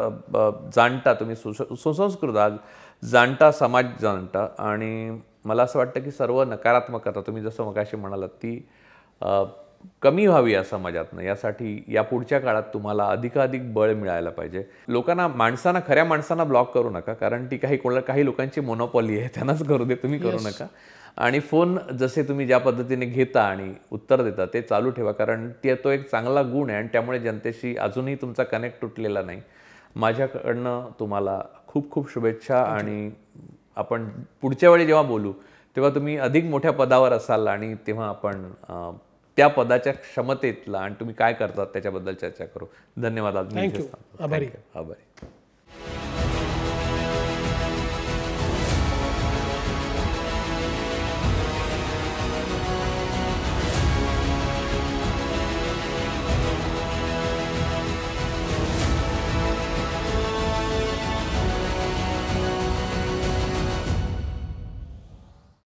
जाणता, तुम्ही सुसंस्कृत आहात, जाणता, समाज जाणता, आणि मला असं वाटतं की सर्व नकारात्मकता तुम्ही जसं मगाशी म्हणालात ती कमी व्हावी या समाजातनं. यासाठी या पुढच्या काळात तुम्हाला अधिकाधिक बळ मिळायला पाहिजे. लोकांना, खऱ्या माणसांना ब्लॉक करू नका, कारण ती काही लोकांची मोनोपॉली आहे, त्यांनाच करू दे, तुम्ही करू नका. आणि फोन जसे तुम्ही ज्या पद्धतीने घेता आणि उत्तर देता ते चालू ठेवा, कारण तो एक चांगला गुण आहे आणि त्यामुळे जनतेशी अजूनही तुमचा कनेक्ट तुटलेला नाही. माझ्याकडनं तुम्हाला खूप खूप शुभेच्छा. आणि आपण पुढच्या वेळी जेव्हा बोलू तेव्हा तुम्ही अधिक मोठ्या पदावर असाल आणि तेव्हा आपण त्या पदाच्या क्षमतेतला आणि तुम्ही काय करतात त्याच्याबद्दल चर्चा करू. धन्यवाद. थँक्यू. आभारी.